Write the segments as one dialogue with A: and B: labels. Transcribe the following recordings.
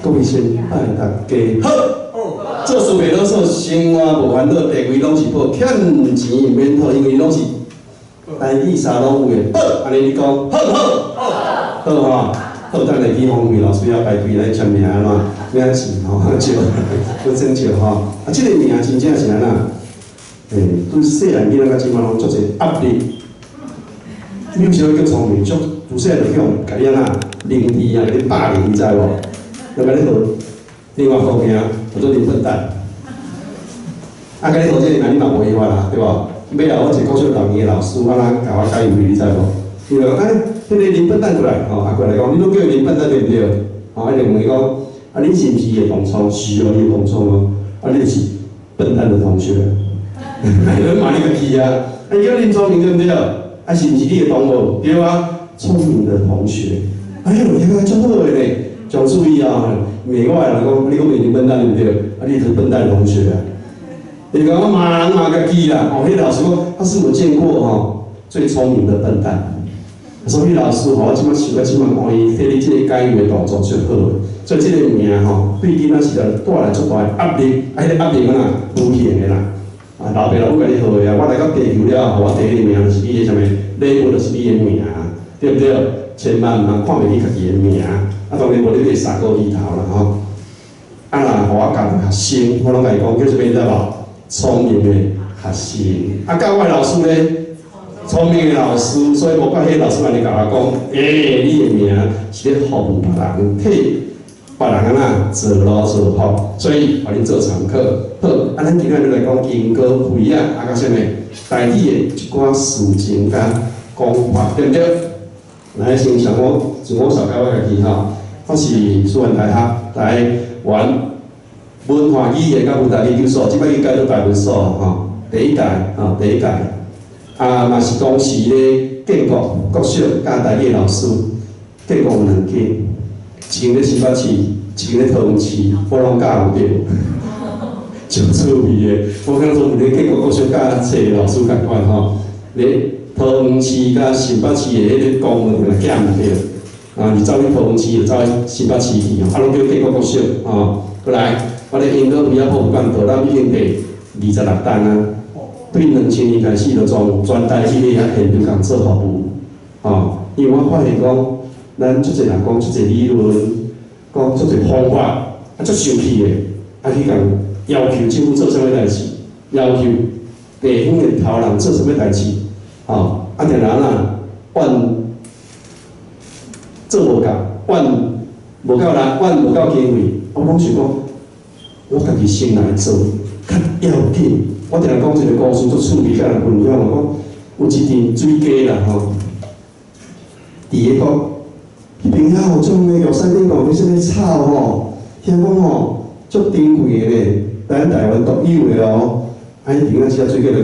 A: 各位先拜大家好。做事袂啰嗦，生活无烦恼，地位拢是宝，欠钱免讨，因为拢是台语啥拢有诶。好，安尼你讲，好吼，好，等下去方面老师要排队来签名嘛，领钱吼，少，要真少吼。啊，即个名真正是安那，对细汉囡仔到即马拢足侪压力。你有时候叫聪明，足自细汉就向家己安那凌厉啊，咧霸凌，你知无？就甲你号另外好名，叫做林笨蛋。啊，甲你号这个，你嘛无办法啦，对无？尾后我一个国小6年的老师，啊，咱甲我解语，你知无？伊就讲，迄个林笨蛋过来，吼，过来讲，你拢叫林笨蛋对毋对？吼，伊就问伊讲，啊，你是毋是会同窗？是哦，你同窗哦，啊，你是笨蛋的同学。你骂你家己啊，啊，叫林聪明对毋对？啊，是毋是你的同学？对啊，聪明的同学。哎呦，你看足好个咧。讲注意啊！美外人讲，你讲你笨蛋对不对？啊，你是笨蛋同学啊！你讲我骂人骂家己啦！哦，迄老师讲，他是我见过吼最聪明的笨蛋。所以老师吼，我即摆想，我即摆看伊替你即个解语的动作最好的，所以即个名吼，对囡仔是带来足大的压力，啊，迄个压力啊，无形的啦。啊，老爸老母甲你号的啊，我来到地球了后，我第一个名是你的啥物？礼物就是你的名，对不对？千万唔通看袂起家己的名。啊，当然无你个三个字头啦吼。啊，若互我教学生，我拢甲伊讲叫做咩知无？聪明的学生。啊，教我的老师咧，聪明的老师，所以无怪迄老师安尼甲我讲，你的名是咧服务别人，替别人安那做劳做福，所以互恁做常客。好，啊，咱今仔日来讲因果培啊，啊，甲啥物？台语的一寡事情甲讲法，对不对？来，先从我自我介绍我家己吼。我是师范大学台湾文化语言甲舞台研究所，即摆应该都大文所吼，第一届啊，嘛是当时咧建国国小教台语的老师，建国有2间，一间咧新北市，一间咧桃园市，我拢教有着，真趣味的。我讲说咧建国国小教册的老师共款吼，咧桃园市甲新北市的迄个公文来减着。啊，你走去桃园市，就走去新北市去啊，拢叫建国国小哦。过来，我咧因果培养博物馆导览已经第26单啊。对2000年开始，就全台去咧遐现场共做服务哦。因为我发现讲，咱足侪人讲足侪理论，讲足侪方法，啊足生气的，啊去共要求政府做啥物代志，要求地方的头人做啥物代志，哦，啊定然啊，做无够，无够人，无够经费。我拢想讲，我家己先来做，较要紧。我定讲一个故事，足趣味，甲人分享讲，有一阵水鸡啦吼，伫个国迄边遐吼，种个玉山顶讲，迄什么草吼，听讲吼，足珍贵的咧，咱台湾独有的哦。啊，迄边仔时啊，水鸡就讲，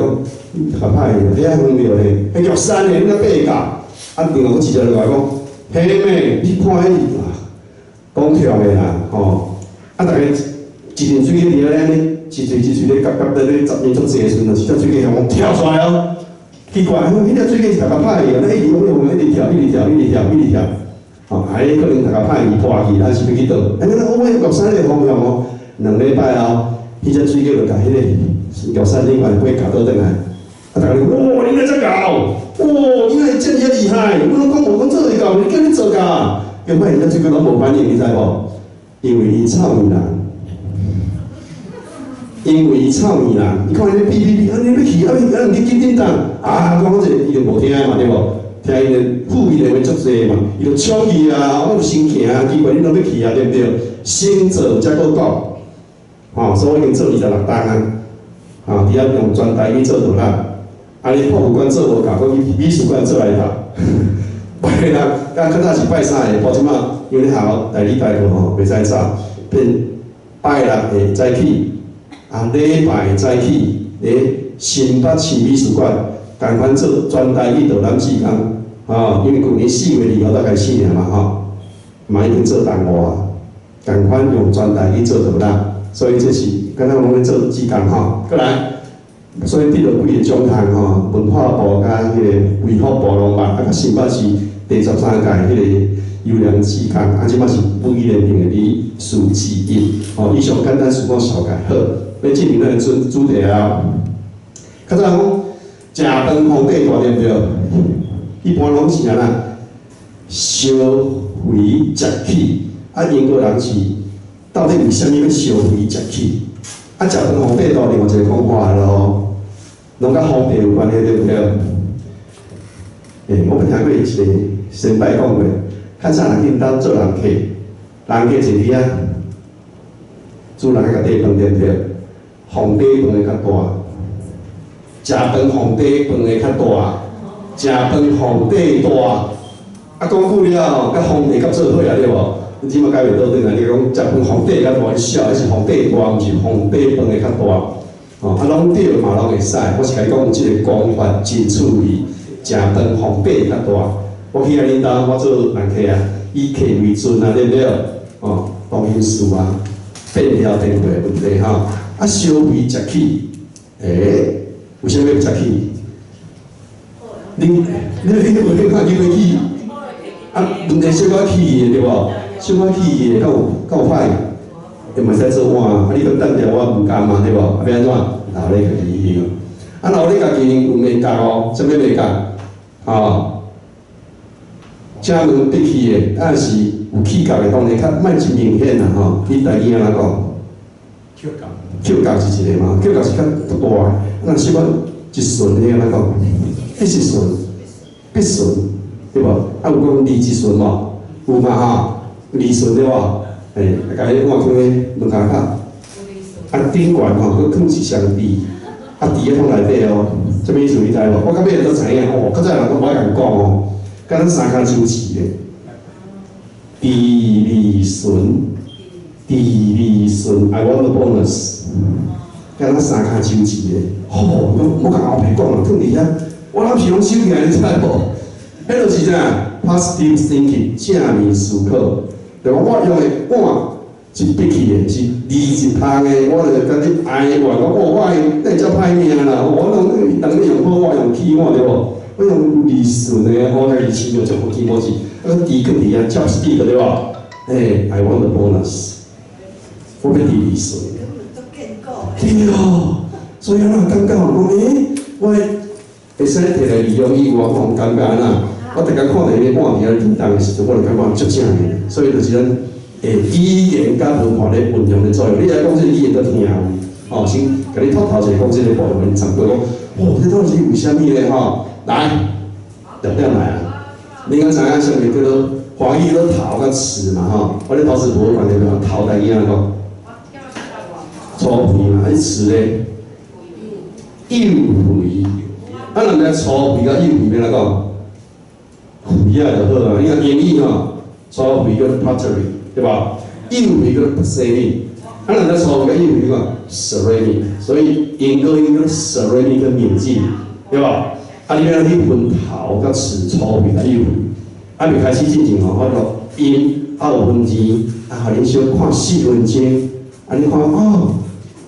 A: 较歹的，遐远着咧，迄玉山的，你哪爬到？啊，另外佫直接落来讲。嘿妹，你看迄讲跳的啦，吼！啊，大家一阵水鸡伫遐咧，一嘴咧夹咧咧十年足济的时阵，就是只水鸡向讲跳出来哦。奇怪，迄只水鸡是大家歹去，咱一直往一直跳，吼！啊，可能大家歹去破去，还是要去倒？哎，我玉山的方向哦，2礼拜后，迄只水鸡就甲迄个玉山顶块会夹倒转来。啊，大家讲，哇，你哪只搞？哇，你哪真遐厉害！我拢讲无讲做会到，你叫你做噶。根本人家这个拢无反应，你知无？因为伊臭米人，因为伊臭米人。你看伊哔，啊，你要去，啊，你紧紧当，啊，讲者伊就无听嘛，对无？听伊的负面的话足济嘛，伊就冲去啊，我有先行啊，奇怪你拢要去啊，对不对？先做才搁讲，吼，所以我已经做26单啊，吼，伫遐用全台语做导览。啊！你博物馆做无够，搁去美术馆做来读。拜人，甲较早是拜啥个？无即马因为校代理大课吼，袂使走，变拜六会早起，啊礼拜早起咧新北市美术馆，共款做全台语导览4天，吼，因为旧年4月2号才开始尔嘛吼，嘛已经做淡薄啊，共款用全台语做导览，所以这是敢若拢咧做4天吼，过来。所以得了几个奖项吼，文化部甲迄个卫福部拢捌，啊，甲新北市第13届迄个优良技工，啊，即马是不予认定的理事之一。哦，以上简单事讲小概好，要进入咱的主题啊。较早讲食饭皇帝大对不对？一般拢是安那烧肥食起，啊，英国人是到底为虾米要烧肥食起？啊，食饭皇帝大另外一个讲法咯，拢甲皇帝有关系对不对？我捌听过一个先辈讲过，较早人囡兜做人客，人客坐伫遐，主人甲底饭对不对？皇帝饭会较大。食饭皇帝饭会较大，食饭皇帝大。啊，讲久了，甲皇帝甲做伙啊，对无？你即马改袂倒转来，你讲食饭皇帝较大，你笑的是皇帝大，毋是皇帝饭会较大。哦，啊，拢对嘛，拢会使。我是甲你讲有即个讲法真趣味，食饭皇帝较大。我去安尼兜，我做人客啊，以客为尊啊，对不对？哦，当因事啊，变了变过的问题哈。啊，烧肥食起，为什么要食起？你有去看你要起？啊，问题小可起的对无？小可起的，够歹，又袂使做碗，啊，你搁等下我唔甘嘛对无？啊，要安怎？留咧家己用。啊，留咧家己用袂夹哦，啥物袂夹？哦，正门必起的，啊是有起夹的，当然较莫真明显啦吼。你台语安怎讲？Q 夹是一个嘛，Q 夹是较大的，咱小可一顺你安怎讲？必是顺，必顺，对无？啊有讲离一顺无？有嘛吼？离顺对无？甲迄碗放咧两骹脚，啊顶悬吼，佮放一双箸，啊伫咧放内底哦，啥物意思你知无？我到尾都知影哦，较早人都无爱共讲哦，敢咱三骹周齐的，地离顺。第二顺 ，I want the bonus， 敢咱三骹周齐的，吼，我甲后壁讲啦，放伫遐，我老是拢收起来，你知无？迄就是啥 ？positive thinking， 正面思考。就讲我用的碗是闭起的，是离一旁的，我就甲你爱话讲，我那遮歹命啦，我拢当你用好，我用起碗对无？我用离顺的，我家己饲着就好起锅子，啊，低放伫遐 chopstick 对无？I want the bonus。我要第二顺，对哦，所以咱感觉讲，我会使摕来利用以外，我感觉呐，我逐工看到伊碗伫遐叮当的时阵，我就感觉足正的，所以就是咱语言甲文化咧运用的作用。你来讲这语言都听有，哦，先甲你透透者讲这个部分，常过讲，这到底是为虾米咧？吼，来，点点来啊！你敢知影啥物叫做华语都头甲齿嘛？吼，我咧头是无关的嘛，头台语安讲。粗肥嘛，迄词咧，幼肥。啊，人家粗肥甲幼肥要安怎讲？肥啊就好啊，你看英语吼，粗肥叫 pottery， 对吧？幼肥叫 ceramic。啊，人家粗肥甲幼肥讲 ceramic， 所以英国叫 ceramic 跟面镜，对吧？啊，你要去分头甲齿粗肥甲幼肥。啊，未开始之前吼，我就因5分钱，啊，互恁小看4分钟，啊，你看哦。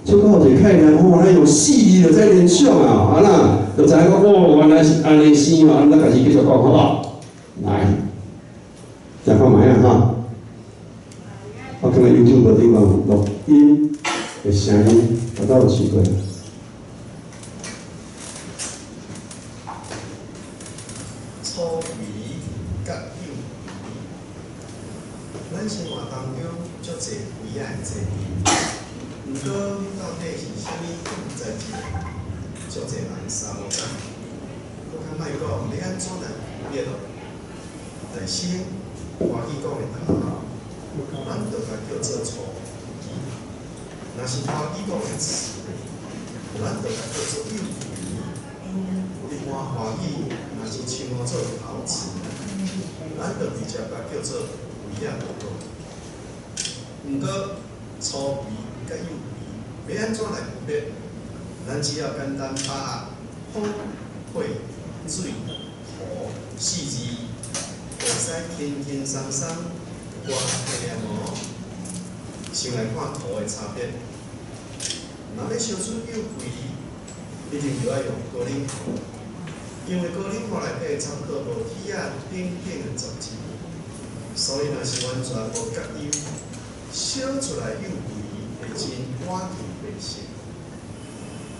A: 就到一个概念，哇，那有细腻的在联想啊，啊那，就知影讲，哇，原来是安尼生嘛，咱开始继续讲，好不好？来，再看卖啊哈，我看到 YouTube 顶方录音的声音，我倒有试过。
B: 粗肥甲幼肥，咱生活当中足侪肥啊，侪肥。毋过，到底是啥物代志？足侪人三无知。我较莫讲，要安怎来分辨咯？但是华语讲的头，咱就甲叫做粗肥；若是华语讲的词，咱就甲叫做幼肥。一般华语若是称呼做头词，咱就直接甲叫做肥啊就好。毋过粗肥甲幼肥要安怎来分辨？咱只要简单把风、火、水、土4字，会使轻轻松松挂起来无？先来看土的差别。若要烧出幼肥，一定就要用高冷土，因为高冷土内底掺靠无铁啊等等的杂质，所以若是完全无隔优，烧出来有味，会真赶紧袂熟。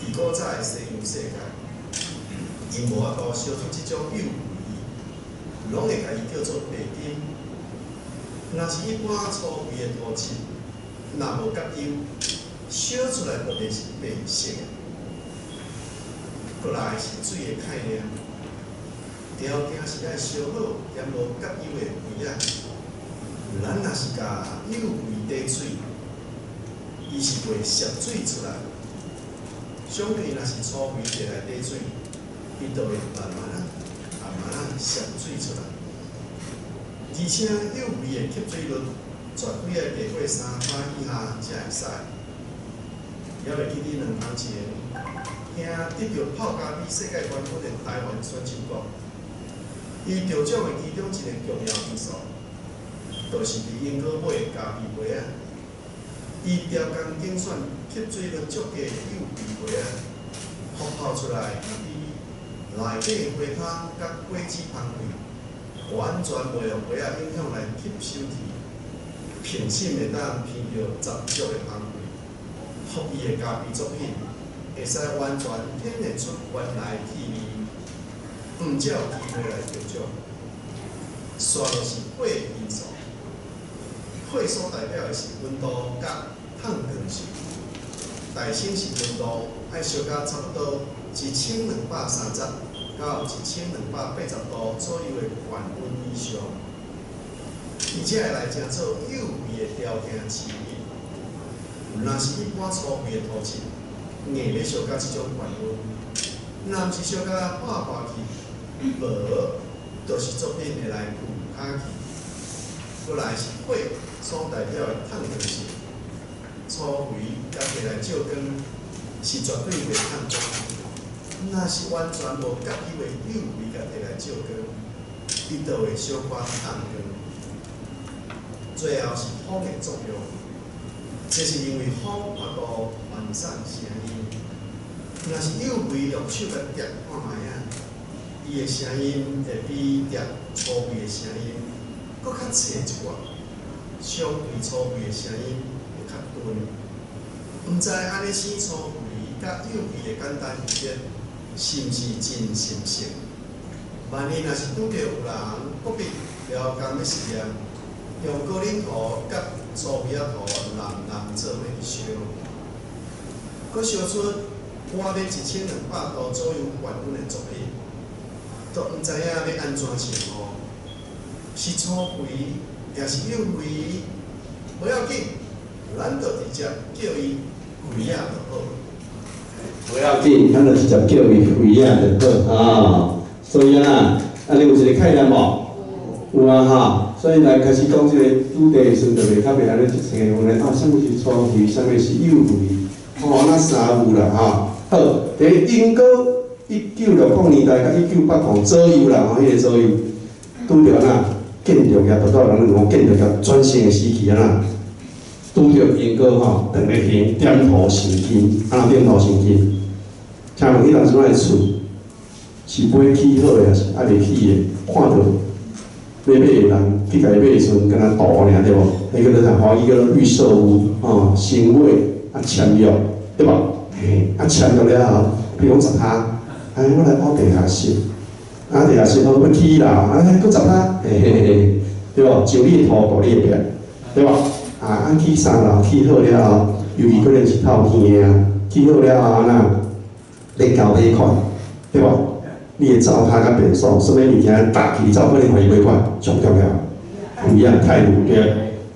B: 伫古早的西洋世界，因无法度烧出即种有味，拢会甲伊叫做白金。若是一般粗味的土质，若无隔优，烧出来就袂是白色的。过来是水的概念。条件是爱烧好，也无隔油的肥仔。咱若是甲有肥底水，伊是袂涉水出来。相对若是粗肥地内底水，伊就会慢慢涉水出来。而且有肥的吸水率绝对要低过3%以下才会使。也袂记你2年前，听得着泡咖啡世界冠军的台湾选手讲。伊得奖的其中一个重要因素，就是伫英国买的咖啡杯仔。伊条工精选吸水率足低的有机杯仔，烘泡出来比内底花香甲果子香味，完全袂用杯仔影响来吸收去，平心会当闻到十足的香味。福伊的咖啡作品，会使完全显现出原来的气味。毋才有机会来得奖。煞就是火因素，火所代表的是温度甲烫烫性。大省是温度爱烧到差不多1230到1280度左右的高温以上，而且会来成做有味的条件之一。若是一般粗味的土质，硬要烧到即种高温，若毋是烧到化去。无，就是作品会来附加去。过来是火所代表的烫烫性，粗肥甲摕来照光，是绝对袂烫光。若是完全无隔油的有味甲摕来照光，伊就会小可烫光。最后是风的作用，这是因为风法度分散声音。若是有味用手来夹看卖啊。伊的声音会比碟粗味的声音搁较细一寡，相对粗味的声音会较钝。毋知安尼生粗味甲有味的简单区别，是毋是真神圣？万一若是拄着有人个别了工要实验，用高岭土甲粗味仔土蓝做伙去烧，搁烧出活咧1200度左右高温的作品。都毋知影要安怎称呼，是粗肥也是有肥，无要紧，咱就直接叫伊肥仔就好。
A: 不要紧，咱就直接叫伊肥仔就好啊。所以啊，安尼有一个概念无？有啊哈。所以来开始讲即个主题的时阵，就袂较袂安尼一清分咧。啊，啥物是粗肥，啥物是有肥？哦，那三有啦哈。好，伫英国。1960年代甲1980左右啦，吼，迄个左右，拄着呐建筑业，拄到人讲建筑业转型的时期啊呐，拄着英国吼，长咧行点头成金，啊点头成金。请问迄当时阵的厝是买起好的，还是还袂起的？看到要买的人去甲伊买的时阵，敢若图尔对无？迄个叫啥？伊叫做预售屋，吼，先买啊签约，对吧？嘿，啊签约了后，比如讲10下。哎，我来凹地下室，啊地下室我要起啦，哎，搁10下，嘿嘿嘿，对无？就你的图，图你的壁，对无？啊，起3楼，起好了后，尤其可能是透天的啊，起好了后呐，你交尾款，对无？你的灶骹甲便所，什么物件搭起灶可能互伊尾款，上重要，不一样态度对，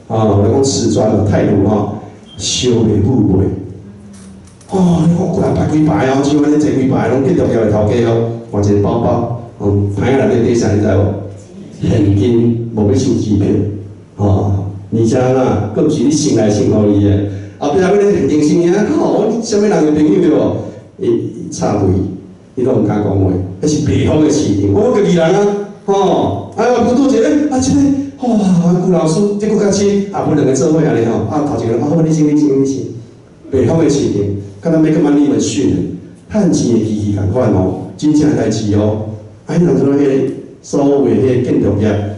A: 啊，我讲瓷砖的态度吼，烧袂富袂。哦，你看过来排几排哦，像安尼坐几排，拢建筑业的头家哦，换一个包包，牌内底啥你知无？现金无要收支票，哦，而且呐，佫毋是你先来先互伊的，后壁嗰个现金生啊，靠，我啥物人的朋友对无？伊插队，伊拢毋敢讲话，迄是北方的市场，我家己人啊，吼，哎呀，拄一个，啊，即个，哇，顾老师，即个较亲，啊，阮两个做伙安尼吼，啊，头一个人，啊，好，你先，北方的市场。敢若要个蛮你们训的，趁钱的机器共款哦，真正代志哦。啊，迄当初迄个所谓迄个建筑业，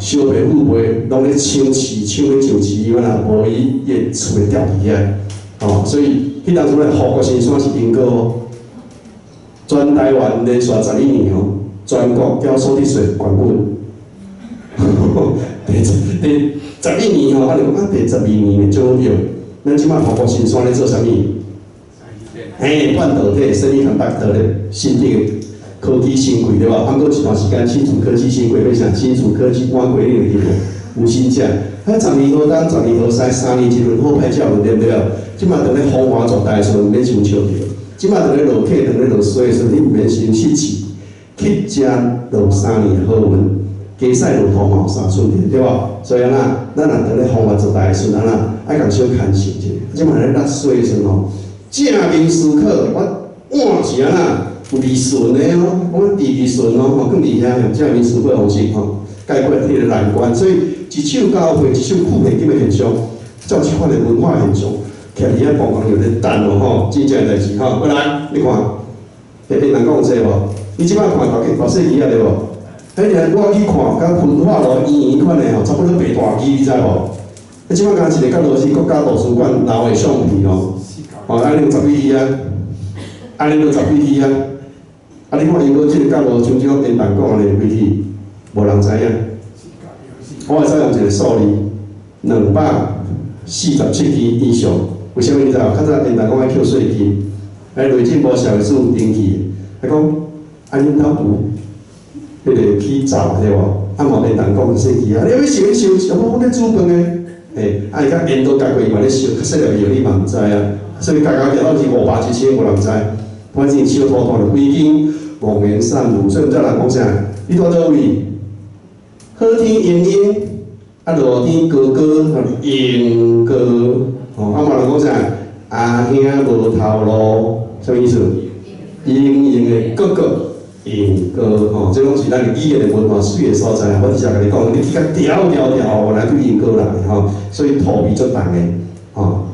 A: 小辈父辈拢咧唱市，唱咧上市，我若无伊也厝会掉起来。所以迄当初咧护国神山是因果，全台湾连续12年全国缴所得税冠军。第11年啊，就讲第12年就有。咱即摆护国神山咧做啥物？半导体、生理康达德咧，新的科技新贵对吧？啊，过一段时间，新竹科技新贵要啥？新竹科技湾规定的题目有新价。10年好当，10年好使，3年一轮好歹照对不对？即摆等咧风华绝代的时阵，免想笑着。即摆等咧落客，等咧落水的时阵，你毋免先失志，去食落3年好运，加赛落土嘛有3寸田对吧？所以咱若等咧风华绝代的时阵，爱共小看心者。即摆咧落水的时阵正面思考，我换是安那有利顺的我第二顺更厉害，用正面思考的方式解决迄个难关。所以一手交配，一手酷现金的现象，才有即款的文化现象。徛伫遐曝光有咧等真正的代志过来，你看，人讲有济无？你即摆看大细机啊对无？我去看，甲文化路圆圆款的差不多白大机，你知无？即摆敢一个甲罗斯国家图书馆留的相片安尼有10几支啊，安尼有10几支啊。你看因无即个甲无像即个电档讲安尼有几支，无人知影。我会使用一个数字，247支以上。为虾米你知道？较早电档讲爱扣税金，雷震无小是有登记，讲恁兜有迄个起灶对无？无电档讲税金啊，你要收一收，我咧煮饭诶，伊甲烟都解过，伊嘛咧收，较细粒药你嘛毋知啊。所以家己到是500、1000，无人知。反正小土土就规间望言散舞，所以毋知人讲啥？你住倒位？好天莺莺，落天哥哥，莺哥。人讲啥？阿兄无头路，啥意思？莺莺的哥哥，莺哥，这拢是咱语言的文化水的所在。我直接甲你讲，你去甲调，来对莺哥来所以土味足重的，好。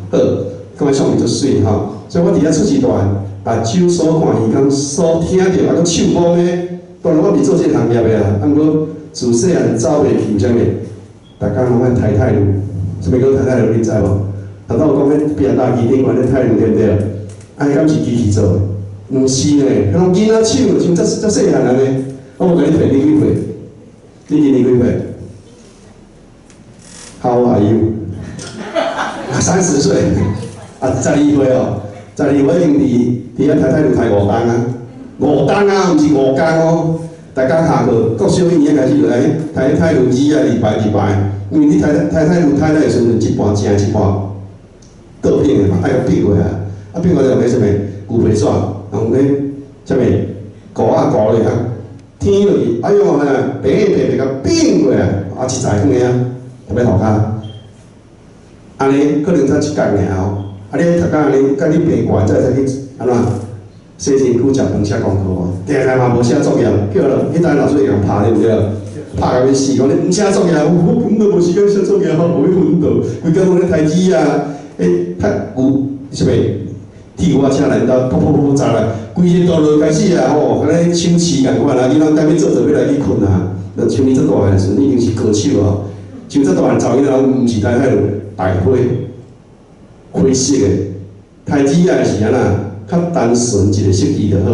A: 咁啊，相片足水所以我伫遐出一段，目睭所看，耳讲所听着，啊，搁手摸的。当然我袂做这个行业的啊，过自细汉走袂去，有啥物？大家拢爱太太路，啥物叫太太路？你知无？头拄有讲迄变大机顶，咧太路对不对？伊敢是机器做的？毋是呢，迄种囡仔手像足细汉安尼。我甲你提你几岁？你今年几岁 ？How are you？ 30岁。12岁12岁已经伫遐太太路抬5档啊，5档啊，毋是5工大家下课，国小一年开始就来太太路2啊，礼拜，因为你太太路太太的时阵，一半正一半倒片的嘛，爱甲变过来，变过来用迄啥物牛皮纸，用迄啥物糊咧天落去，哎呦平甲变过来，一材远的特别头壳，安尼可能才1工尔你读到安尼，甲你平悬，才去安怎？洗身躯、食饭、写功课定嘛无写作业，叫了，迄阵老师会共拍对不对？拍到要死，讲你毋写作业，我根本无时间写作业，无去奋斗，规工咧台机啊，太有啥物？铁我车来到，噗砸来，规日道路开始啊，安尼手刺共款啊，囡仔等要做要来去困啊，像你这大汉的时阵，已经是高手啊，像这大汉查囡仔，毋是在迄落白花。灰色的，太子也是安那，较单纯一个设计就好。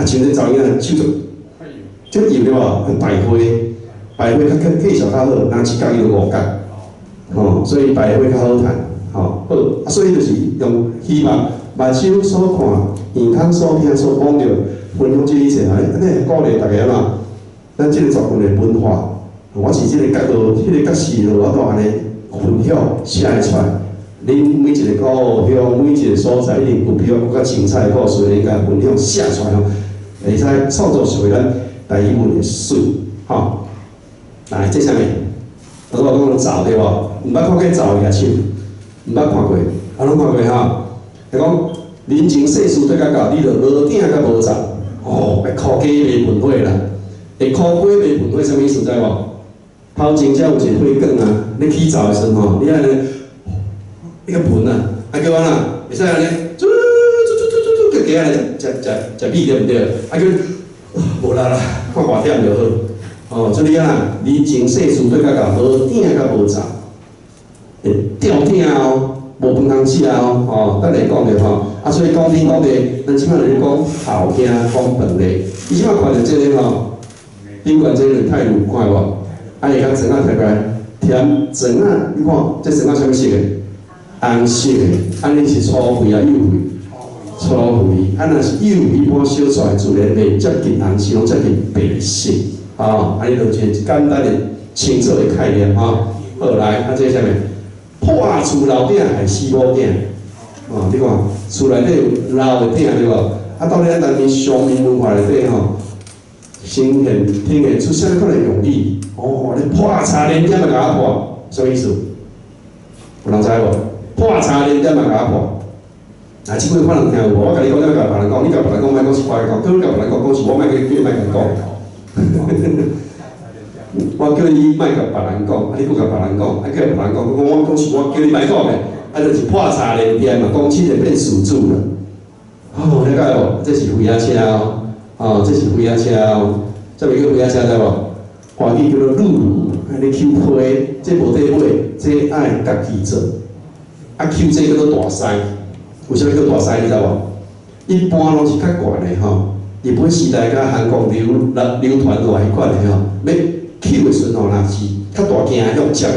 A: 像这查某囡仔手足油对无？白花较技术较好，人一角伊就5角，所以白花较好赚，好，所以就是用希望目睭所看、耳孔所听、所讲着，分享这一切，安尼鼓励大家嘛。咱这个族群的文化，我是这个角度，迄个角色落，我都安尼分享写会出来。恁每一个故乡、每一个所在，一定有比我更较精彩的故事，恁甲分享写出来会使创造出咱台语文的水，来，这啥物？我讲灶对无？毋捌看过灶野手，毋捌看过，拢看过就讲人情世事对甲到，你着无鼎甲无灶，会烤鸡袂喷火啦，会烤鸡袂喷火，啥物意思知无？头前才有一个火管啊，你起灶的时阵你安尼。迄个盆啊，叫安那，会使安尼，煮，叫鸡安尼食米对毋对？叫无啦，看外点就好。哦，所以啊，你前世厝对甲搞无鼎甲无灶，会掉鼎哦，无饭通食哦，哦，等下讲着吼。啊，所以讲天讲地，咱即摆来讲后兄讲饭咧。你即摆看着即个吼，顶悬即个太鲁看无？啊，会甲砖仔摕过来，添砖仔，你看这砖仔啥物色的？红色的，安尼是粗肥啊幼肥？粗肥，啊，若是幼肥般烧出来，自然袂接近红色，拢接近白色。哦，安尼就一个简单的清楚的概念吼。好来，啊，这是啥物？破厝楼顶还是死某鼎？哦，你看厝内底有老的鼎对无？啊，到底咱台面乡民文化内底吼，先现听现出啥物款的用语？哦，你破柴连点嘛甲我破，啥意思？有人知无？破柴连点嘛甲我破。啊，即句可能听有无？我甲你讲，你甲别人讲，你甲别人讲，莫讲是我讲，叫你甲别人讲，讲是我莫叫你莫甲讲。我叫你莫甲别人讲，啊，你搁甲别人讲，啊，叫别人讲，我讲是我叫你莫讲的，啊，就是破柴连天嘛，讲起就变事主了。哦，了解无？这是飞仔车哦，哦，这是飞仔车哦，这个叫飞仔车知无？华语叫做路路，安尼 Q 批，这无得买，这爱家己做。啊 ，Q 这叫做大师，为啥物叫大师？你知无？一般拢是较悬的吼。日本时代甲韩国流传落来迄款的吼，要吸的时阵吼，若是较大件用接的，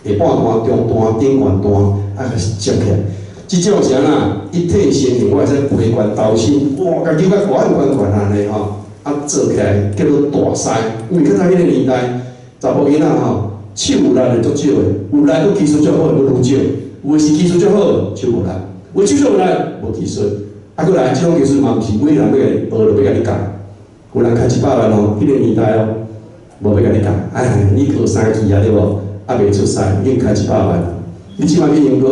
A: 下半段、中段、顶悬段，啊，甲是接起来。即种是安那一体成型，我会使陪悬斗身，哇，甲扭甲悬安尼吼，啊，做起来叫做大师。因为较早迄个年代，查甫囡仔吼，手有力的足少的，有力佫技术足好，佫愈少；有的是技术足好，手无力；有的手足无力，无技术。啊，过来，即种技术嘛，毋是每个人要甲你学就要甲你教。有人开100万哦，迄个年代哦，无要甲你教。哎，你学3期啊，对无？啊，袂出师，已经开100万。你即摆去英国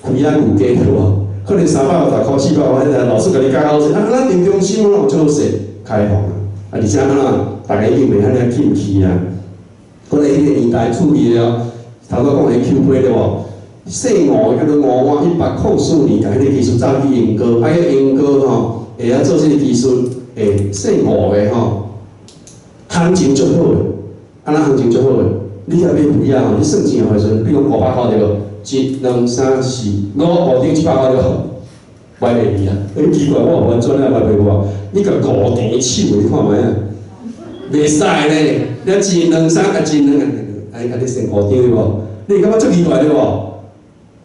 A: 开啊牛家对无？可能350块、400块，迄个老师甲你教好势。啊，咱平中心拢有做势开放啊，而且安怎，大家已经袂安尼进去啊。可能迄个年代趣味哦，头拄讲的 Q 批对无？姓吴叫做吴湾，104年，甲迄个技术走去英国，啊，迄英国吼，会晓做这个技术，姓吴的吼，行情足好的，安那行情足好的，你若要肥啊吼，你算钱的时阵，比如500块对无？1、2、3、4、5、5顶700块就好，歪袂去啊！奇怪，我完全啊歪袂我，你甲5顶手的，你看卖啊，袂使咧，你1、2、3啊1、2，哎，你算5顶对无？你感觉足奇怪对无？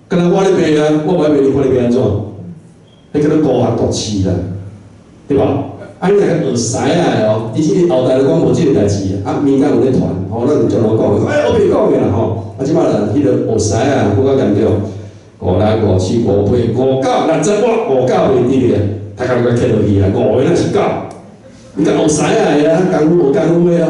A: 敢若我咧卖啊，我袂卖你看你要安怎？迄叫做孤行独市啦，对吧？啊，你若学师啊哦，以前后代就讲无即个代志啊，民间有咧传，吼，咱就怎样讲？哎，我袂讲个啦吼，啊，即摆啦，迄个学师啊，更较严重，5来5去5配5九60我5九袂得咧，大家甲捡落去啊，5个那是9，你甲学师啊，功夫无功夫咩啊？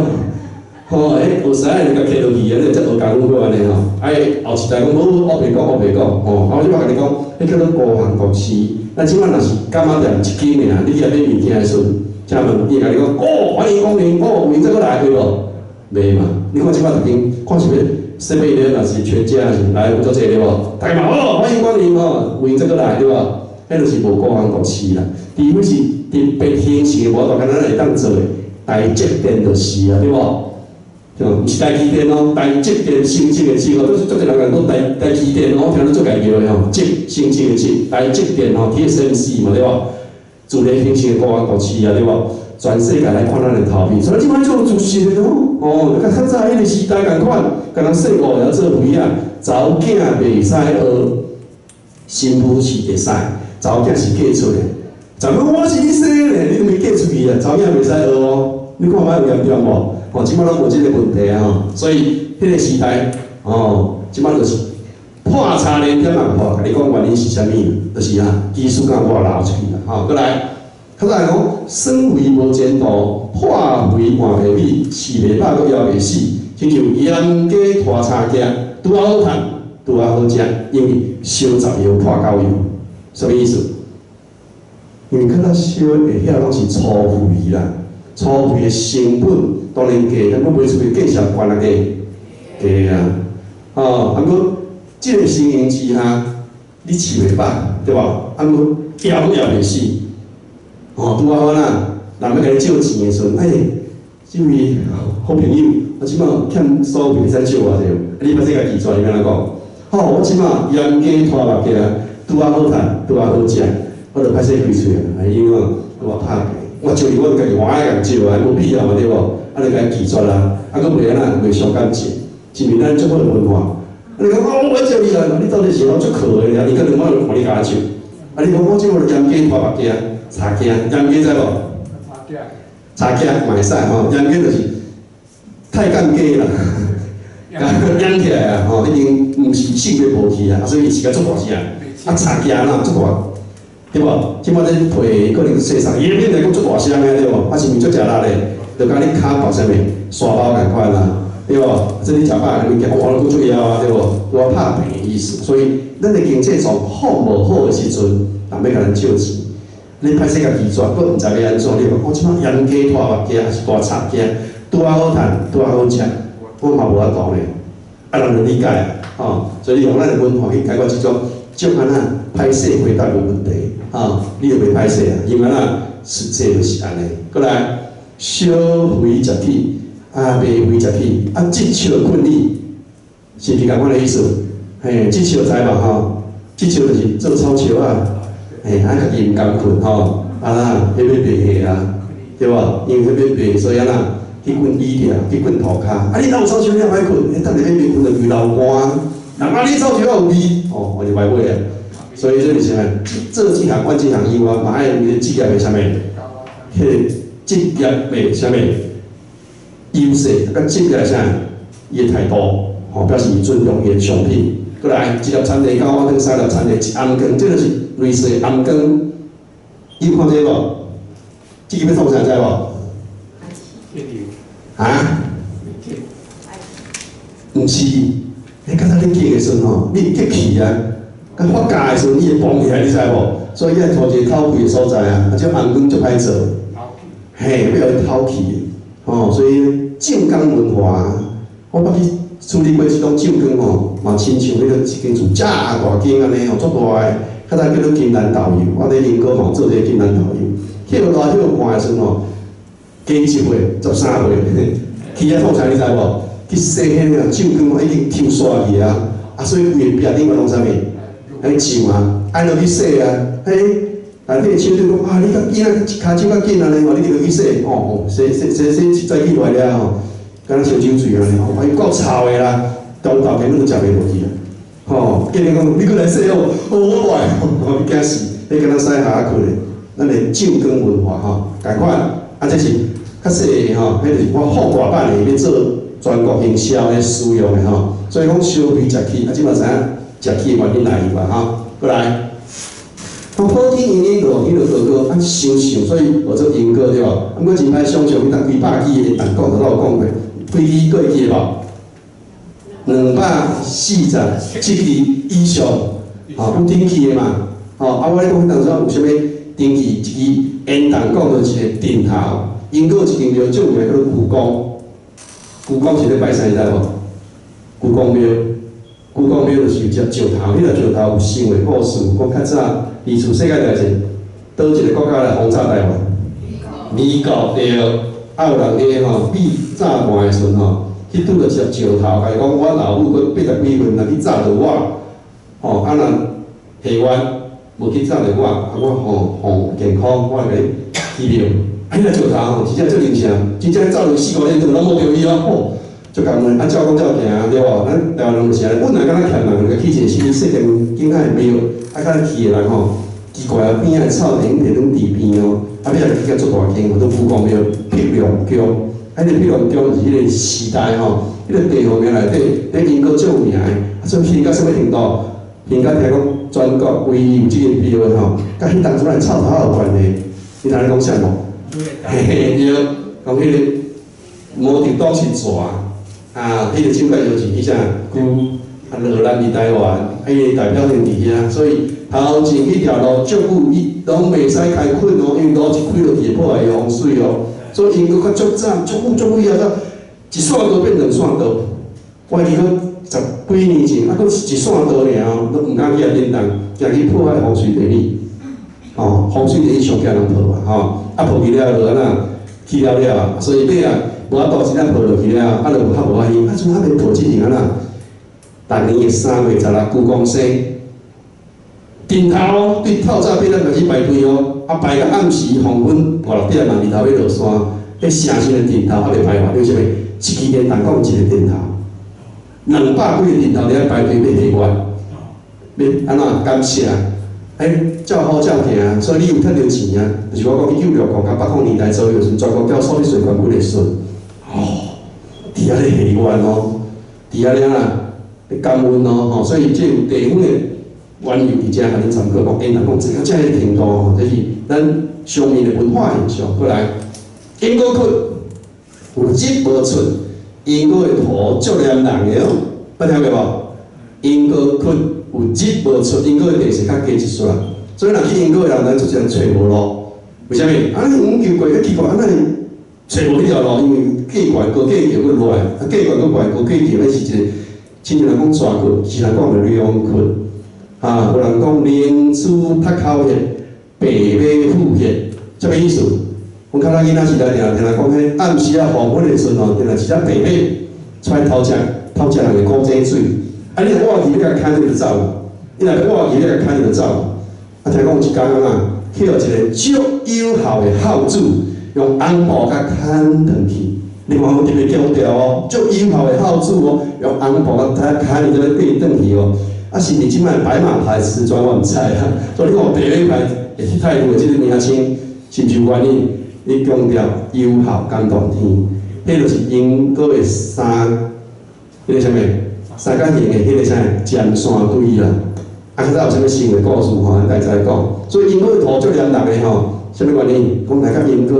A: 吼，学师啊，你甲捡落去啊，你则学功夫安尼吼，后一代讲无，我袂讲，吼，我即摆甲你讲，迄叫做孤行独市。咱即摆若是感觉店1间尔，你去遐买物件的时阵，请问伊甲你讲，哦，欢迎光临，哦，有闲再过来对无？袂嘛？你看即摆逐间，看是要7-11若是全家是来有做这对无？大家嘛，哦，欢迎光临哦，有闲再过来对无？迄就是无孤行独市啦。除非是特别形式的无大，敢咱会当做的台积电就是啊，对无？对，毋是台积电哦，台积电升级的级哦，都是足侪人讲台积电哦，我听到足家叫的吼，积升级的积，台积电吼 TSMC 嘛对无？自然形成的孤行独市啊对无？全世界来看咱的头片，所以即摆做自信的哦，哦，甲较早迄个时代共款，甲人说五要做肥啊，查某囝袂使学，新妇是会使，查某囝是嫁出的。昨暝我是你生的，你都未嫁出去啊，查某囝袂使学哦，你看卖有严重无？哦，即摆拢无即个问题啊吼，所以迄个时代哦，即摆就是破柴连天嘛破，甲你讲原因是啥物？就是啊，技术甲外流出去啦，吼，过来，较早讲生肥无前途，破肥换袂美，饲袂饱佫枵袂死，亲像严家拖柴行，拄好趁，拄好食，因为烧10油破9油，什么意思？因为较早烧的遐拢是粗肥啦。粗肥的成本当然低，但佫卖出去价钱悬啊低啊，哦，啊佫即个情形之下，你饲袂饱，对无？啊佫枵袂死，哦，拄好啦。人要甲你借钱的时阵，这位好朋友，我即马欠所费使借我者，你捌这家己转，你安怎讲？我即马盐鸡拖目镜，拄啊好趁，拄啊好食，我就歹势开喙啊，因为我拍病，我招伊我家己换个共招啊，无必要嘛对无？你甲伊拒绝啦，佫袂安那，袂伤感情，是毋是咱足好文化？你讲我招你啊，你到底是我足可的啊？你可能我看你甲招，你讲我即个盐鸡拖目镜，茶镜，盐鸡知无？茶镜嘛会使吼，盐鸡就是太监鸡啦，养起来啊吼，已经毋是性别无去啊，所以是个足大声。茶镜啦足大，对无？即摆咧配可能洗衫，伊面来讲足大声的对无？是毋是足食力的？就甲你骹包啥物沙包共款啦，对无？即你食饱安尼行，我讲足枵啊，对无？我拍病的意思，所以咱的经济状好无好的时阵，人要甲咱借钱。你歹势甲拒绝，佫毋知要安怎？你讲我即摆盐鸡拖目镜还是大茶镜，拄啊好趁，拄啊好食，我嘛无法度呢。人就理解啊，所以你用咱的文化去解决即种安那歹势回答的问题，你就袂歹势啊，因为实际就是安尼。过来，小肥食起，大肥食起，积笑困你，是毋是共款的意思？嘿，积笑知嘛积笑就是做草笑啊。家己毋甘困迄要卖下啊，对无？因为迄要卖，所以去滚椅条，去滚涂骹。你哪有臭笑你也歹困？等下要卖困就为流汗。人你臭笑有味，我就歹买啊。所以这就是啥？做这项、管这项以外，嘛爱有职业的啥物？迄个职业的啥物优势？甲职业啥？伊的态度，表示伊尊重伊的商品。过来，一粒田地到我等三粒田地，一暗光，这就是类似暗光。你有看这无？这个要创啥知无？啊？毋是，你刚才你记的时阵你激气啊，甲发家的时阵，你会崩起来，你知无？所以要拖一个透气的所在啊，这暗光就歹做。嘿，要有透气所以正港文化，我捌去处理过即种酒缸嘛亲像迄个一间厝遮大间安尼足大个，较早叫做金兰豆油，我伫林哥做这个金兰豆油，迄落大迄落寒的时阵加1岁、13岁，去遐创啥你知无？去洗迄个酒缸已经抽刷去啊，所以规个壁顶嘛拢啥物？迄酱啊，按落去洗啊，内底的手就讲你较紧啊，骹手较紧安尼你就去洗，洗再去来了敢若烧酒水安尼伊够臭的啦，中昼根本都食袂落去啊，叫你讲你过来洗我来，你惊死，你敢若使下困的，咱的酒缸文化共款，这是较细的迄就是我放大版的要做全国营销的使用的所以讲消费食起，即嘛知影食起的原因来源吧过来，普天营业个迄个哥哥伤想，所以学做英歌对吧？我真歹想象，你当几百支的弹讲就有讲过，几支过会记无？247支以上，有电器的嘛？我咧讲迄当时有啥物电器，一支烟弹讲就是一个电头，英国有一间庙著名叫做故宫。故宫是咧拜啥？你知无？故宫庙，故宫庙就是有只石头，迄个石头有想的故事，讲较早二次世界大战，倒一个国家来轰炸台湾？美国对，有人咧比炸弹的时阵去拄着一只石头，甲伊讲我老母佮80几岁，若去炸着我，若下弯无去炸着我，我健康，我会甲你治疗。迄个石头真正足灵性，真正走落4、5年就拢无着伊足感恩。照讲照行对无？咱台湾人就是安尼，本来敢若欠人，去一个什物细间景仔的庙，敢若去的人奇怪边仔草地伫拢地边尾仔去甲足大间，都故宫庙碧龙宫。迄个碧龙宫就是迄个时代迄个地方名内底，咧英国最有名的，所以评到什么程度？评到听讲全国唯一有即个庙甲迄当初咱草头有关系。你知影讲啥无？嘿对，讲迄个无伫倒是蛇迄个酒界就是迄啥牛，荷兰伫台湾，伊个代表性伫遐，所以头前迄条路足久，伊拢袂使开垦因为路一开落去会破坏伊风水所以英国较足早、足久以后，一线道变2线道。我记得10几年前，佫一线道尔，都毋敢去遐叮当，行去破坏风水地理。风水地理上惊人破嘛破去了就安那去了，所以尾无法度真正抱落去了，啊，就较无欢喜。啊，像还袂抱即阵啊啦，逐年的3月16，舅公生，顶头对透早8点开始排队哦，啊排到暗时黄昏5、6点嘛，日头要落山，迄城市的顶头还袂排完，为什么？一期间但讲一个顶头，200几个顶头伫遐排队买地瓜，要安怎感谢？照好照行，所以你有趁到钱啊？就是我讲1960到80年代左右，是全国叫数理水管管会顺，伫遐咧下愿哦，伫遐咧啦，咧感恩哦，所以即有地方的原由伫遮，甲恁参考讲，人讲这个遮个程度吼，这是咱上面的文化现象。过来，因果窟有入无出，因果的土足黏人的哦，捌听过无？因果窟有入无出，因果的地是较加一撮啦。所以若去因果的人，咱出一人找无路，为虾米？啊，你求过，去过，啊，那你找无迄条路，因为过悬高架桥佫落来，啊，过悬佫悬高架桥，迄是一个，亲像人讲抓过，是人讲的两窟。啊，有人讲宁珠塔口穴，白马虎穴，什么意思？阮较早囡仔时代定定讲，迄暗时啊黄昏的时阵吼，定定一只白马出来偷食人的古井水。啊，你若挖去要甲牵你就走，你若挖去要甲牵你就走。啊，听讲有一工啊，去互一个足有效的孝子，用红布甲牵转去。你看我特别强调哦，足有效的孝子哦，用红布甲牵你就对转去哦。啊，是毋是即摆白马牌瓷砖我毋知啊，所以你看白马牌会去态度的即个名称，是毋是有原因？你强调有效感动天，迄就是因果的迄个啥物三角形的迄个啥尖山堆啦。啊，较早有啥物新的故事吼，咱家再讲。所以因果的土足黏人的吼，啥物原因？讲大家因果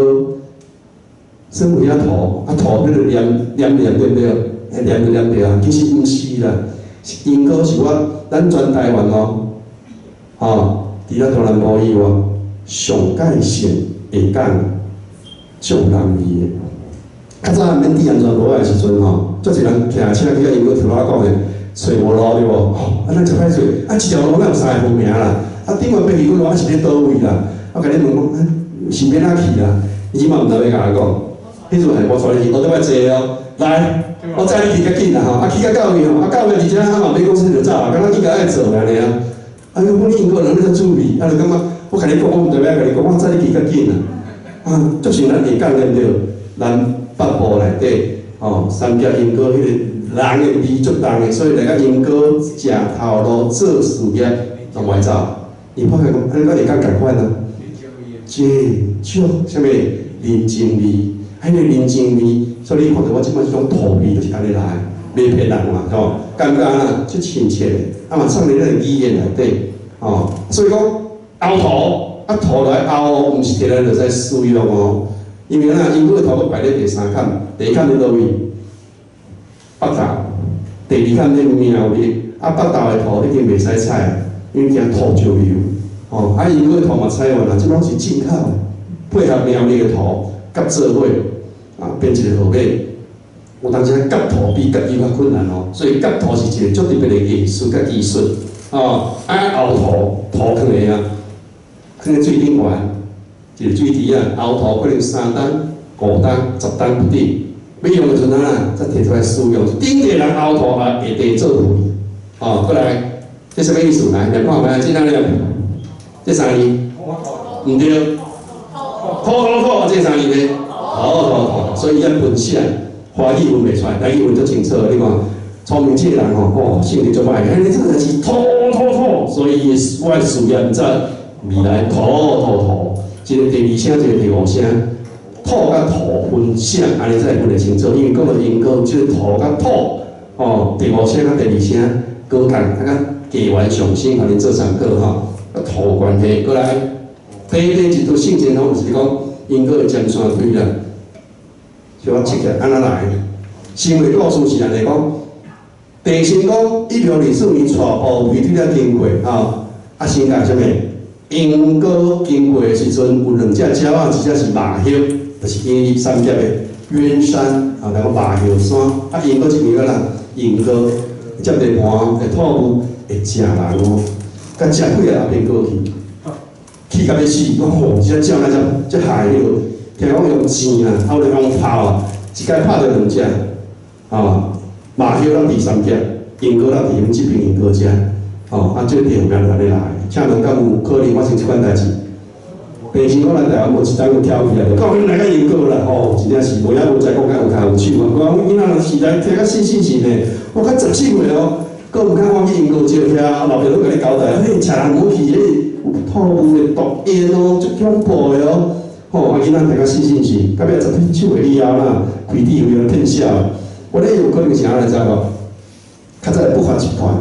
A: 生有遐土，啊土迄个黏对不对？黏对啊，其实毋是啦。因果是咱全台湾哦，伫咱中南部以外，上界线会讲足人味的。较早免治安全无的时阵吼，足侪人骑车去因果头仔讲的，找无路对无？啊，咱真歹找，啊，一条路哪有3个号名啦？啊，顶完爬去，我是咧倒位啦？我甲你问讲，是免哪去啦？伊即马毋知要甲我讲，迄阵系我带你去，我倒来坐哦，来。我载你去较紧啦吼，啊去到到位吼，啊到位而且啊嘛要讲就走啊，敢若应该爱做安尼啊。啊，你本因个人咧注意，啊就感觉我甲你讲，我毋知要甲你讲，我载你去较紧啦。啊，足像咱下讲对不对？咱北部内底三角因果迄个人的味足重的，所以大家因果食头路做事业拢袂走。伊拍开讲，啊你甲下讲共款啊？这足啥物人情味？迄个人情味，所以你看到我即摆即种土味就是安尼来，袂骗人嘛，吼，感觉啊，足亲切的，啊嘛藏伫咱语言内底，所以讲凹土，啊土来凹，毋是摕来就使使用哦，因为咱因果的土佫排咧第3坎，第1坎伫倒位？北投，第2坎咧苗栗，啊北投的土已经袂使采，因为惊土石流，啊因果的土嘛采完啦，即拢是进口的，配合苗栗的土。夹做伙变一个号码。有当时夹土比夹油较困难哦，所以夹土是一个足特别的艺术甲技术熬土放下啊，放在水顶悬，一个水池啊，熬土可能3担、5担、10担不等。要用的时阵再摕出来使用。顶地人熬土下地做土。过来，这什么意思？来，念看卖，这哪念？这3个字？毋对。土，这3字呢？土，所以咱分析华语分袂出来，台语分足清楚。你看，聪明这个人性格足歹，你这个是土，所以我的事业毋知未来土，一个第2声，一个第5声，土甲土分声，安尼才会分得清楚。因为讲到因果，即个土甲土，第5声甲第2声高共，甲加完上升，互恁做参考吼。土关系，过来。第一道性情吼，就是讲因果的尖山堆啦，就我切起来安怎来？行为故事是安尼讲，地先讲164年带部队对了经过啊先讲啥物？因果经过的时阵有2只鸟仔，一只是麻叶，就是因3叶的鸳山咱讲麻叶山，因果一名个人，因果接地盘的土木会食人哦，甲食几个后边过去。气甲要死，讲吼，即只鸟那只害迄个，听讲用钱啊，还有用炮啊，一届拍着2只，马休咱第3只，英哥咱第4这边英哥只，这个后面安尼来，请问敢有可能发生即款代志？平时我咱台湾无一单个跳起来，就到你来个英哥啦，真正是无影无知，讲甲有骹有手嘛。我囡仔时代摕较新鲜呢，我较14岁佫有较我去英哥招遐，老爸都甲你交代，食人无去，吐雾的毒烟足恐怖的囡仔摕较新鲜时，到尾10手以后啦，开智慧骗笑。我咧有可能是安尼知无？较早不法集团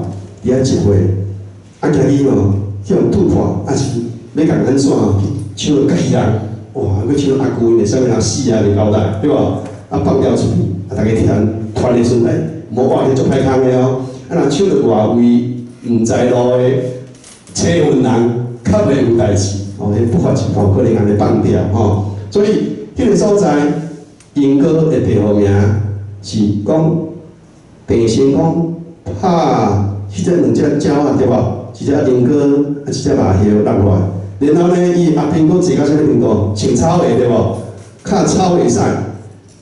A: 伫遐集会，今日去互突破，是要共安怎抢到家己人，哇！佮抢到阿舅因的啥物人死啊？袂交代，对无？放掉出去，大家听传的顺来，无话去做歹康的若抢到外围唔知路的车运人，较袂有代志。迄不法集团可能安尼放掉所以迄个所在，英哥的地号名是讲地先讲拍迄只2只鸟对无？一只英哥，一只麻叶落来。然后呢，伊后边佫坐到啥物程度？穿草鞋对无？卡草鞋衫，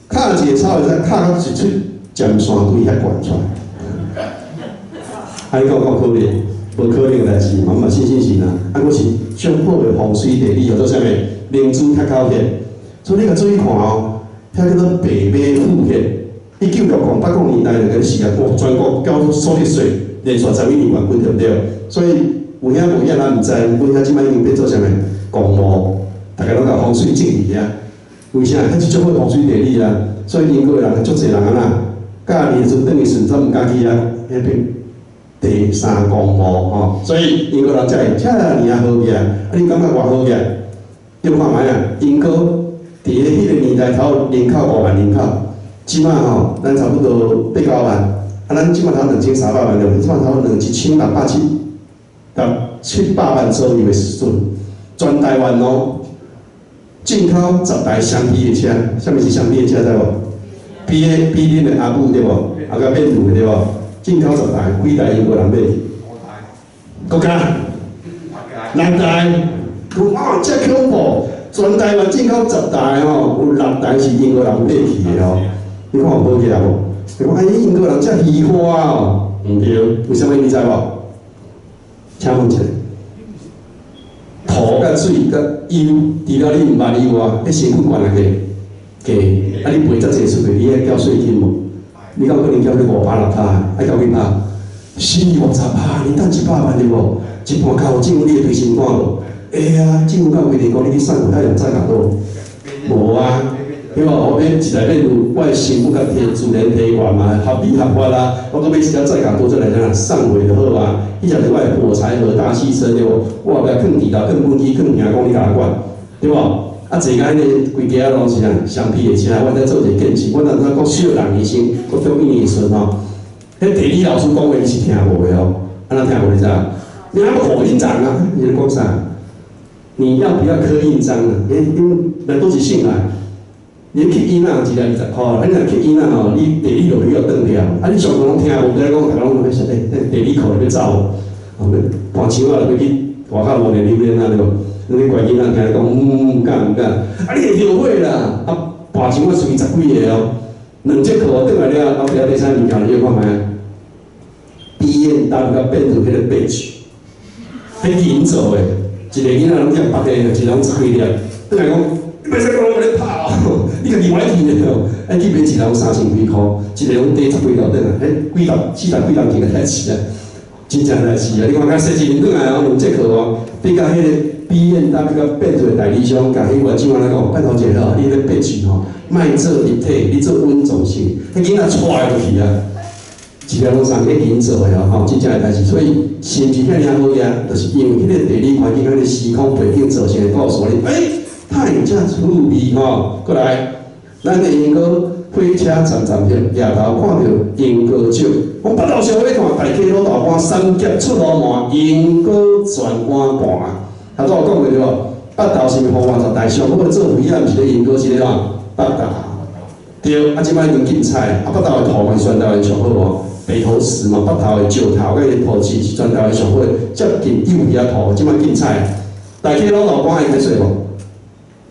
A: 卡一个草鞋衫，卡到一出尖山对遐悬出来。你讲可能？无可能的代志，嘛信是啦。佫是上好的风水地理，叫做啥物？明珠较高显。所以你甲注意看遐叫做北马府县。1968年代就开始全国交所得税连续12年冠军对不对？所以。有影无影咱毋知，阮遐即摆已经变做啥物公墓，大家拢甲风水正义啊。为啥？迄是足好风水地理啊。所以英国的人足侪人假年阵等于顺早毋敢去迄边第3公墓所以英国人才会遮尔好起来。你感觉偌好起来？你看卖英国伫迄个年代头人口5万人口，即摆咱差不多8、9万，咱即摆头2300万了，即摆头2670到700万左右的时阵，全台湾进口10台双 B 的车，啥物是双 B 的车知无 ？B 恁的阿母对无？甲免路的对无？进口10台，几台英国人买？国家6台，这恐怖！全台湾进口10台有6台是英国人买去的你看有好起来无？你讲英国人遮虚华毋对，为什么你知无？请问一下，土甲水甲油，除了你毋捌以外，迄成本悬来加，你赔遮济出去，你爱缴税金无？你敢可能缴你500、600，爱缴几拍？40、50%，你等100万对无？一半靠政府你会对心肝无？会啊，政府敢规定讲你去送回太阳再搞多？无啊。对无？我一内面有我的成本甲自然提悬嘛，合理合法啦。我搁买一条载港多再来啥送回就好啊。迄只是我的火柴盒、大汽车对无？我后壁放地头、放本机、放耳讲你甲我管，对无？坐甲迄个规家拢是双 P 的车，我在做一个见证。我当初国小人医生，我中1年的时阵迄地理老师讲话你是听无的安怎听无你知影？你还要刻印章啊？你在讲啥？你要不要刻印章啊？人都是信来。你去医院一日20块，你若去医院你地理落去要断掉，你上课拢听无，在讲，大家拢讲地理课要走，搬墙啊，要去外口无连榴莲对无？你怪囡仔听讲，敢，你会后悔啦，搬墙啊随10几个2节课转来了，后壁第3物件你看卖，BMW 甲变做迄个badge，迄银做的，一个囡仔拢捡别个，一人10几粒，转来讲。你袂使讲我咧拍你家己歪去的去买一人3000几箍，一个拢底10几条转来，40几人钱来饲啊，真正来饲啊！你看甲11年转来2节课比甲迄个 BMW 甲变做代理商，甲迄原厂来讲，拜托者你咧爬去莫做立体，你做稳重性，迄囡仔踹落去啊！一条拢3个银做的真正的代志，所以甚至遐尔好呀，就是因为迄个地理环境、迄个时空背景造成的故事哩。太遮趣味过来，咱的英哥火车站夜头看到英哥酒，我北投小要看大溪路大湾三峡出路门，英哥全碗盘。头拄有讲过对无？北投是毋是50大上好做肥仔，毋是咧英哥是咧北投。对，即摆已经竞赛，北投的土嘛是全台湾上好北投石嘛，北投的石头甲伊土质是全台湾上好，接近有肥仔土，即摆竞赛。大溪路大湾会去说无？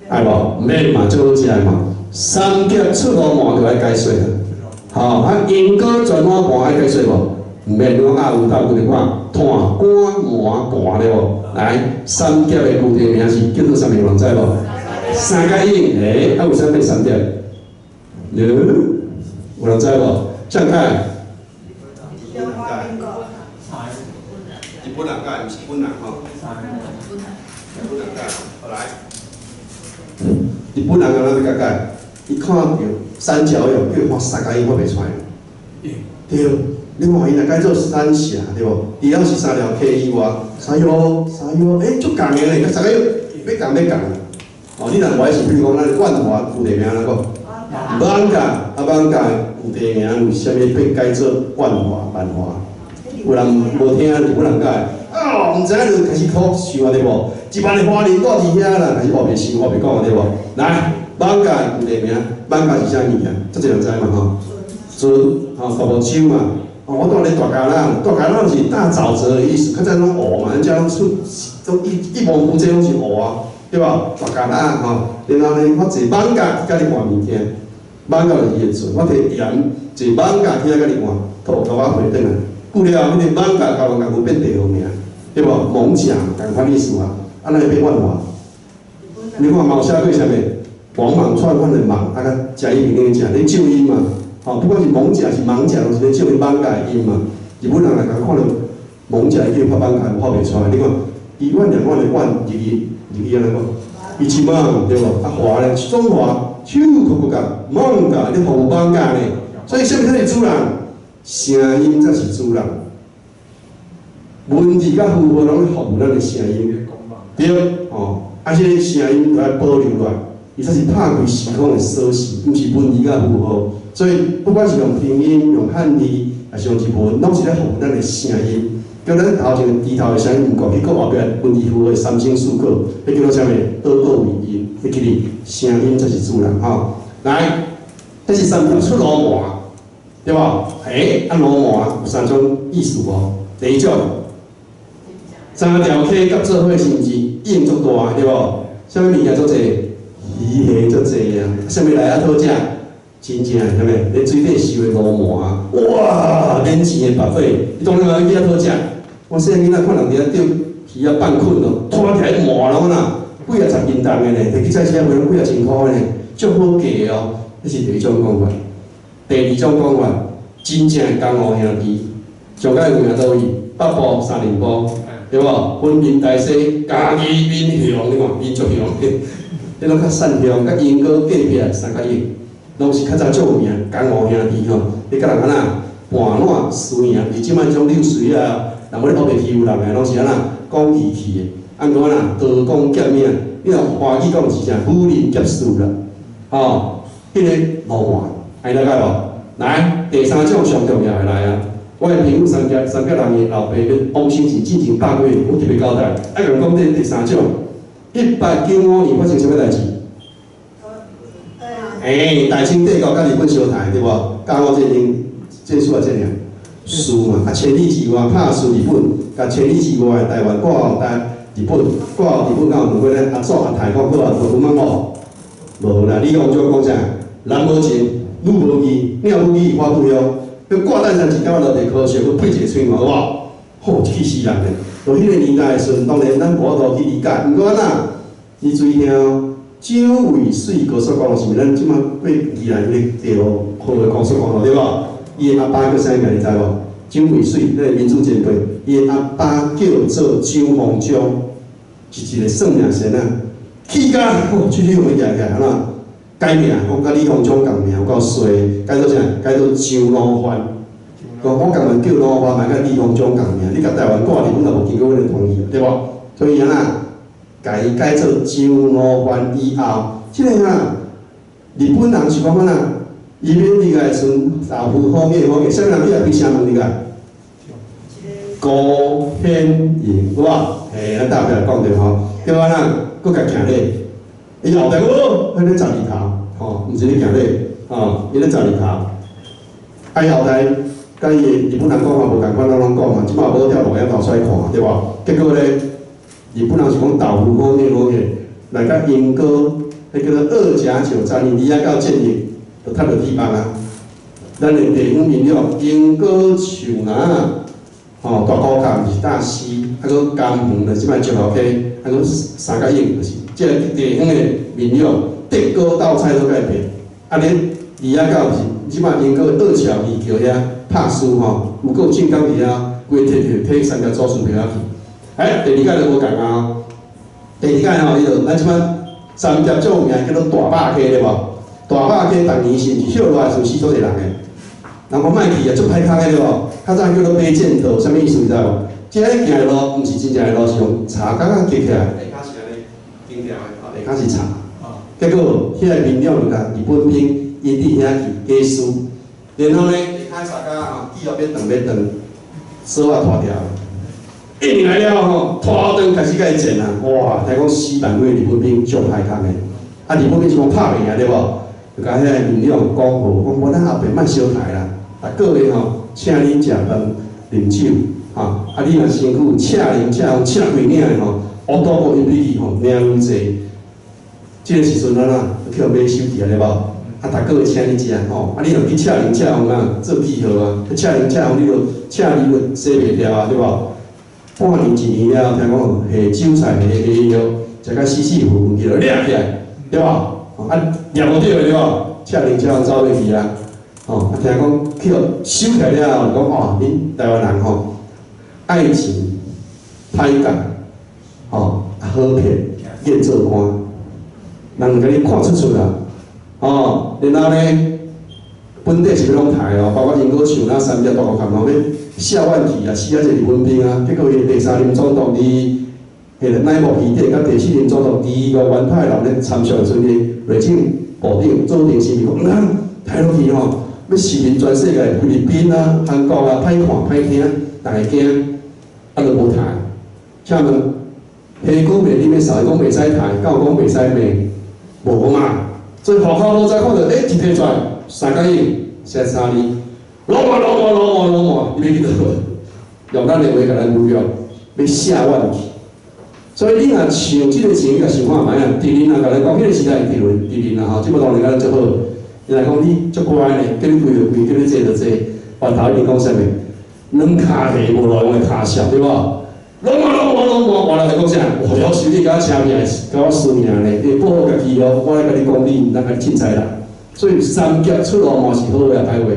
A: 爱无？免嘛，最好食嘛。三脚出罗马就爱解说啦。吼，啊，因果转换盘爱解说无？毋免讲啊，有道有你看，炭官磨盘对无？来，三脚的具体名是叫做啥物？有人知无？三角印，啊，为啥变三脚？有人知无？像看。日本人解，毋是本人吼。日本人解，好来。日本人安怎要解？伊看到三角有叫看三角印，看袂出来。对，你看伊若解做三峡，对无？伊要是三条 K 以外，三腰，足共个咧，甲三角要共。哦，你若话是比如讲咱万华有地名哪个？艋舺有地名为虾米被改做万华？有人无听日本人解，毋知影就开始考想啊，对无？一万个华人住伫遐啦，开始学袂想，学袂讲对无？来，艋舺有地名，艋舺是啥物件？足侪人知嘛吼？船，大木舟嘛。我住咧大家人是大沼泽的意思，较早拢湖嘛，人家都一望无际拢是湖啊，对吧？大家人吼，然后呢，我坐艋舺甲你换物件，艋舺就是伊的船，我摕盐坐艋舺去甲你换，土甲我回转来。久了后，迄个艋舺甲有变地号名，对无？艋舺共款意思啊，安尼变万华。你看嘛有写过啥物？王莽串的莽，啊，甲甲伊平平食，你救因嘛？吼，不管是艋舺是艋舺，拢是咧借艋舺音嘛。日本人来甲看到艋舺叫拍艋舺，拍袂出来。你看，伊万两万的万入去安尼个，伊是艋对无？啊华咧，中华手酷酷甲艋舺，你服务艋舺呢？所以啥物才是主人？声音才是主人。文字甲符号拢服务咱的声音，对哦。啊，这个声音要保留落来，伊才是拍开时空的锁匙，毋是文字甲符号。所以不管是用拼音、用汉字，还是用日文，拢是咧服务咱的声音。叫咱头前低头的声音，毋过去搁后壁文字符号的三声四句，迄叫做啥物？多个尾音，迄记哩声音才是主人吼。来，这是三条出罗马，对吧？啊罗马有三种意思无？第一种，三条 K 甲做伙是毋是印足大，对无？啥物物件足济？鱼虾足济啊！啥物来啊好食？真正是咪？咧水底收的罗马，哇！免钱的白费，你当然讲伊遐好食。我细汉囡仔看人伫遐钓鱼啊放困咯，拖起来麻了呐，几啊十斤重的呢，摕去菜市场卖拢几啊千块呢，足好价哦。这是第一种讲法。第二种讲法，真正的江湖兄弟，上界有名倒位？北部三林埔，对无？分明大西，家己面向，你看面足向，迄拢较善向，甲因果隔壁三角印。拢是较早足有名，江湖兄弟吼，你甲人安那盘烂水啊？而即摆种流水啊，人要学袂欺负人诶，拢是安那讲义气诶。按讲安那刀光剑影，你若华语讲是啥？武林劫数啦，吼，迄个罗马，安了解无？来，第三种上重要诶来啊！我诶朋友三甲人诶老爸要往生是进前8个月，我特别交代，爱甲人讲第三种，1895年发生啥物代志？大清帝国甲日本相谈对无？甲我这书啊这样输嘛，啊千里之外拍输日本，甲千里之外台湾挂后日本，挂后日本敢有问过咧？阿祖阿太讲好啊，无不茫无？无啦，你讲就讲啥？人无情，女无义，鸟无义，花不香。佮挂蛋上一竿落地科学，佮配一个嘴嘛，哇，好气死人咧！到迄个年代的时阵，当然咱无法度去理解，毋过安那，你注意听哦。蒋渭水高速公路是毋是咱即马过宜兰迄个条好的高速公路对无？伊的阿爸叫啥名你知无？蒋渭水，咱民主前辈，伊的阿爸叫做蒋丰章，是一个算命先啊。起家出去用个起来安那改名，讲甲李鸿章共名，有够衰，改做啥？改做蒋老番。讲我共人叫老番，嘛甲李鸿章共名，你甲台湾挂日本也无经过阮的同意，对无？所以安那。改做蒋老番以后，即个啊，日本人是讲安那，伊免离开时阵，老夫好嘢，啥物人去来开声门离开？高显盈，有无？咱大家讲着吼，叫安那，佫甲行咧，伊后台哦，迄咧十二头，吼，毋是咧行咧，吼，伊咧十二头，啊，伊后台，甲伊日本人讲话无共款，咱拢讲嘛，即摆无跳落来头出来看，对无？结果咧。日本人是讲豆腐好嘢，来甲因果迄叫做二甲九章，你离啊到建立，就趁到地方啊。咱的地方面了，樱果、树篮，大高干是大溪，啊个甘园就即摆石头溪，啊个三角影，就是即个地方的面了，地果豆菜都改变。啊，恁离啊到是即摆樱果二桥二桥遐拍输有够正港伫遐，规摕去三条组顺袂晓去。第二届就无共啊。第二届伊就咱即摆三峡做名叫做大坝溪对无？大坝溪逐年是毋是歇落来是死足侪人诶。人讲莫去啊，足歹康诶对无？较早叫做马箭道，啥物意思你知无？即个行诶路毋是真正诶路，是用茶杆仔夹起来，下骹是安尼顶条诶，下骹是茶。结果遐个民众就甲日本兵因伫遐去假输，然后呢下骹茶杆以后要长，锁啊拖掉。一年来了拖灯开始甲伊战啊！哇，听讲4万几日本兵足歹康诶，啊日本兵是讲拍袂赢对无？就甲遐个民众讲好，讲无咱后壁莫小台啦，各个请恁食饭、啉酒，啊你若身躯请啉请几领诶乌多个因比去领愈济，即个时阵去买手机啊对无？逐个请你食你若去请啉做记号啊，请啉你就请你洗袂掉啊对无？半年1年了，听讲下酒菜下药，食甲死糊，去就掠起来，对吧？掠无着对吧？请啉走袂去啊！听讲去收起来了，讲恁台湾人爱情歹讲，好骗，愿做官，人甲你看出啦，然后呢，本地是要拢刣包括英国树那三峡大高坎要下万体啊，死啊一个日本兵啊，结果伊第3任总统伫迄个乃木希典，甲第4任总统伫个原派人咧参详时阵，内政部长做定是讲，台落去要市民全世界菲律宾啊、韩国啊，歹看歹听，大家惊，就无刣。请问，黑讲袂你要扫，讲袂使刣，敢有讲袂使骂？无嘛，所以户口都在看到，一摕出来3角印，写3字。老满，你要去倒？用咱的话甲咱侮辱，要下万去。所以你若像即个钱，你甲想看卖啊？敌人若甲咱讲，迄个时代敌人啊即么当然甲咱足好。伊来讲你足乖呢，叫你跪就跪，叫你坐就坐。回头伊讲啥物？软骹皮无路用的骹笑，对无？老满，完了来讲啥？我要收你甲我车命，甲我输命呢，你保护家己哦。我来甲你讲，你毋通甲你凊彩啦。所以三劫出路嘛是好个歹话。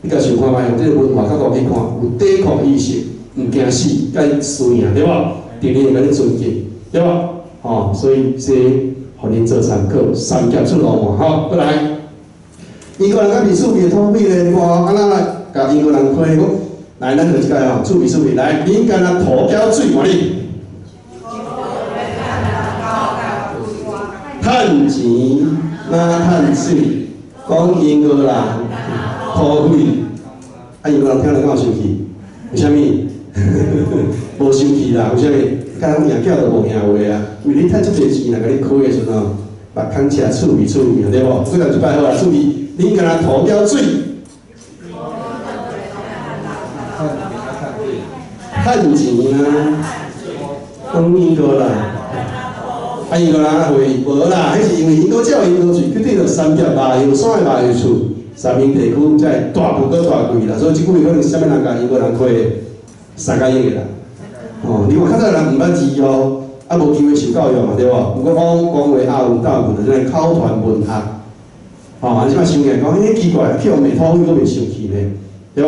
A: 你甲想看卖，用即个文化角度去看，有抵抗意识，毋惊死，甲伊输赢，对无？敌人甲你尊敬，对无？所以这互恁做参考，三劫出路嘛，好，过来。英国人甲秘书比通比咧，看安怎来甲英国人批讲，来，咱就即个处秘书比来，恁敢若涂胶水看你。趁钱哪趁水，讲英国人。土匪，英国人听了敢有生气？为虾米？无生气啦，为虾米？甲人赢囝就无赢话啊！因为你趁足侪钱啦，甲你开的时阵目孔车趣味啊，对无？这个一摆好啊，趣味，你敢若涂胶水？趁钱啊！讲英国人，英国人会无啦？迄是因为英国叫英国水，决定着三峡麻油山的麻油厝。三明地区才大埔搁大贵啦，所以即句话可能是啥物人甲英国人开3角印的啦。你看较早人毋捌字无机会受教育嘛，对无？毋过讲话阿文大文，就即口传文学。即摆想起来讲，奇怪，去用美土匪搁袂生气呢，对无？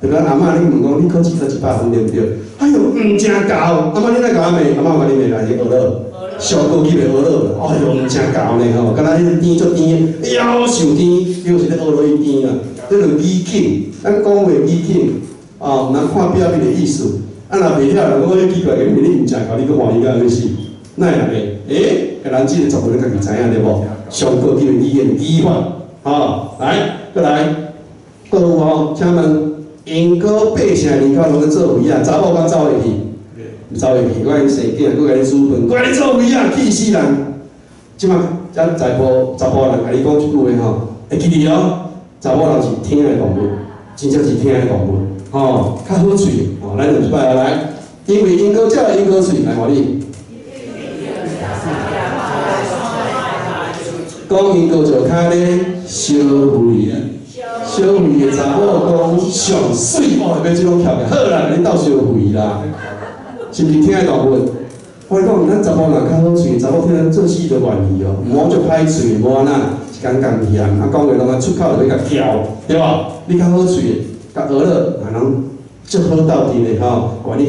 A: 就讲阿嬷你问讲，你考试得100分对毋对？哎呦，毋正教，阿嬷你来甲我骂，阿嬷甲你骂来是学了。上高级的学了，哎呦，毋正教呢敢若迄个甜足甜，夭寿甜，叫是咧学落去甜啊，这就语境，咱讲话语境，毋通看表面的意思，若袂晓，人讲迄奇怪个，你毋正教，你搁怀疑甲迄是，哪会会？甲咱即个族群家己知影对无？上高级的语言语法，来，过来，倒有请问，英国80年到拢咧做位啊，查某敢走会去？走袂去，我甲你生囝，搁甲你煮饭，搁甲你做位啊，气死人！即马咱查甫人甲你讲一句话会记哩查某人是听的动物，真正是听的动物，较好喙，咱就一摆来，因为英国叫英国喙，来互你。讲因高石骹咧烧费，烧费的查某讲上水，哦，要即种跳起，好啦，你斗烧费啦，是毋是听得大文？我讲，咱查甫人较好喙，查某听咱做戏都愿意哦，毋好足歹喙，无安那一工共嫌，啊讲话拢啊出口就要甲翘，对吧？你较好喙，甲学了，啊人足好斗阵的吼，管你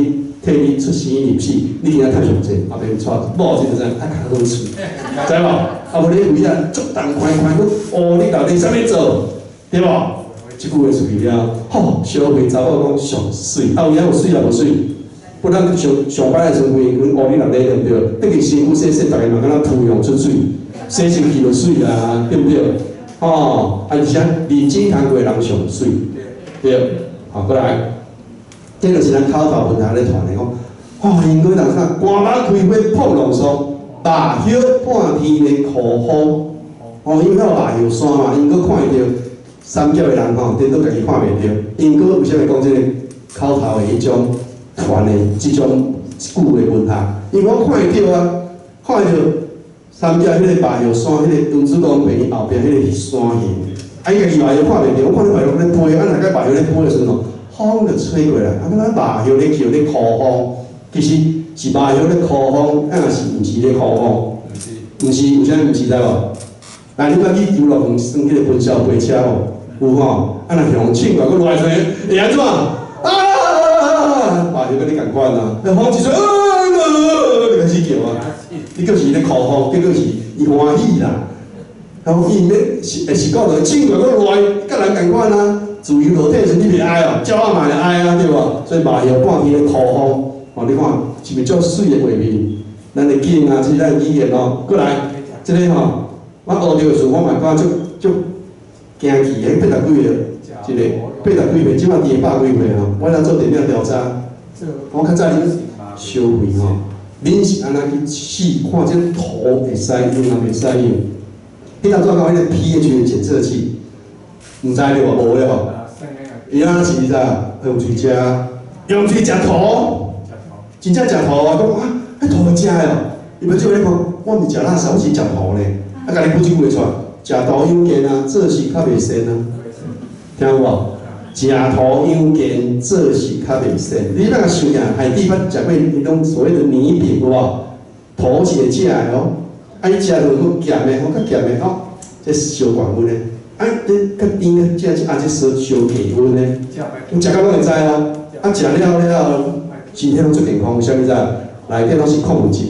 A: 替你出生入死，你今仔趁上济，后面娶某就是这样，较好喙，知无？啊无你为啊足重快快，哦你到底啥物做，对无？即句话出去了，吼，消费查某讲上水，啊有影有水也无水。不然上班的时阵，规阮屋里六日对毋对？等于辛苦洗洗，逐个嘛敢若吐氧出水，洗身体就水啊，对毋对？哦，而且认真工过人上水，对。好，过来，这就是咱口头文下咧传的讲，哦，因个人啥，寒马开花扑龙霜，马叶半天的苦风，哦，因为遐马叶山嘛，因个看会到三脚的人吼，颠倒家己看袂到，因个为虾米讲这个口头的迄种？传的即种句的文学，因为我看会到啊，看会到三脚迄个白叶山，迄个云子公园后壁迄个山形，啊，伊家己白叶看袂到，我看到白叶咧飞，啊，若个白叶咧飞的时阵哦，风就吹过来，啊，咱白叶咧叫咧酷风，其实是白叶咧酷风，啊，是毋是咧酷风？毋是，有啥毋是知无？那你捌去游乐园耍迄个喷霄飞车无？有吼，啊，若向请外，佫落来吹，会安怎？白叶跟你共款啊，那风一吹，你开始叫啊，你就是咧哭风，结果是伊欢喜啦。然后伊咧是讲着请过佫落来，甲人共款啊，自由落体时你袂爱哦，鸟仔嘛会爱啊，对无？所以白叶半天咧哭风，哦，你看是毋足水的画面？咱的景啊，即咱语言哦，过来，即个吼，我学着的时候，我嘛感觉足惊奇的，80几个，即个80几岁，即摆伫100几岁吼，我来做电影调查。我较早恁消费吼，恁是安怎去试看这图会使用啊，袂使用？迄当阵讲迄个 pH 的检测器，毋知对无？无咧吼。伊安怎是知啊？用嘴食，用嘴食土，真正食土啊！讲啊，迄土会食的哦。伊要即个咧讲，我毋是食垃圾，我是食土咧。啊，甲你补一句话出来，食土养健啊，做事较袂善啊，听有无？食土养健，做事较袂善。你若想下，海底捌食过迄种所谓的泥饼有无？土是会食的哦。啊，伊食落去咸的，较咸的哦，这烧高温的。啊，你较甜的，这烧低温的。你食到拢会知哦。啊，食了，身体拢足健康，啥物知？内底拢是矿物质，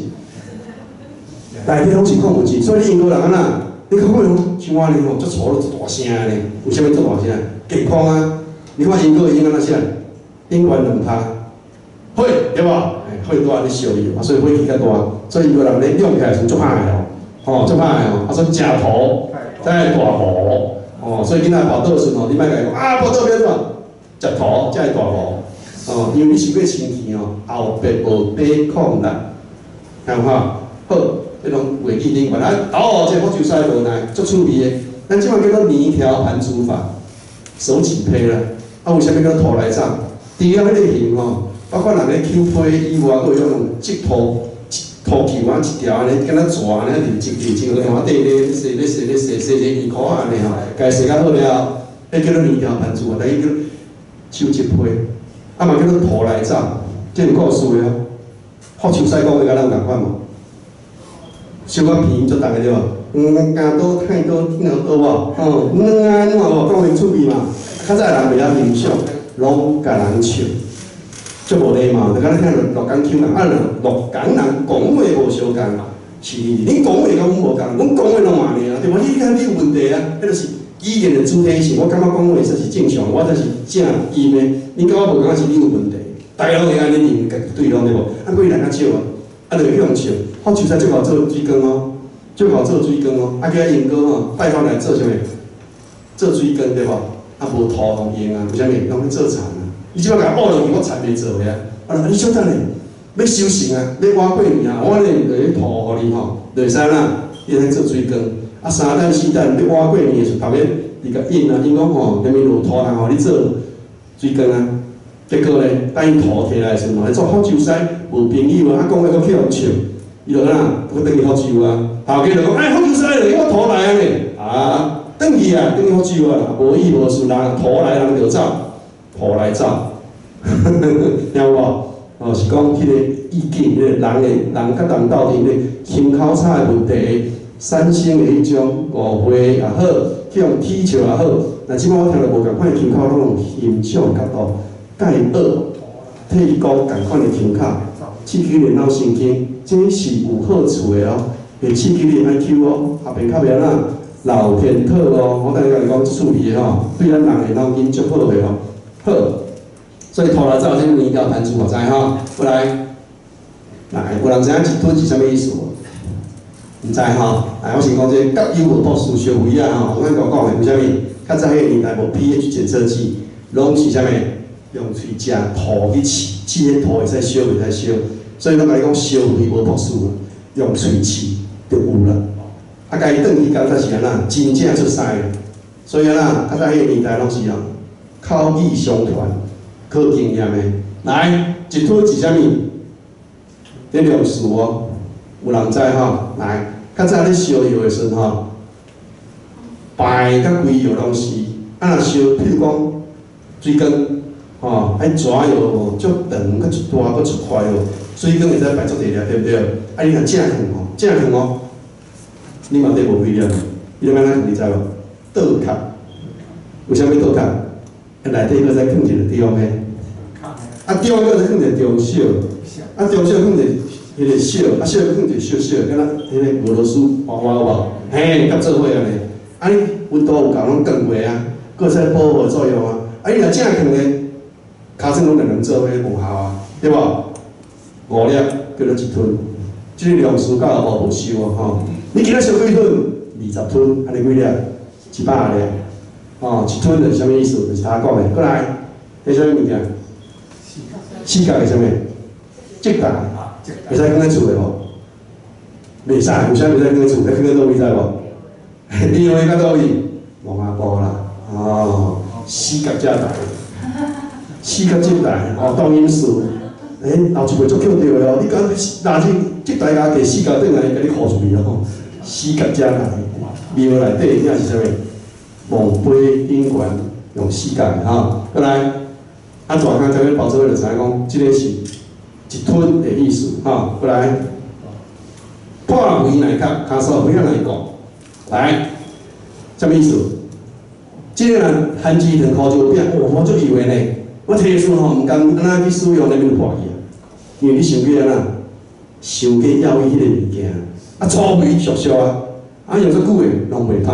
A: 内底拢是矿物质，所以你英国人安那，你看过像我哩吼，足粗足大声的，为啥物足大声？健康啊！你看英国的英安那啥？英元2趴，火对无？火大咧烧伊，啊，所以火气较大，所以英国人咧用起来是足歹的哦，吼足歹的哦，啊，所以食土，再大雾，哦，所以囡仔跑倒时吼，你莫甲伊讲啊，跑倒变怎？食土才会大雾，哦，因为你受过清气哦，后壁无抵抗力，听有吼？好，迄种画记顶，原来哦，这福州西无奈足趣味的，咱即款叫做泥条盘煮法，手起胚啦。啊，为虾米叫土来长？除了迄个形吼，包括人咧捡皮以外，佫有种折土球啊，一条安尼，敢若蛇安尼，一个换底咧，洗一衣裤安尼吼，家洗较好了，迄叫做泥条盘煮啊，但伊叫手折皮，啊嘛叫做土来长，这有故事的哦。福州西讲的甲咱共款无？小可片做大个对无？加多太多，听到多无？哦，软啊，无讲话趣味嘛。较早人袂晓欣赏，拢甲人笑，足无礼貌。就敢若听鹿港腔人，啊，鹿港人讲话无相共，是恁讲话甲阮无共，阮讲话拢嘛尔啊，对无？你看你有问题啊，迄就是语言的主体性。我感觉讲话才是正常，我才是正音的。你甲我无感觉是你有问题，大家拢会安尼认，对拢对无？啊，过伊人较少啊，啊，就会向笑。福州菜最好做水缸哦，最好做水缸哦，啊，叫英哥吼拜访来做啥物？做水缸对无？啊，无土通用啊，为虾米？拢去做田啊！你即摆甲我学落去，我田袂做呀。啊，你小等咧，要修行啊，要挖过年啊，我咧就去土互你吼，就会使啦。你来做水缸，啊，3等4等要挖过年的时候，头尾伊甲引啊，因讲吼，下面落土通互你做水缸啊。结果咧，等伊土摕来的时阵，来做福州西无朋友啊，讲话佫去互笑，伊就哪，要等去福州啊。后家就讲，哎，福州使咧，我土来啊咧，啊，转去啊，转去福州啊，无意无事，人土来人就走，土来走，听有无？哦，是讲迄个意境，迄个人甲人斗阵咧，胸口差的问题，产生的迄种误会也好，迄种踢笑也好，但即摆我听到无共款的胸口，拢用欣赏角度，介恶，替伊讲共款的胸口，刺激你脑神经，这是有好处的哦，会刺激你 IQ 哦，后边较袂安那老偏套哦，我等下甲你讲趣味的吼，对咱人的脑筋足好的哦，好。所以土来走，这个年条弹出，我知吼。过来，有人知影一吞是啥物意思无？毋知吼。我先讲这甲有无博士学位啊吼，咱讲讲的为虾米？较早迄个年代无 pH 检测器，拢是啥物？用喙食吐去试，试迄吐会使烧袂使烧。所以咱甲你讲烧味无博士啊，用喙试就有啦。啊，家己转去讲才是安那，真正出师的。所以安那，较早迄个年代拢是啊，口语相传。靠经验的，来一吞是啥物？你用词哦，有人知吼？来，较早咧烧药的时阵吼，排甲规药拢是，若烧，譬如讲水缸，吼，爱蛇药哦，足长，佮足大，佮足快哦，水缸会使排足侪粒，对不对？啊，你若正远哦，正远哦，你嘛得无几粒，你要安怎你知无？倒壳，为啥物倒壳？内底搁再放一个中的。啊，中个再放一个中小，啊中小放一个迄个小，啊小放一个小小，敢若迄个俄罗斯娃娃有无？嘿，甲做伙安尼，啊你温度有够拢降过啊，搁使保护作用啊。啊你若正放咧，尻川拢两做伙无效啊，对无？5粒叫做1吞，即个量词甲无收啊吼。你今仔烧几吞？20吞，安尼几粒？100粒。哦，1吞就是啥物意思？就是他讲的。过来，迄啥物物件？四角是啥物？积大，会使放在厝的无？袂使，有啥袂使放在厝？要放在倒位知无？你用的到倒位？王阿婆啦，哦，四角遮大，四角积大，哦，当因数，后一辈足捡着的哦。你讲拿去积大家摕四角转来，甲你扣出去哦。四角遮大，庙内底影是啥物？墓碑顶悬用四角的吼，过来。啊，大汉这个包做伙就知影讲，即个是1吞的意思，吼。过来，破肥内壳，骹手肥啊来讲，来，啥物意思？即个人番薯藤烤椒饼，我足以为呢，我提出吼，毋甘安那去使用那边破去啊，因为你想去安那，想去要伊迄个物件，啊，粗肥俗俗啊，啊用遮久的拢袂歹，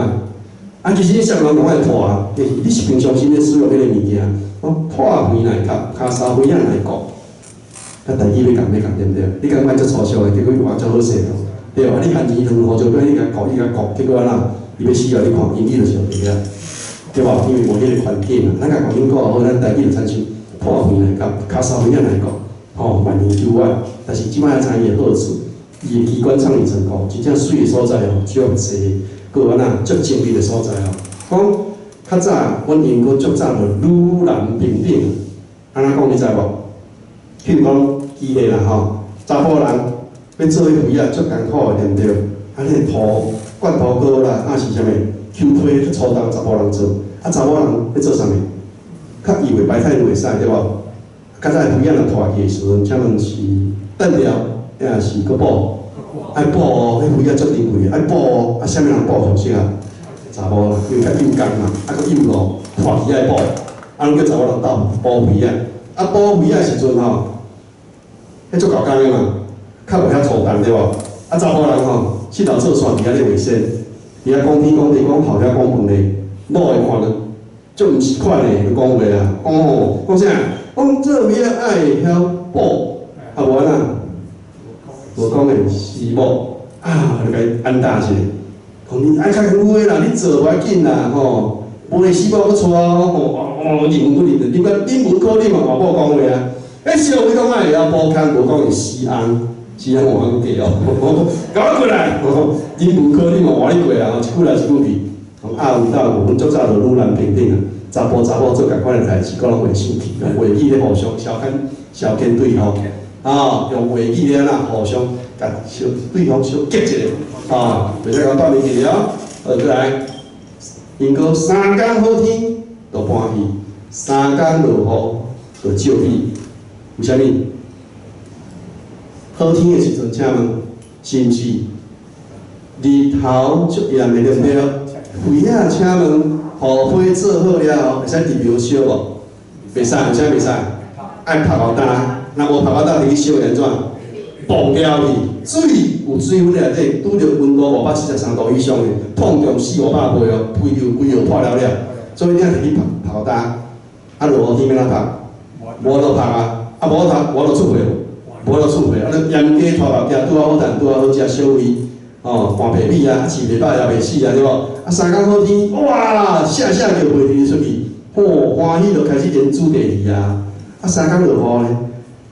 A: 啊其实你啥人拢爱破啊，你是平常时咧使用迄个物件。破肥内壳，骹手肥啊来讲，啊，第一要共对不对？你感觉足粗俗的，结果伊话足好势哦，对啊，你番薯汤好椒饼，你甲搞，结果安那，伊要死啊！你看，因伊就是对啊，对吧？因为无迄个环境啊，咱甲环境搞好，咱第一就产生破肥内壳，骹手肥啊来讲，吼，万年久啊。但是即摆知伊的好处，伊的机关创意成功，真正水的所在哦，足侪，搁有安那足精密的所在哦，讲。较早，阮英国足早就女男平等，安怎讲你知无？譬如讲机器啦吼，查甫人要做迄肥啊，足艰苦的，对毋对？啊，迄涂罐头糕啦，啊是啥物 Q 批较粗重，查甫人做，啊查某人要做啥物？较易为白菜就会使对无？较早肥啊若拖去的时阵，请问是断掉，还是搁补？爱补哦，迄肥啊足珍贵的，爱补哦，啊啥物人补上适合？查某啦，因为较幼工嘛，啊搁幼咯，拖皮爱补，啊拢叫查某人斗补皮啊，啊补皮啊时阵吼，迄足够工的嘛，较袂遐粗重对无？啊查甫人吼，佚头做线伫遐咧卫生，伫遐讲天讲地讲头遐讲饭咧，某会看着，足毋是款的，就讲话啊，哦，讲啥？讲做皮啊爱晓补，啊无安那，无讲的是无，啊，就甲伊安搭一下。讲你爱较有诶啦，你做袂要紧啦吼，无会死某要娶哦，认不认？你无可能嘛，外母讲话啊。小妹讲爱晓补空，无讲会死翁，死翁换个计哦。搞过来，你无可能嘛，换你过啊，一句来一句去。啊有道无，阮足早就女男平等啊，查甫做共款诶代志，个人会生气，话语咧互相消遣对吼，啊，用话语咧那互相甲小对方小夹一下，袂使讲断面去了。好，过来，因讲三更好天就欢喜，三更落雨就照比。为虾米？好天的时阵，请问是毋是日头足炎的对不对？花啊，请问雨花做好了后，会使入庙烧无？袂使，有啥袂使？爱晒好干，若无晒好干，你去烧会安怎？爆掉去，水有水分内底，拄着温度573度以上的，碰中400-500倍哦，规号破了了。所以你啊，摕去晒好干，啊落雨天要怎晒？无就晒啊，啊无就出货，无就出货，啊你严加拖后脚，拄好好趁，拄好好食小味，换白米啊，饲袂饱也袂死啊，对无？啊三更好天，哇，下就袂离出去，欢喜就开始演主第二啊。啊三更落雨呢，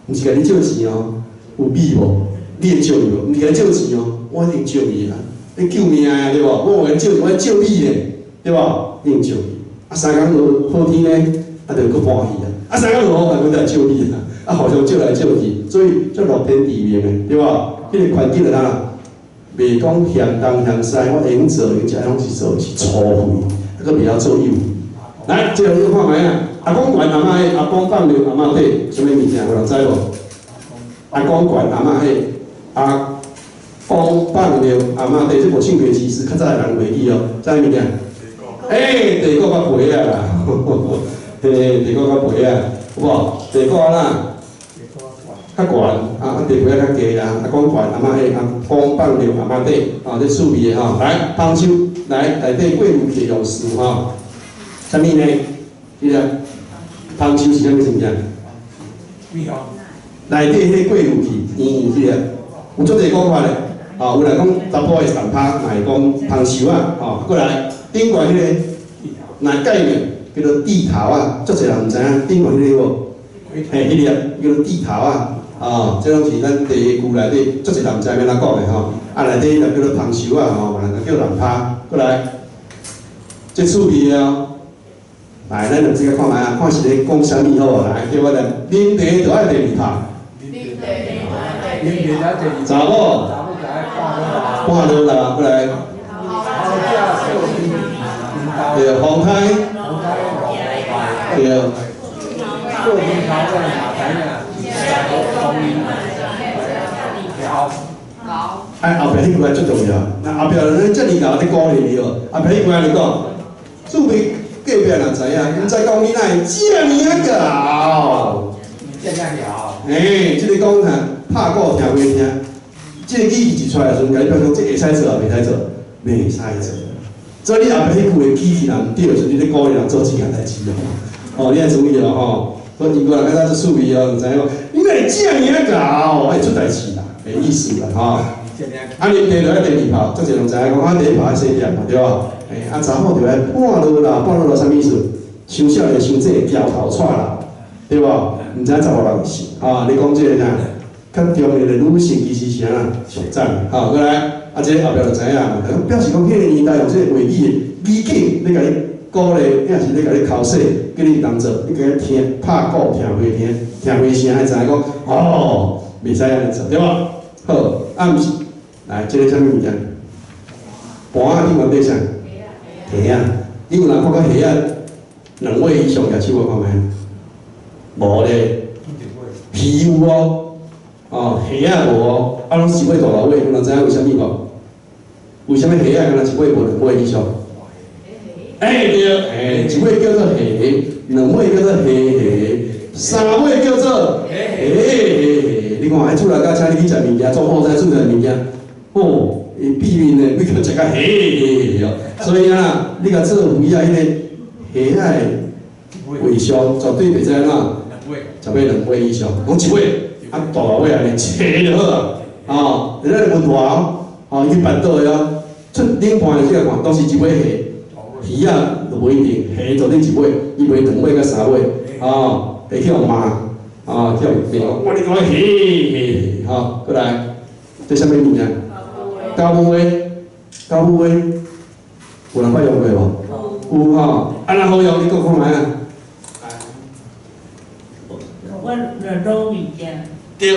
A: 毋是甲你借钱哦。有米无？你会借伊无？毋是甲你借钱哦，我一定借伊啦。你救命啊，对无？我甲你借，我借米咧，对无？一定借伊。啊，三更落好天呢，啊，就搁欢喜啊。啊，三更落雨，就搁来借米啦。啊，互相借来借去，所以叫乐天地命的，对无？迄个环境就哪？袂讲嫌东嫌西，我会用做，用食拢是做是粗费，搁袂晓做有。来，这个你看卖啊。阿公管阿嬷迄，阿公放牛阿嬷底，什么物件有人知无？阿公管阿嬷迄，阿公放牛阿嬷底，这无性别歧视，较早的人袂记哦，知物件？地瓜甲皮啊啦，地瓜甲皮啊，有无？地瓜啦，较悬，地瓜较低啊。阿公管阿嬷迄，阿公放牛阿嬷底，这趣味的吼。来，芳秋，来内底过路的用词吼，啥物呢？记得，芳秋是啥物物件？内底迄过路去，圆去个，有足侪讲法咧。有人讲查甫的三拍，也会讲芳秋啊。过来顶悬迄个，那概念叫做地头啊，足侪人毋知影顶悬迄个无？迄个叫做地头啊。这拢是咱地句内底足侪人毋知要怎讲的吼。内底就叫做芳秋啊，有人就叫人拍。过来，这趣味哦。来，咱就即个看卖啊，看是咧讲啥物好啊？来，叫我来，啉茶就爱第二拍。查某，看落啦，过来。对，风台。对。后壁迄句最重要，那后壁咱遮尔牛咧鼓励你哦，后壁迄句安尼讲，厝边隔壁人知影，毋知讲你哪会遮尔高？即个讲拍鼓听袂听，即个语气一出来的时阵，甲你表示这会使做啊，袂使做，袂使做。所以你后壁迄句的语气若毋对的时阵，你咧鼓励人做这件代志哦。你爱注意哦吼。所以如果人家是趣味哦，毋知影，你哪会遮尔高？会出代志啦，袂意思啦吼。啊，啉茶就爱第二泡，足侪人知影讲，第一泡爱洗点嘛，对吧？查某就爱半落啦，半落啦，啥物意思？伤少年伤这摇头踹啦，对吧？毋知影查某人是你讲这个啥？较重要的女性其实是啥？上赞过来，这个后壁就知影，表示讲迄个年代用这个话语语境，你甲你鼓励，还是你甲你口说，叫你当做，你甲伊听拍鼓听袂听，听袂声，会知影讲袂使安尼做，对吧？好，毋是。来，这个啥物物件？盘啊，顶悬底啥？虾啊！你有人看过虾啊2尾以上举手我看卖？无咧，鱼有哦，虾啊无哦，拢1尾大老尾，有人知影为虾米无？为虾米虾啊敢若1尾无2尾以上？对，1尾叫做虾，2尾叫做虾，3尾叫做虾。你看，厝内家请你去食物件，做好菜煮来物件。避免呢，你个食甲嘿哦，所以啊，你甲做鱼啊，迄个虾仔尾上绝对袂使怎，食尾2尾以上，讲1尾，大老尾安尼切就好啊，人家文化伊去办倒的哦，出冷盘的这个看都是1尾虾，鱼啊就无一定，虾绝对1尾，伊卖2尾甲3尾会去互骂去互骂，我你讲嘿，过来，这啥物物件？高母话，有人捌用过无？有安那好用？你讲看卖啊？
C: 我热卤物件。对。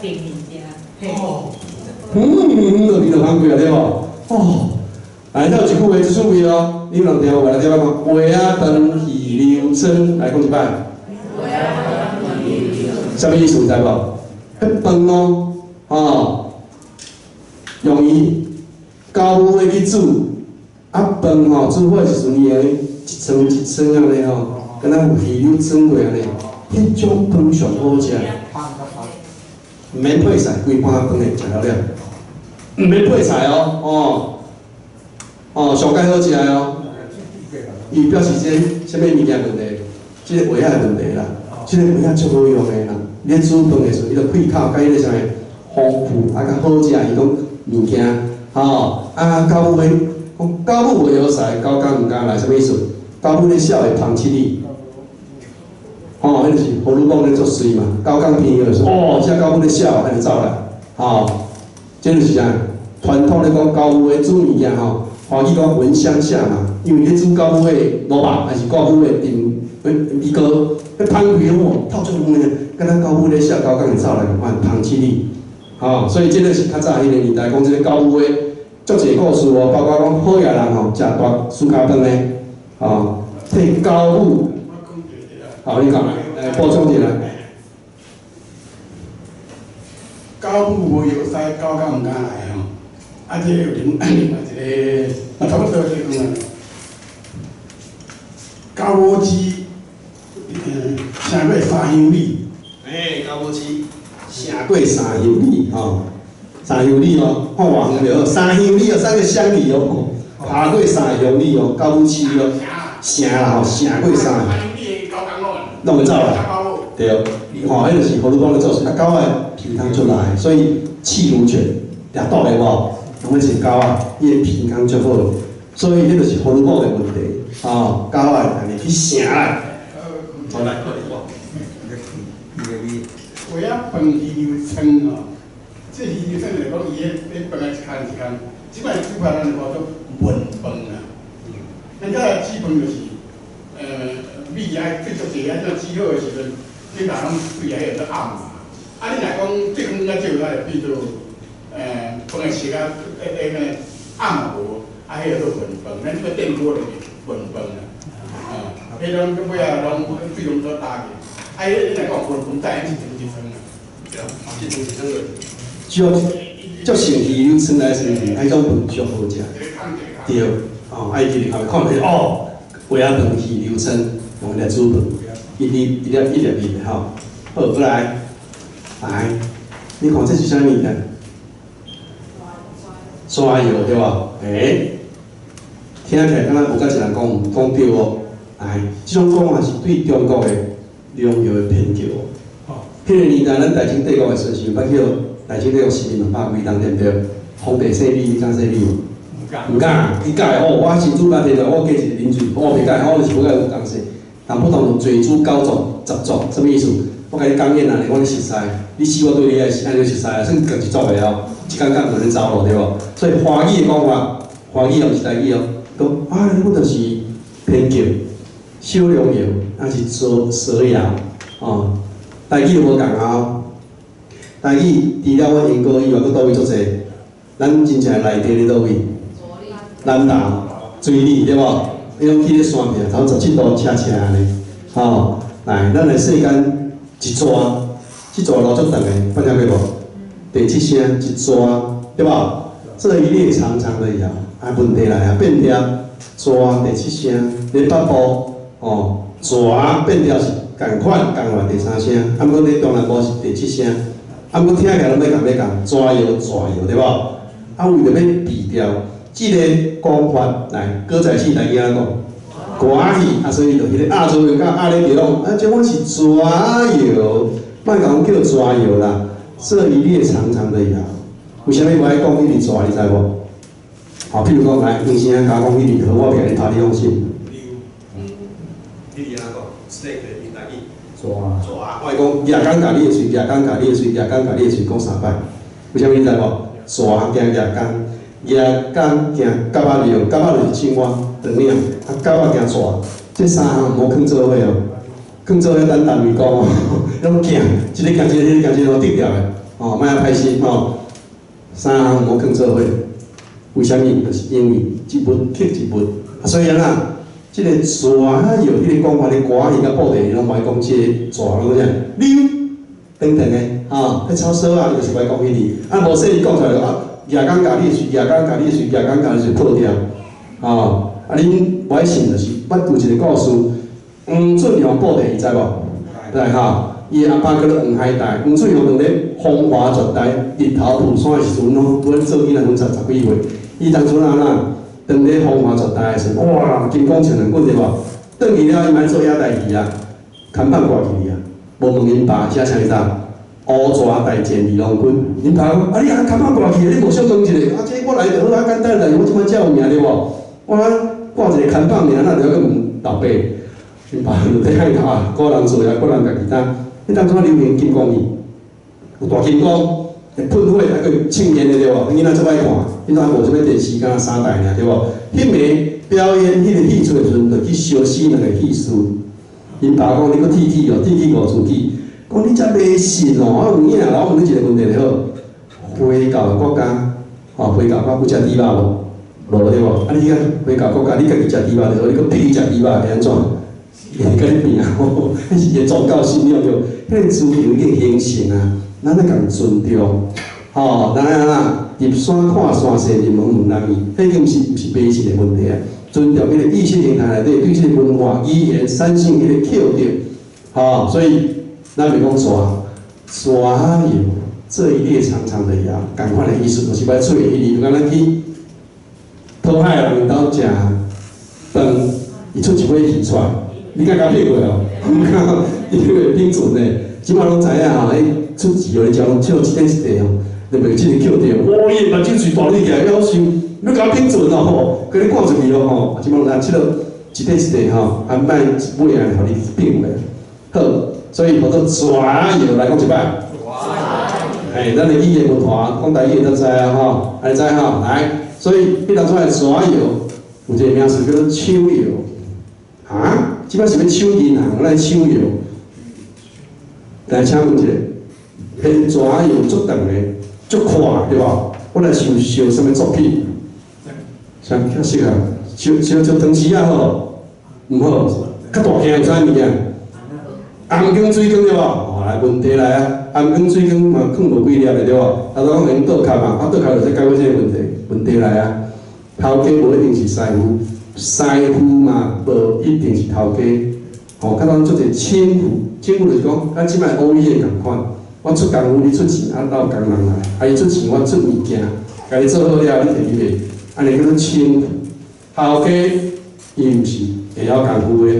C: 订物件。
A: 就比较昂贵啊，对无？哦，来，还有一句话，一趣味哦，你有两条，我来条吗？话啊长鱼流春，来讲一摆。什么意思？知无？迄饭哦，用伊高温火去煮，啊饭吼煮火时阵，伊会一层一层安尼吼，敢若有鱼流春过安尼，迄种饭上好食。毋免配菜，规盘饭会食了了。毋免配菜哦，上盖好食哦。伊表示这什么物件问题？即个胃仔问题啦，即个胃仔足好用的啦。你煮饭的时候，伊着开口，甲迄个啥个丰富，啊，甲好食，伊讲物件，狗母的，狗母袂晓使，狗公毋敢来，什么意思？狗母咧笑会芳气你。迄就是葫芦棒咧作祟嘛，狗公闻到就说，这狗母咧笑，安尼走来，这就是啥？传统咧讲狗母的煮物件华语讲闻香下嘛，因为咧煮狗母的萝卜还是狗母的米糕，迄香气吼透出香的，敢若狗母咧笑，狗公会走来共款芳气你，所以这个是较早迄个年代讲这个狗母的足侪故事哦，包括讲好野人食大苏家饭咧，替狗母。你讲来，补充一下。
C: 狗母无药使，狗公毋敢来这有另外一个，差不多是讲狗母鸡，城过三香里。
A: 狗母鸡，城过三香里三香里看外远就好，三香里三个乡里爬过三香里狗母鸡城啦城过三。弄会走来，对，迄就是葫芦棒咧做事，狗仔皮汤出来，所以气如犬，掠倒来无，拢去饲狗仔，伊个皮汤足好，所以迄就是葫芦棒的问题，狗仔安尼去城来，好来，
C: 为啊饭鱼流春这鱼流春来讲，伊咧饭啊一空一空，即摆煮法咱叫做焖饭啊，咱个煮饭就是。米啊，做足济啊，这煮好的时阵，你若拢对下会做暗嘛。你若讲这饭较少，就变做饭个色啊，暗无，迄个做焖饭，咱这个电锅就是焖饭啊。迄种尾啊，拢水拢做打去。你若讲焖饭，再一层一层啊。一层一层的。
A: 足成鱼流春来时阵，迄种饭足好食。对，伊就是看看起话仔饭鱼流春。用来煮饭，一粒好，过来，你看这是啥物件？抓药对吧？听起来敢若有甲一人讲对哦。这种讲法是对中国的良药的偏见哦。迄个年代，咱大清帝国的时阵，捌叫大清帝国是200几人对不对？皇帝姓李，你敢姓李无？唔敢，伊改我是煮半天了，我加一个啉水，我袂改，我就是要甲有共识。但不同水煮9种、10种，什么意思？我甲你讲演啊，我咧熟悉，你死我对你也是安尼熟悉啊，算家己做袂了，一工工就咧走咯，对无？所以华语的讲法，华语也毋是台语讲你就是偏见、小良药，那是蛇药台语无共台语除了我英国以外，佫倒位足济，咱真正内地咧倒位？南投、水里对无？你拢去咧山边，头17度车安尼，来，咱来世间一抓，这抓老足长的，看见过无？第7声一抓，对吧？这一列长长的摇，问题来变调，抓第7声，连8步，抓变调是共款，共来第3声，过你东南部是第7声，过听起来拢要共，抓摇，对吧？为着要避掉。这个讲法来，歌仔戏来听讲，歌戏所以就迄个作为甲咧调，这阮是抓药，莫甲阮叫抓药啦，这一列长长的摇，为虾米无爱讲迄个抓，你知无？譬如讲来，医生甲讲迄个，我袂甲你头，你放心。你安怎讲 ？snake 的台语。抓。我讲夜间甲你的喙，夜间甲你的喙，夜间甲你的喙，讲3摆。为虾米你知无？抓惊夜间。夜间行蛤仔庙，蛤仔就是青蛙、长领，蛤仔行蛇，这3项无放做伙放做伙咱单位讲拢惊，一个惊一个，一个惊一个，得掉的，莫歹心三项无放做伙，为虾米？就是因为一物克一物。虽然啊，即个蛇啊，有迄个讲法，咧歌伊甲布袋，拢莫讲即个蛇，拢讲溜等等诶，吼，迄草蛇啊，就是莫讲迄个。啊，无说伊讲出来啊，夜间甲你的水，夜间甲你的水，夜间甲你水破掉，吼。啊，恁不爱信就是，捌有一个故事，黄俊雄布袋，伊知无？知吼。伊阿爸叫做黄海大，黄俊雄当咧风华绝代，日头曝山的时阵咯，拄咧做囡仔，阮十几岁，伊当初哪当咧风华绝代的时阵，哇，金光像两棍对无？转去了，伊莫做遐代志啊，看板挂去啊，无问因爸写啥物呾？乌蛇大战二郎君，因爸讲，啊你啊看板挂去，你无小讲一下，啊这我来就好啊，简单代志，我即摆才有名对无？我挂一个看板名，哪了个问老爸？因爸就在海头啊，个人做啊，个人家己担。迄当初流行金光椅，有大金光，会喷火，还佫庆烟的对无？囡仔最爱看，迄阵无什物电视，敢若3台尔对无？迄暝表演迄个戏出的时阵，就去烧死两个戏师。因爸讲你佫铁起哦，铁起5次起，讲你遮迷信哦，我有影啦，我问你一个问题就好，回教国家，回教国有食猪肉无？无对无？啊你个回教国家，你家己食猪肉就好，你佫逼食猪肉会安怎？伊会甲你拼吼，迄是个宗教信仰着，迄个自由嘅形成啊，咱要共尊重，吼，当然啦，入山看山势，入门问人伊，迄个毋是迷信的问题啊，尊重迄个意识形态内底对即个文化、语言、三性迄个扣着，吼，所以咱袂讲蛇有这一列长长的牙，共款的意思，就是要做迄个，敢咱去讨海人因兜食饭，伊出一尾鱼出来。你敢甲骗过哦？伊迄个准诶，即摆拢知影吼，迄出钱哦，你叫拢笑一块一块哦，你袂即个扣着，哇！伊目睭嘴大力起来，要收，要甲骗准哦吼，甲你赶出去咯吼，即摆拢即落一块一块吼，啊卖一尾啊，互你骗过。好，所以叫做蛇药来讲一摆。哎，咱的语言文化讲台语都知啊吼，安尼知吼，来，所以迄当初的蛇药有一个名词叫做手药，啊？即摆是要抢银行，来抢药。来请问一下，现蛇药足长的，足快对无？我来想什么作品？啥较适合？烧长丝啊好，毋好？较大件有啥物啊？红姜水姜对无？哦，来问题来啊！红姜水姜嘛，放无几粒的对无？头讲用倒壳嘛，倒壳就解决这个问题。问题来啊！头家无一定是师傅。师傅嘛，无一定是头家，吼，较当做者亲父，亲父就是讲，咱即摆乌衣的共款，我出工夫，你出钱，啊，斗工人来，啊，伊出钱，我出物件，甲你做好了，你摕去卖，安尼叫做亲父。头家伊毋是会晓功夫的，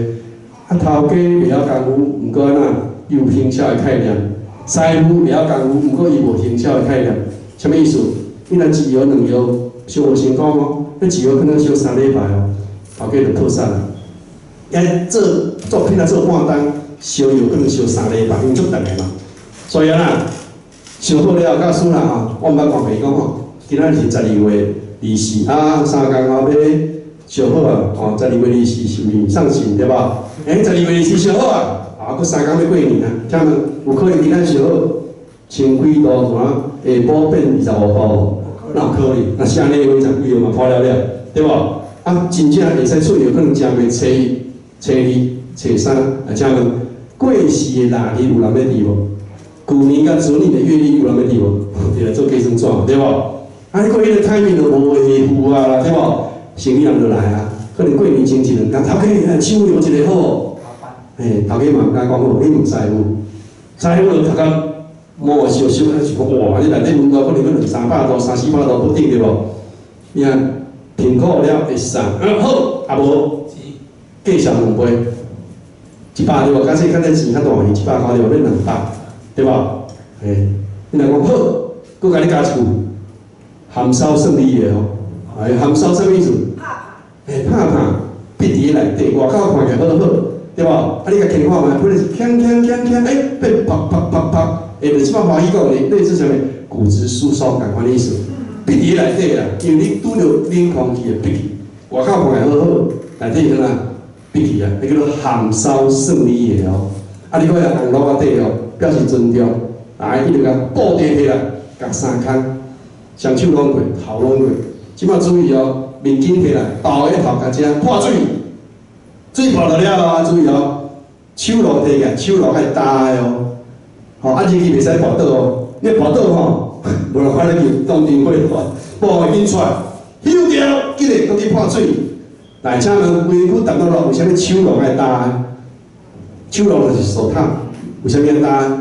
A: 啊，头家会晓功夫，毋过安怎有行销的概念，师傅会晓功夫，毋过伊无行销的概念，啥物意思？你若一药两药烧无成功哦，你一药可能烧3礼拜哦。头家就破产了，因做作品来做半单，烧药可能烧3礼拜，因为足长的嘛。所以啊，烧好了，甲输啦吼，我毋捌讲袂讲吼，今仔是12月24啊，3工后要烧好啊，吼，12月24是面上线对吧？12月24烧好啊，啊，佫3工要过年啊，请问有可能今仔烧好，千几度怎下晡变25度？哪有可能？那下内会十几号嘛破了了，对无？啊，真正会使出药，可能正月初1、初2、初3，啊，请问过世的哪日有人要治无？旧年甲前年的月历有人要治无？就来做计算纸，对无？啊，你过迄个timing就无维护啊啦，对无？生意人就来啊，可能过年前1、2天，头家来抢药一个好，嘿，头家嘛毋敢讲好，你问师傅，师傅就头家摸烧烧，是讲哇，你内底温度可能要200-300度、300-400度不等，对无？你看。评估了会送，好，啊无，计上2杯，100对无？假设看这钱较大去，100块对无？变200，对无？嘿，你若讲好，佫甲你加一句，含烧胜利的哦，哎，含烧什么意思？嘿，拍闭伫内底，外口看起来好好，对无？啊，你甲轻看卖，可能是锵锵锵锵，哎，变啪啪啪啪，下面即摆华语讲的类似啥物？骨质疏松共款的意思。闭伫内底啦，因为你拄着冷空气的闭气，外口看起来好好，内底怎啊闭气啊？迄叫做含烧胜利液哦。啊，你搁用红萝卜底哦，表示尊重。来，伊就甲布袋起来，甲3空，双手拢过，头拢过。即摆注意哦，面巾摕来，倒个头壳只破水，水破落了啊！注意哦，手落摕起来，手落爱搭的哦。吼，啊，日记袂使跋倒哦，你跋倒吼，无人看你去当场会破，无会紧出来，休掉，记得搁去破水。来，请问规区淡薄落，为虾米手落爱搭的？手落就是手烫，为虾米爱搭？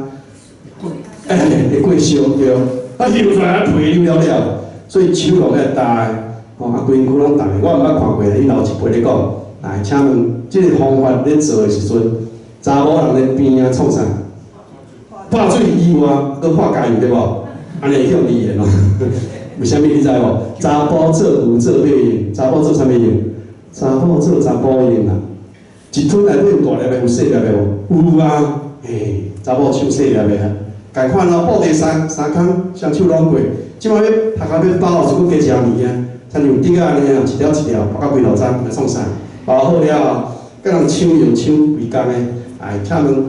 A: 会过烧对。啊，流出来啊，皮流了了，所以手落爱搭的。哦，啊，规区拢重的，我毋捌看过，你老一辈咧讲。来，请问，即个方法咧做的时阵，查某人咧边啊创啥？泼水以外，搁泼加油对无？安尼会用语言哦。为虾米你知无？查甫做牛做马用，查甫做啥物用？查甫做查甫用啦。一吞内底有大粒的，有细粒的无？有啊，嘿，查某手细粒的啊。共款哦，布袋衫工双手拢过，即摆要头壳要包，就搁加食物件，像牛顶啊安尼啊，一条一条包到规路章，来创啥？包好了后，甲人抢用抢规工的，哎，请问，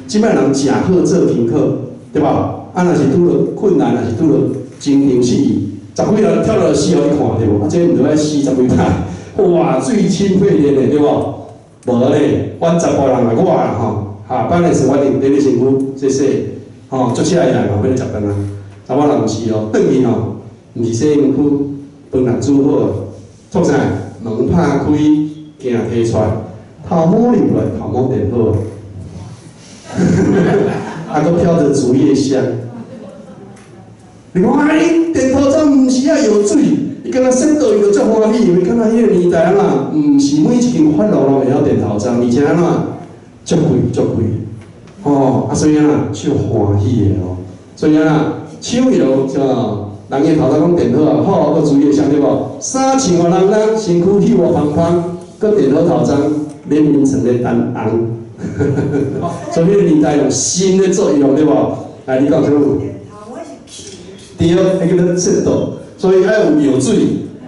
A: 即摆人食好做平客，对吧？啊，若是拄着困难，若是拄着情形失意，十几人跳落死互你看，对无？啊，这毋着爱死十几摆，哇，最轻肺炎的，对无？无咧，阮查甫人来我啦吼，下班的时候我定练练身躯，洗洗。吼，足车来嘛，要食饭啊！查某人毋是哦，转去吼，毋是洗身躯，饭人煮好，创啥？门拍开，镜摕出来，头毛流来，头毛垫好，还佫飘着竹叶香。你看，哎，电头仔毋是爱药水，伊敢若洗倒伊就足欢喜，因为敢若迄个年代啊，毋是每一间发廊拢会晓电头仔，而且啊，足贵足贵。哦，啊，所以啊，就欢喜的哦。所以啊，手摇就人个头壳讲电好啊，好，搁注意上对无？衫穿互人人，身躯气活胖胖，搁电好头章，脸面层咧单红。所以迄个年代用心咧作用对无？来，你讲什么？对，迄个摄导，所以爱有药水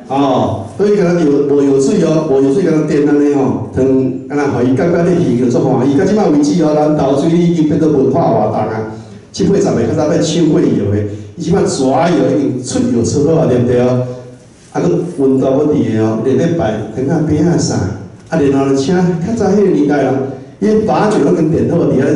A: 哦。所以敢若无药水哦，无药水敢若电安尼吼，汤敢若互伊感觉咧鱼就足欢喜。到即摆为止哦，咱豆水已经变做文化活动啊。7、8、10个较早要抢过药的，伊即摆抓药已经出药出好啊，对不对哦？啊，佮温度要伫个哦，连咧摆汤啊饼啊啥，啊，然后请较早迄个年代人，伊把酒拢跟电好伫遐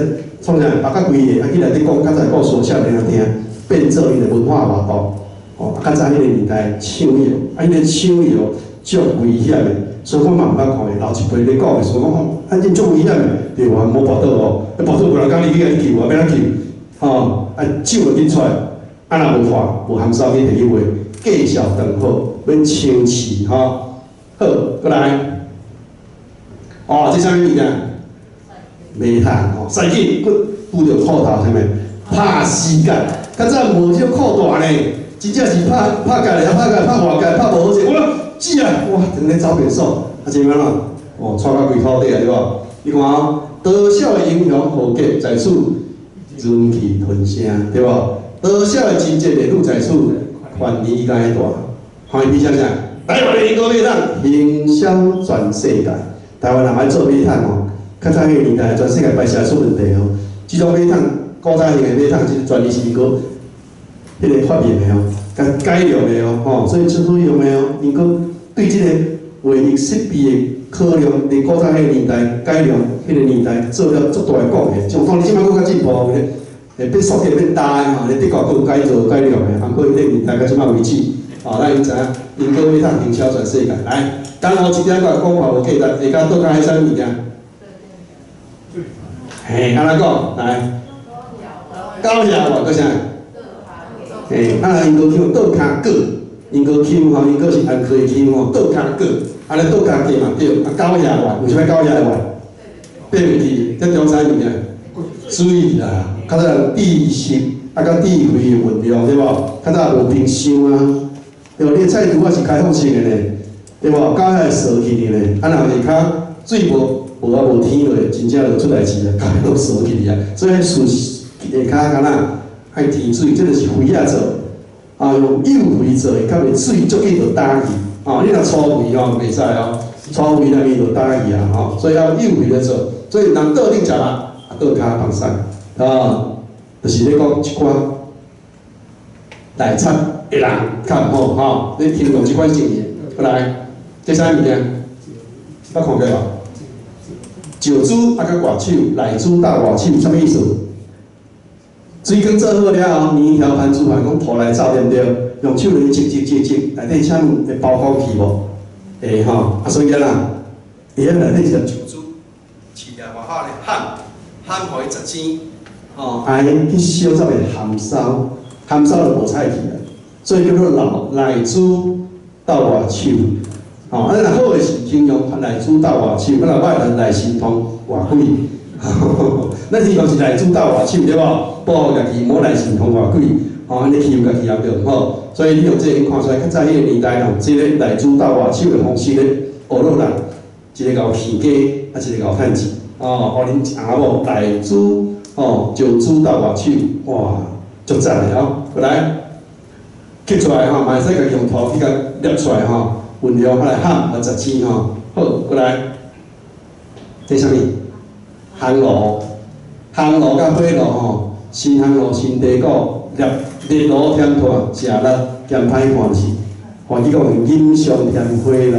A: 创啥，把较规个啊，去内底讲较早故事少年人听，变做伊个文化活动。哦，较早迄个年代抢药，啊，迄个抢药足危险的，所以我嘛毋捌看的，老一辈咧讲的，所以讲吼，安尼足危险的，对无？无跋倒哦，跋倒无人讲你去甲你救啊，要哪救？吼，啊，酒就紧出来，啊，若无化，无含烧去摕去卖，计小长好，免清气吼。好，过来，哦，这啥物物件？煤炭哦，使紧，佫拄着裤头啥物？拍死角，较早无迄裤大呢。真正是拍家咧，拍外界，拍无好势。哇，姐啊，哇，整咧走便所，啊，真安怎？哦，穿到规口底啊，对无？你看哦，多少的英雄豪杰在此忍气吞声，对无？多少的真节烈女在此传理解大，欢喜啥啥？台湾的英国煤炭营销全世界，台湾人爱做煤炭哦，较早迄个年代全世界摆设出问题哦，即种煤炭，古早型的煤炭就是专利是英国。迄个发明的哦，改良的哦，吼，所以出使用的哦，英国对即个卫浴设备的考量，伫古早迄个年代改良，迄个年代做了足大的贡献。像讲你即摆佫较进步咧，变塑胶变大的吼，咧德国佫有改良的，韩国迄个年代到即摆为止，哦，咱因知影英国煤炭营销全世界。来，等我一点个讲法无简单，下骹倒开啥物件？嘿，安怎讲？来，高压话，搁啥？嘿，啊，英国腔倒骹过，英国腔吼，英国是安科的腔吼，倒骹过，安尼倒骹过嘛对，啊高压话，为啥物高压话？爬袂去，这中啥物件？水啦，较早人地势啊，甲地费的运用对无？较早无冰箱啊，对无？你菜图啊是开放性的呢，对无？高压会烧去的呢，啊，若下骹水无啊无天落，真正就出代志啊，高压都烧去啊，所以树下骹敢若。爱提水，这就是肥啊做，啊用幼肥做的，较袂水足紧就打去，啊你若粗肥吼袂使哦，粗肥那边就打去啊，吼，所以要幼肥来做，所以人倒顶食啦，啊倒骹放晒，啊，就是咧讲一寡来插的人较毋好吼。你听懂即款经验，过来，第三物件，捌看过无？石珠啊，甲外手，内珠搭外手，啥物意思？水缸做好了后，面条盘煮饭讲拖来走，对毋对？用手来挤，内底啥物会包裹去无？会吼，啊，所以啦，伊迄内底是石珠，饲了外口咧烘，互伊十青，吼，安尼去烧才袂含烧，含烧就无菜去啦。所以叫做内珠到外手，吼，啊，若好诶是形容内珠到外手，啊，若歹就内心通外鬼。咱希望是内珠到外手对无？保护家己，莫内心通外鬼，吼，安尼欺负家己也对毋好。所以你用这个看出来，较早迄个年代用这个内珠到外手的方式咧，学落人，一个搞骗家，啊，一个搞趁钱，哦，互恁阿某内珠，哦，石珠到外手，哇，足赞的哦，过来，刻出来吼，嘛会使家己用涂去甲捏出来吼，运用来烘啊十青吼，好，过来，这啥物？烘炉，烘炉甲火炉吼，新烘炉、新地锅，热炉添炭，食力兼歹看是，换句讲饮上添火啦。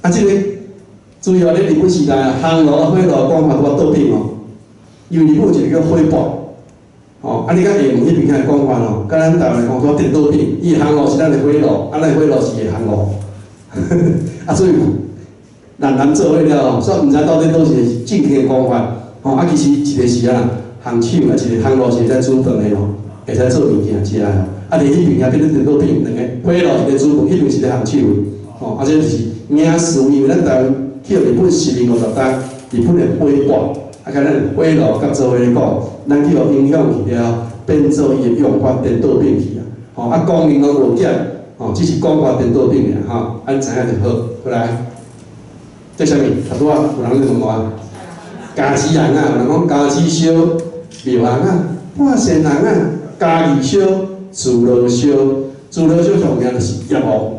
A: 啊，这个注意哦，咧日本时代烘炉、火炉讲法拄倒变哦，因为日本有一个叫火爆，哦，啊，你甲厦门迄边遐讲法哦，甲咱台湾讲法颠倒变，伊烘炉是咱的火炉，啊，咱火炉是个烘炉，啊，所以。人做伙了吼，所以毋知到底倒是正确的讲法，吼啊，其实一个是啊，烘手啊，一个烘炉是在煮饭的吼，会使做物件食的吼。啊，伫迄边遐变成颠倒变，两个火炉是咧煮饭，迄边是咧烘手的，吼，啊，这就是名词，因为咱台湾去日本10年50单，日本的火爆，啊，甲咱火炉甲做伙咧讲，咱去互影响去了，变做伊的用法颠倒变去啊，吼啊，讲明讲无减，吼，只是讲法颠倒变尔吼，安知影就好，过来。这啥物？头拄啊，有人咧问我，家己人啊，有人讲家己烧庙人啊，半仙人啊，家己烧自罗烧，自罗烧上名就是叶王，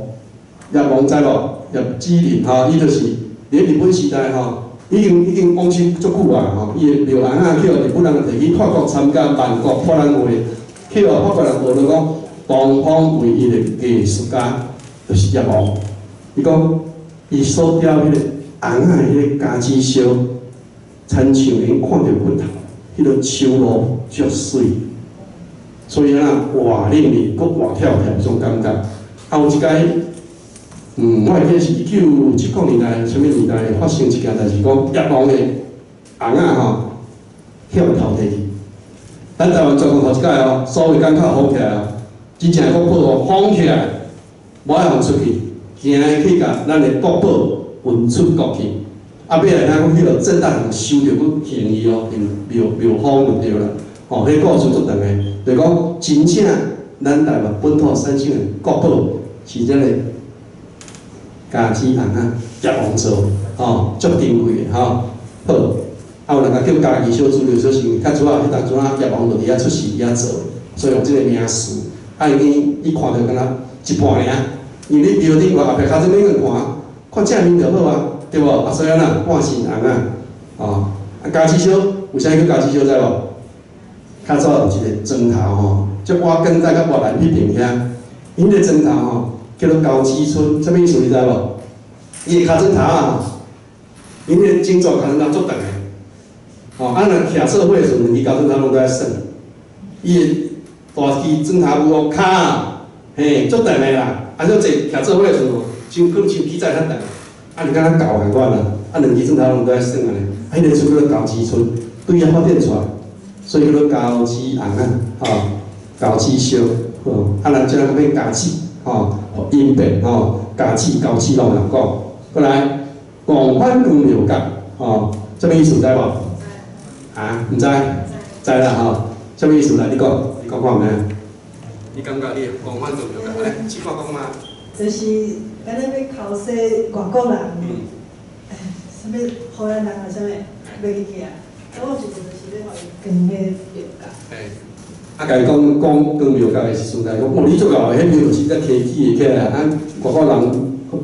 A: 叶王知无？叶子林吼，伊就是咧日本时代吼，已经往前足久啊吼，伊的庙人啊，去互日本人摕去法国参加万国博览会，去互法国人学着讲东方唯一的艺术家就是叶王，伊讲伊所雕迄个。红仔迄个家己烧，亲像因看着骨头，迄个手路足水，所以啊，活灵灵，搁活跳跳，种感觉。啊，有一届，我会记是1979年代，啥物年代发生一件代志，讲叶王的红仔吼，跳头提去。咱台湾专讲头一届哦，所有港口封起来哦，真正国宝哦，封起来，无爱互出去，行去甲咱的国宝。运出国去，啊，尾来咱讲迄个正大人收着佫便宜哦，庙方就对啦。吼，迄故事足长个，就讲真正咱台湾本土产生的国宝是这个家己红仔叶王做，吼，足珍贵的吼。好，啊有人甲叫家己小资料小是因为较主要迄当阵啊叶王就伫遐出世伫遐做，所以用即个名词。啊，伊看着敢若一半尔，因为你庙顶后壁骹子免去看。看正面就好啊，对无？啊，所以咱半身红啊，哦，啊，家己烧，为啥叫家己烧知无？较早有一个砖头吼，即瓦根在甲外南迄边遐，因个砖头吼叫做高基村，啥物意思你知无？伊个脚砖头啊，因个精壮脚砖头足长个，哦，啊，若徛社会的时阵，伊脚砖头拢在耍，伊个大基砖头有骹啊，嘿，足长个啦，啊，就坐徛社会的时阵。像像鸡仔较大，啊，你敢若狗共款啦，啊，两支砖头拢在耍安尼，啊，迄个村叫做高基村，对遐发展出来，所以叫做高基红啊，吼，高基烧，吼，啊，咱即个变家子，吼，音变，吼，家子高子拢人讲，过来广泛光流角，吼，啥物意思知无？啊，毋知？知啦吼，啥物意思来？你讲看觅。你感觉你广泛光流角，来，试看讲嘛。
D: 就是敢若要考试外国人，啥物荷兰人啊，啥物袂记起啊。我一直就是要互伊光迄庙角。
A: 啊，甲伊讲光庙角的时阵，讲哦，你足够，迄庙就是在起起起来，啊，外国人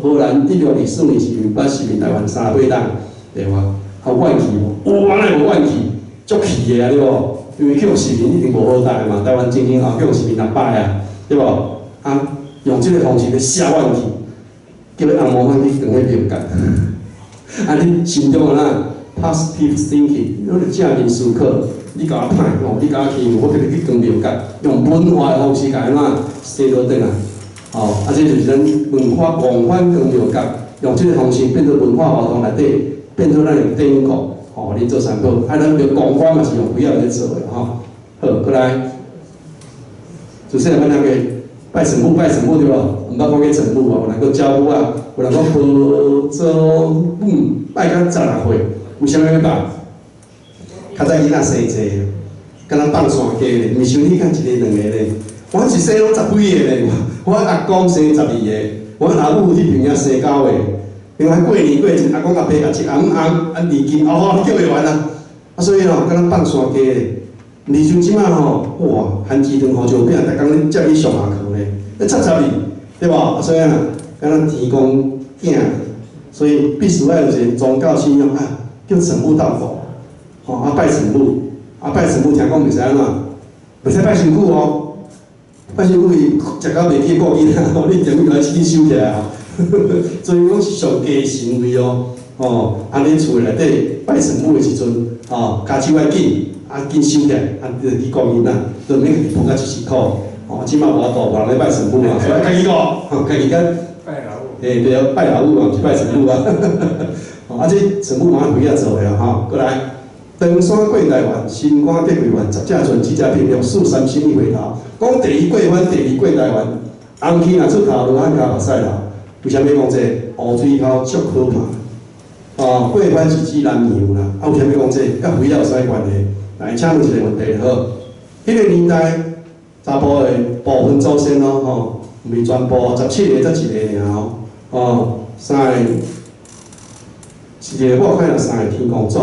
A: 荷兰164年是80年台湾3岁档，对无？好怨气无？有安尼无怨气，足气的啊，对无？因为去用市民一定无好待嘛，台湾精英啊，去用市民600啊。对无？啊，用即个方式去写阮去，叫你红毛粉去长迄标杆。啊，你心中啊 positive thinking， 你就正面思考，你甲我歹哦，你甲我欺负，我叫你去长标杆，用文化的方式甲安怎洗倒转来。哦，啊，这就是咱文化广泛更了解，用这个方式变做文化活动内底，变做咱的典故，哦，你做参考。啊，咱着广泛嘛是用几啊咧做的吼。好，过来，就是咱那个拜神母对无？毋捌讲去神母哦，有人讲招母啊，有人讲保祖母拜到16岁，为啥物要拜？较早囡仔生济，敢若放山鸡咧，毋是像你讲一个两个咧。我一生拢10几个咧，我阿公生12个，我阿母迄边也生9个。另外过年过节，阿公阿伯甲一红年金，哦，叫袂完啊！啊，所以吼，敢若放山鸡咧。毋是像即摆吼，哇，番薯汤、胡椒饼，逐工咧接去上下课咧，咧插插哩，对无？啊，所以啊，敢若天公囝，所以必须要有一个宗教信仰啊，叫神母道佛，吼啊拜神母，啊拜神母听讲袂使安怎，袂使拜伤久哦。拜伤久伊食到袂记顾囡仔吼，你前面来先收起来吼。所以讲是上佳行为哦，哦，啊恁厝内底拜神母的时阵，哦，家手要紧，啊紧收起来，啊就去顾囡仔，就免去碰到一时苦。哦，即摆无法度，无人咧拜神母啊，所以家己顾，家己跟拜老母。对啊，拜老母嘛，是拜神母啊。哦，啊这神母嘛几啊做的啊，吼，过来。登山过台湾，新冠得几万，10只船，几只兵，6四3心意回头。讲第一过阮，第二过台湾，红旗若出头，罗汉脚目屎流。为啥物讲这？湖水口足可怕。哦，过番是指南洋啦。啊，为啥物讲这？甲肥料有啥关系？来，请问一个问题好。迄个年代，查甫的部分祖先咯，吼，毋是全部，17个才1个尔吼。哦，3个，一个我看有3个天公祖。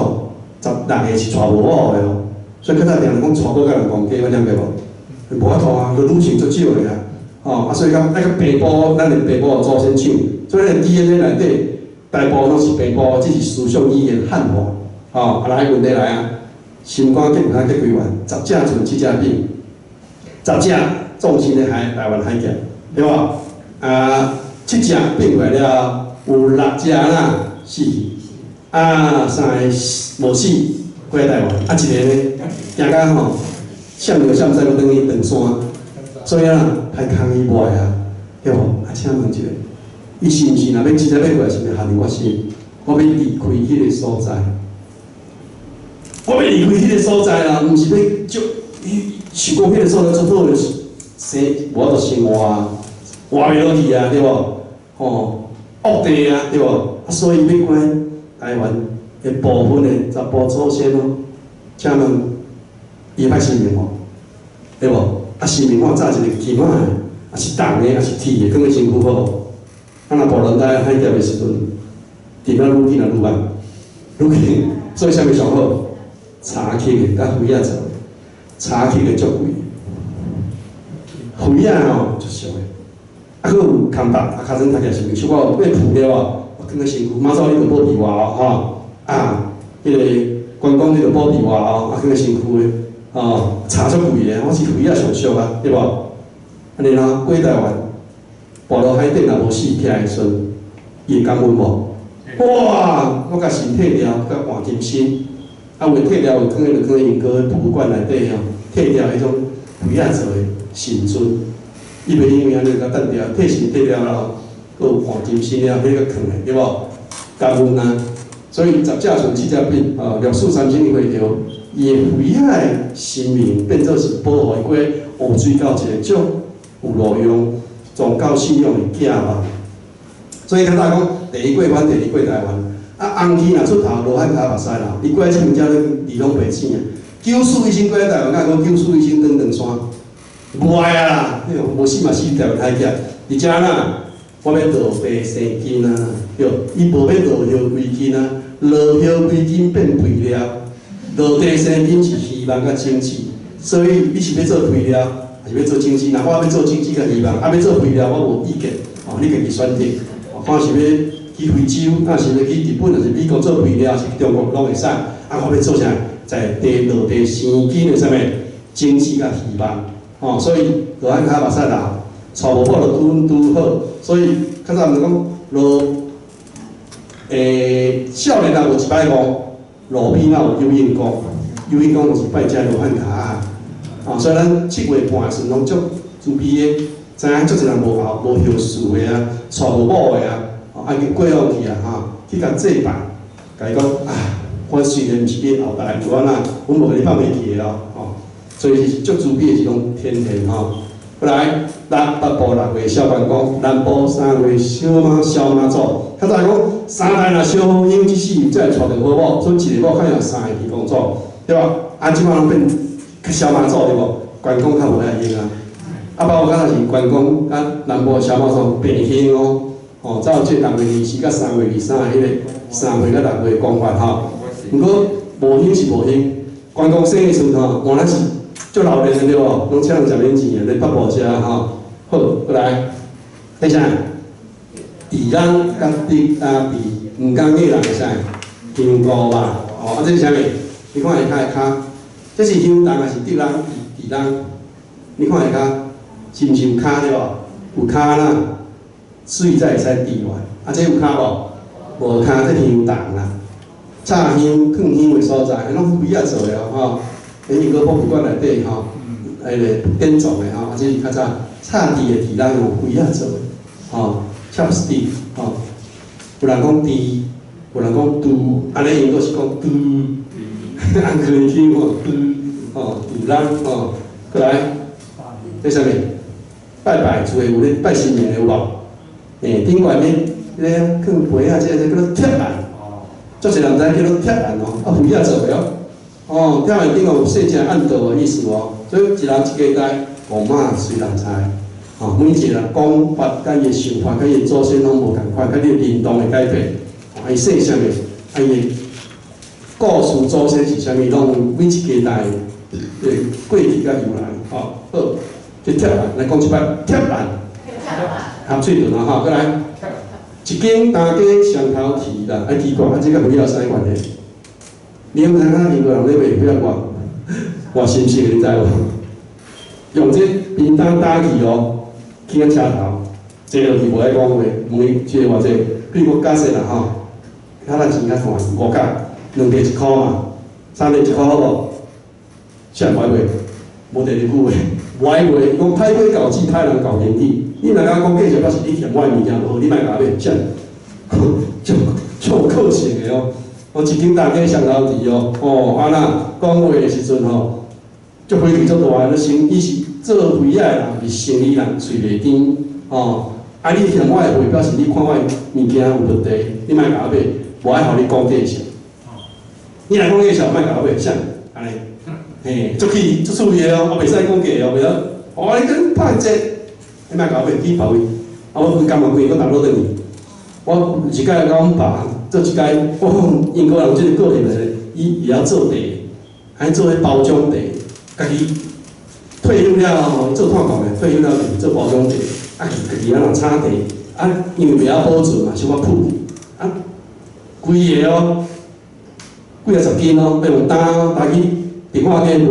A: 16个是娶无某的哦，所以较早定讲娶某甲人公家，我了解无？无法度啊，佮女性足少的啊，哦，啊所以讲，那个爸母，咱的爸母的祖先唱，所以咱 DNA 内底大部分拢是爸母，只是思想语言汉化，哦，啊来问题来啊，新冠结婚结几万，10只船7只饼，10只纵深的台湾海峡，对无？啊，7只变过来了，有6只啦死去。啊，3个无死，回来台湾，啊一个呢，行到吼，闪着闪使要转去长山，所以啊，歹空伊卖啊，对无？啊，请问一下，伊是毋是若要真正要过来，是毋是下定决心？我要离开迄个所在，我要离开迄个所在啦，毋是要就想讲迄个所在做好就生，无法度生活啊，活袂落去啊，对无？吼，恶地啊，对无？啊，所以要关。台湾的部分的查甫祖先哦，请问伊歹生命化，对无？啊，生命化早一个金仔的，啊是重的，啊是铁的，更个辛苦好无？啊，若无人在海钓的时阵，电啊愈紧啊愈慢，愈紧，所以啥物上好？柴漆的甲灰仔做的，柴漆的足贵，灰仔吼足俗的，啊，佫有空白，啊，脚床踢起来是袂，像我被扑了哦。更个辛苦，马上你着保庇我哦，吼啊，迄个观光你着保庇我哦，啊，更个辛苦的哦，茶足贵的，我是肥啊上俗啊，对无？安尼啦，过台湾，跋落海底若无死起来的时阵，伊会感恩无？哇！我甲身体了，甲换金身，啊，有退了有放咧，就放咧因哥博物馆内底吼，退了迄种肥啊做的神尊，伊袂因为安尼甲等掉，退神退了后。佫有换金身了，迄个藏的，对无？感恩啊！所以10只船7只饼，6四3心会着，伊的危害生命变做是保护伊过湖水到一个足有路用宗教信仰的囝嘛。所以较早讲第一过番，第二过台湾，啊红旗若出头，罗汉脚目屎流，伊过来即物件离拢袂醒啊。94医生过来台湾，甲讲94医生登山，无爱啊啦，无死嘛死台湾海峡，而且呐。我要落地生根啊，对，伊无要落叶归根啊，落叶归根变肥料，落地生根是希望甲经济，所以你是要做肥料，还是要做经济？若我要做经济甲希望，要做肥料我无意见，哦，你家己选择，看是要去非洲，若是要去日本，还是美国做肥料，是去中国拢会使。啊，我要做啥？在地落地生根的啥物经济甲希望，哦，所以就按较目屎流，娶无某就拄好，所以较早毋是讲路，少年人无一摆讲，路边仔有有应公，有应公就是拜遮罗汉脚啊，啊，所以咱7月半的时阵拢足自卑的，知影足侪人无后无后事的啊，娶无某的啊，啊去过往去啊，哈，去甲祭拜，甲伊讲啊。我虽然毋是你后代，我呐，阮无甲你放袂记的哦，吼，所以是足自卑的一种天天吼。后来北部6月小关公，南部3月小妈祖。较早讲3代若小好养，即世才会娶着好某，所以一个某较有3个提公主，对吧？啊，即摆拢变小妈祖对无？关公较无遐用啊。啊，包括较早是关公甲南部小妈祖平兄哦，哦，才有即6月24甲3月23迄个3月甲6月公法吼。毋过无兴是无兴，关公生的时阵吼，原来是足老练的对无？拢请人食免钱的，咧北部食吼。好，过来，第啥？地人甲地啊地，毋讲艺人会使香菇吧？哦，啊这是啥物？你看下骹下骹，这是香蛋还是地人地人？你看下骹，是毋是有骹对无？有骹啦，水才会使滴落来。啊，这有骹无？无骹，这香蛋啦。插香、放香的所在，拢鬼仔做的吼。因为个博物馆内底吼，迄个建筑的吼，即是较早插地的地人用鬼仔做的，吼 ，chopstick 吼。有人讲地，有人讲拄，安尼因个是讲拄，按可以听吼拄，吼拄人吼。过来，这啥物？拜拜，厝诶有咧拜新年的有无？顶悬咧，咧放杯啊，这叫做贴板。足侪人知叫做贴板哦，啊，鬼仔做的哦。哦，贴板顶有细只按道的意思哦，所以一人一家代，五马随人猜。哦，每一个人讲法、甲伊的想法、甲伊的祖先拢无共款，甲伊的认同的改变。哦，伊说啥物，啊伊的故事祖先是啥物，拢有每一家代的过去甲由来。哦，好，这贴板来讲一摆贴板，合嘴唇啊，吼，过来。一间大家上头提啦，爱奇怪，啊，这个不要啥关系？你有知影英国人咧卖不要外新式的，你知无？用这便当打去哦，去个车头，坐落去无爱讲话，问即个偌济，比如我假设啦吼，较咱钱较宽，5角，2块1箍嘛，3块1箍好无？啥买袂？无第二句话，买袂，讲歹过搞事，歹人搞天地。你若甲讲继续，表示你嫌我的物件无好，你莫甲我买，啥？足有个性的哦。我一间大家上头提哦，哦，安那讲话的时阵吼，足火气足大个，生伊是做肥仔的人，是生意人，喙袂甜哦。啊，你嫌我的话，表示你看我的物件有问题，你莫甲我买，无爱互你讲继续。你若讲继续，莫甲我买，啥？安尼，嘿，足气足趣的哦，我袂使讲假哦，袂得。哦，你跟拍者。你莫甲我买去别位，啊！我规工嘛规个打落转去。我一届甲阮爸做一届，我讲英国人即个个性就是伊也要做茶，还做迄包装茶，家己退休了后做炭矿的，退休了做包装茶，啊家己安那炒茶，啊因为袂晓保存嘛，小可铺去，啊规个哦，几啊10斤哦，要用担去电话店卖，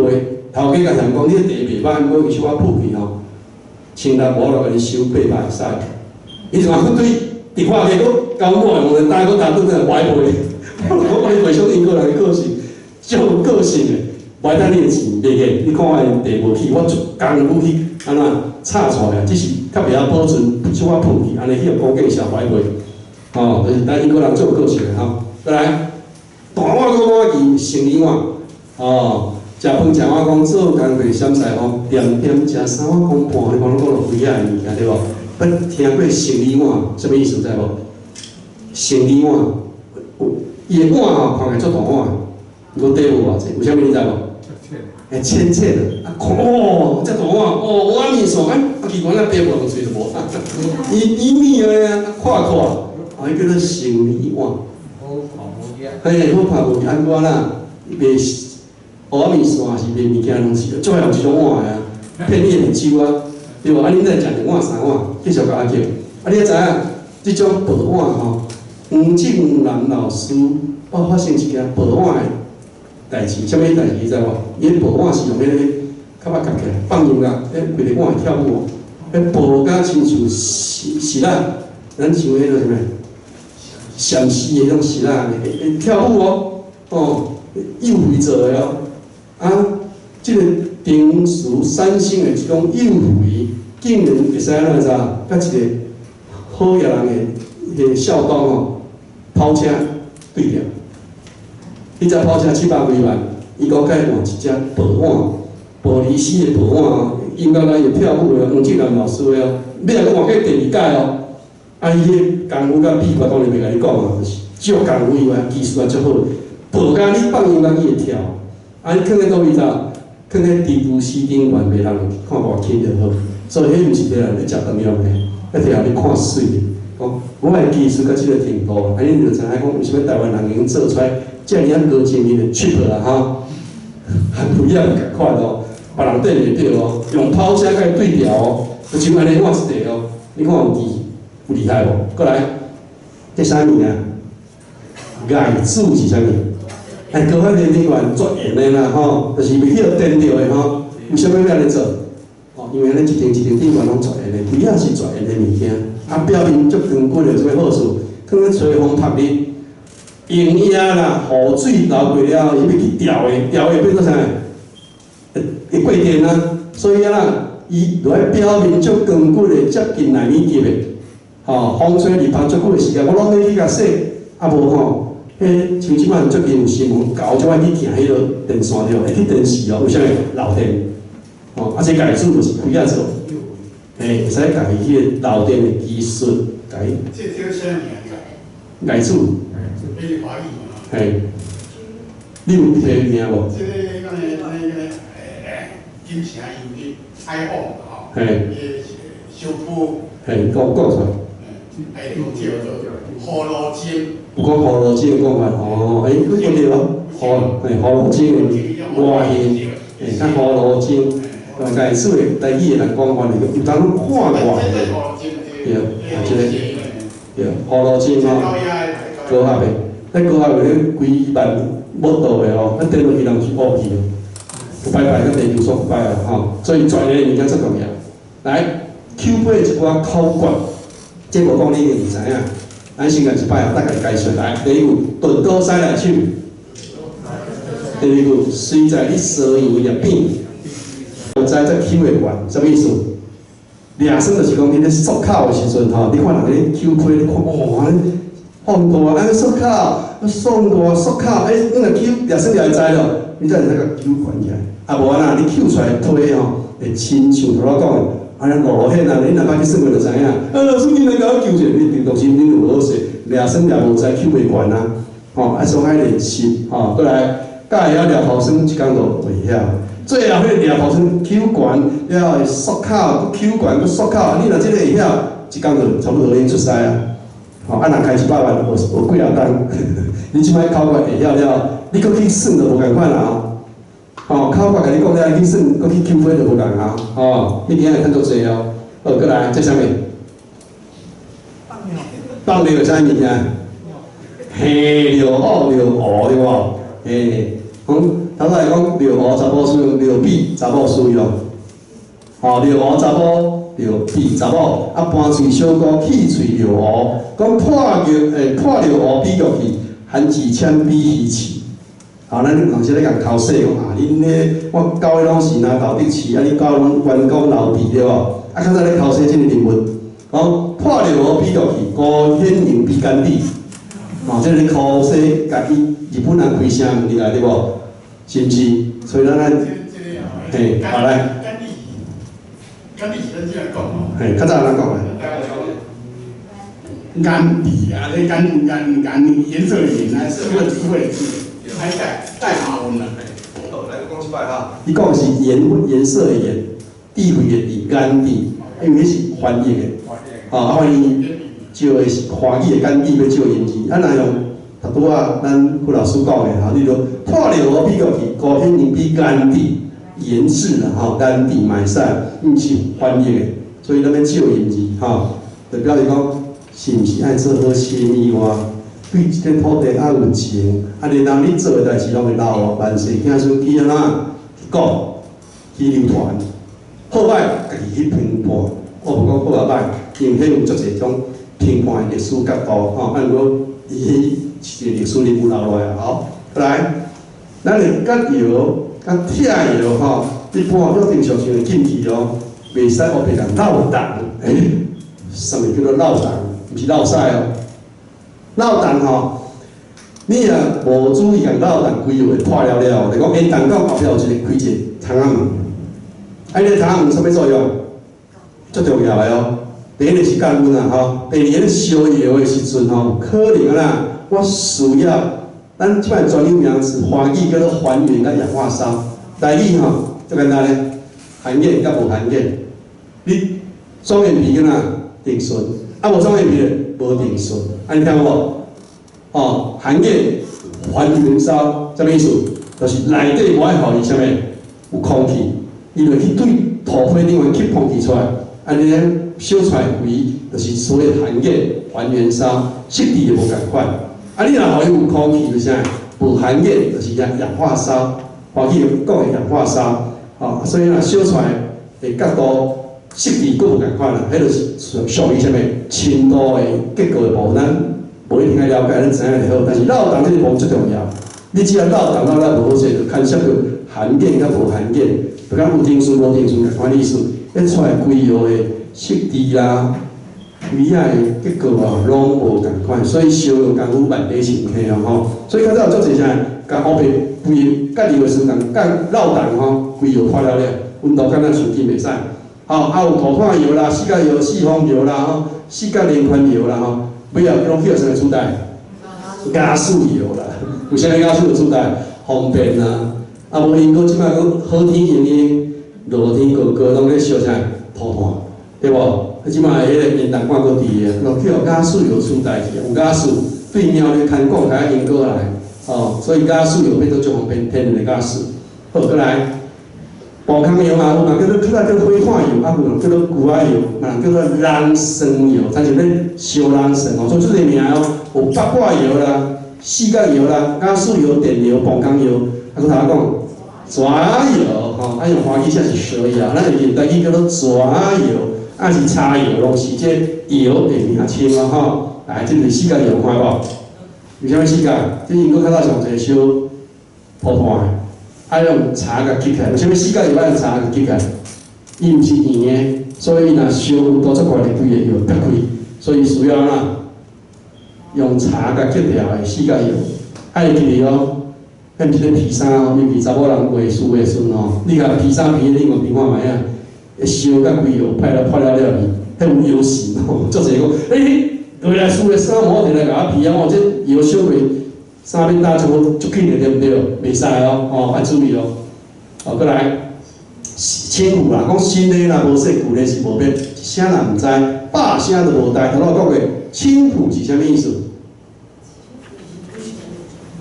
A: 头家甲人讲你个茶袂歹，毋过伊小可铺去吼。1600无就甲你收800会使，伊就讲对电话个佫交我用人带佫打倒来歪卖，我讲你袂像英国人的个性，足有个性的，歪等你的钱袂个，你看我的地无去，我就工夫去安那炒出来，只是较袂晓保存，小可铺去，安尼去互讲价小歪卖，哦，就是咱英国人足有个性的吼。再来，大碗搁碗去生理碗，哦。食饭食碗讲做工课闪菜吼，点点食3碗公半，你看拢讲落几啊物件对无？捌听过生理碗，什么意思知无？生理碗，伊个碗吼看起来足大碗，无底有偌济，为虾米你知无？浅浅的，啊看哦，遮大碗，哦蚵仔面线，啊奇怪，咱爸无两喙就无，伊面个啊，看看，啊伊叫做生理碗。嘿，好看无去安怎啦？袂。蚵仔面线是卖物件拢是，足有即种碗的啊，骗你的手啊，对无？啊，恁再食2碗3碗，继续甲我叫。啊，你知影即种薄碗吼，黄正南老师发生一件薄碗的代志，啥物代志你知无？伊个薄碗是用迄个较捌夹起来，放音乐，规日我会跳舞哦，步甲亲像是咱像迄个啥物，陕西的迄种是咱会跳舞哦，幼鱼做的哦，即个定时三星的即种幼鱼，竟然会使安怎甲一个好野人的校东哦，跑车对调，迄只跑车700几万，伊讲甲伊换一只薄碗，玻璃丝的薄碗哦，音乐来又跳舞的，黄俊南老师的哦，你若搁换过第二届哦，伊迄功夫甲秘诀当然袂甲你讲啊，就是足功夫以外，技术也足好，薄甲你放音乐伊会跳，你放在倒位走？放在地布西顶原袂人看外轻就好，所以迄毋是伫人咧食当样的，一定互你看水的。哦，我的技术到即个程度，你就知影讲为什么台湾人已经做出来遮尔啊高精密的 chip 啦吼，还不一样共款哦，别人对袂着哦，用跑车甲伊对调哦，就像安尼换一块哦，你看有厉害无？过来，这啥物啊？矮子是啥物？高海连连绝缘的啦吼，就是袂晓颠着的吼。为什么要安尼做？哦，因为咱一张顶管拢绝缘的，规啊是绝缘的物件。表面足长骨有啥物好处？放咧吹风晒日，用液啦，雨水流过了后，伊要去调的，调的变做啥？会过电啊。所以伊落喺表面足长骨的，接近纳米级的。吼，风吹日晒足久的时间，我拢要去甲洗，无吼。像即摆最近有新闻，搞即摆去行迄个电线了，会去电视哦，为啥物漏电？哦，这改组就是规啊做，会使家己迄个漏电的技术，家己。
C: 这叫啥名个？
A: 改组。
C: 比华语嘛。
A: 嘿，你有听名无？
C: 这个金城有去采访吼，
A: 嘿，
C: 修复。
A: 嘿，讲出来。
C: 叫做葫芦精。
A: 有讲葫芦精的讲法哦，有对哦，葫芦精的外形，甲葫芦精，改组的台语的人讲法是有当看外的，对，即个对，葫芦精吼，高压的，迄高压的迄规万冇度的吼，电落去人是乌去的，有摆摆甲地球所摆啊吼，所以专业物件最重要。来，Q 八一寡口诀，这无讲你就唔知影。咱先来一摆哦，大家介绍来。第一句，顿倒西来手。第二句，水在你烧圆入边。有知这 Q 的关，什么意思？掠算就是讲你咧缩口的时阵吼，你看人咧 Q 批，你看哇，放大安尼缩口，放大缩口，你若 Q 掠算就会知咯，你才会使甲 Q 关起来。无啊你 Q 出来推吼，会亲像头仔讲的。安尼路线啊，你若捌去算过就知影。老师你来甲我救者，你平常时你有好势，掠算掠无知 Q 袂悬啊。吼，所爱练习吼，过来，甲会晓掠头算一工就袂晓。最后迄掠头算 Q 悬，了后缩口，佮 Q 悬，佮缩口，你若即个会晓，一工就差不多已经出师啊。吼，若开100万，无几啊单。你即摆考官会晓了，你佮去算就无共款啦。哦，考官甲你讲了，去算，搁去 Q 分就无共啊！哦，你今日会趁足济哦。好，过来，这啥物？放尿有啥物件？下尿蚵尿蚵对无？嘿，头来讲尿蚵查某使用，尿屁查某使用。哦，尿蚵查某，尿屁查某，搬喙小姑去喙尿蚵，讲破尿蚵比落去，含2,000比鱼翅。啊，咱有时咧共口说讲啊，恁咧我教的拢是拿豆得饲，啊，你教拢员工流鼻对无？啊，较早咧口说即个人物，讲破尿蚵比落去，高天牛比干地，哦，即个咧口说家己日本人开声入来对无？是毋是？所以咱嘿，好来。
C: 干地是咱即个讲哦。
A: 嘿，较早人讲诶。
C: 干地啊，这干颜色的颜啊，是个词汇字。还带马文了。
B: 好，来个讲一摆哈。
A: 伊讲是颜色的颜，地位的地，干地，因为是翻译的，翻译招的是华语的干地要招言字，若用拄拄啊，咱傅老师讲的哈，你就破尿蚵比过去，高天人比干地，颜质啦吼，干地买晒，毋是翻译的，所以咱要招言字吼，代表是讲是毋是爱做好生意哇？对即个土地爱有情，然后你做的代志拢会留万世子孙去安怎去讲，去滴流传，好歹家己去评判，我无讲好啊歹，因为迄有足侪种评判的历史角度吼。啊，如果伊是历史人物留落来啊，好，来，咱的甲药、甲铁药吼，一般约定俗成的禁忌哦，袂使乌白人漏重，什么叫做漏重？毋是漏屎哦，漏重吼。你若无注意，共漏重规药会破了了，就讲因重到后壁有一个开一个窗仔门，啊，你个窗仔门啥物作用？足重要的哦。第一个是降温啊，吼；第二个烧药的时阵吼，可能啊，我需要咱即摆专有名词，华语叫做还原甲氧化烧。台语吼，足简单咧，含碱甲无含碱。你双眼皮敢若定顺，啊无双眼皮无定顺，安尼听有无？哦，含碱还原烧，啥物意思？就是内底无爱互伊啥物有空气，伊就去对土皮顶面吸空气出来，安尼咧烧出来肥，就是所谓含碱还原烧，湿地就无共款。啊，你若互伊有空气，就是啥？无含碱，就是氧化烧。华语讲的氧化烧，哦，所以若烧出来的角度、湿地佫无共款啦，迄就是属于啥物深度的结构的部分，咱无一定爱了解，咱知影就好。但是漏重这个部分最重要，你只要漏重无好势，就牵涉到含碱甲无含碱，就讲有定数无定数共款意思，迄出来规药的湿地啦、鱼仔的结构啊，拢无共款，所以烧药功夫万里是毋起哦吼。所以较早有足侪啥，甲乌白规甲药的时阵，甲漏重吼，规药破了了，温度敢若上紧袂使。吼，啊有涂炭药啦、四角药、四方药啦、吼、四角连环药啦吼。尾后拢叫啥物取代？加速油啦，有啥物加速油取代？方便啊！啊无因搁即摆搁好天炎炎，落天高高，拢咧烧啥涂炭，对无？啊即摆迄个烟弹管搁伫个，落去互加速油取代去，有加速对猫咧牵讲开因过来，哦，所以加速油变做最方便天然的加速。好，过来。补康药嘛，有人叫做火炭药，啊有人叫做牛仔药，有人叫做人参药，参像咧烧人参哦，所以出个名哦，有八卦药啦、四角药啦、加速药、电药、补康药，啊，佮大家讲蛇药吼，啊用华语写是蛇药，咱用台语叫做蛇药，啊是叉药，拢是这药的名称咯吼。来，这是四角药，看无？为啥物四角？这因搁较早上侪烧涂炭的。爱用茶甲吸起来，为啥物四角药爱用茶甲吸起来？伊毋是圆的，所以若烧温度足高，就规个药裂开，所以需要哪用茶甲吸掉的四角药，爱记哩哦。迄毋是咧皮衫哦，尤其查某人画书的时阵哦，你甲皮衫皮另外边看卖啊，会烧甲规药歹了破了了去，迄有药性哦。足侪讲，落来输的衫毛摕来甲我皮啊，我这药烧过。衫面搭全部足紧的，对不对？袂使哦，哦，要注意哦。哦，过来，清楚啦，讲新的啦，无说旧的是无变，一声人毋知，百声都无知。头仔讲过，清楚是啥物意思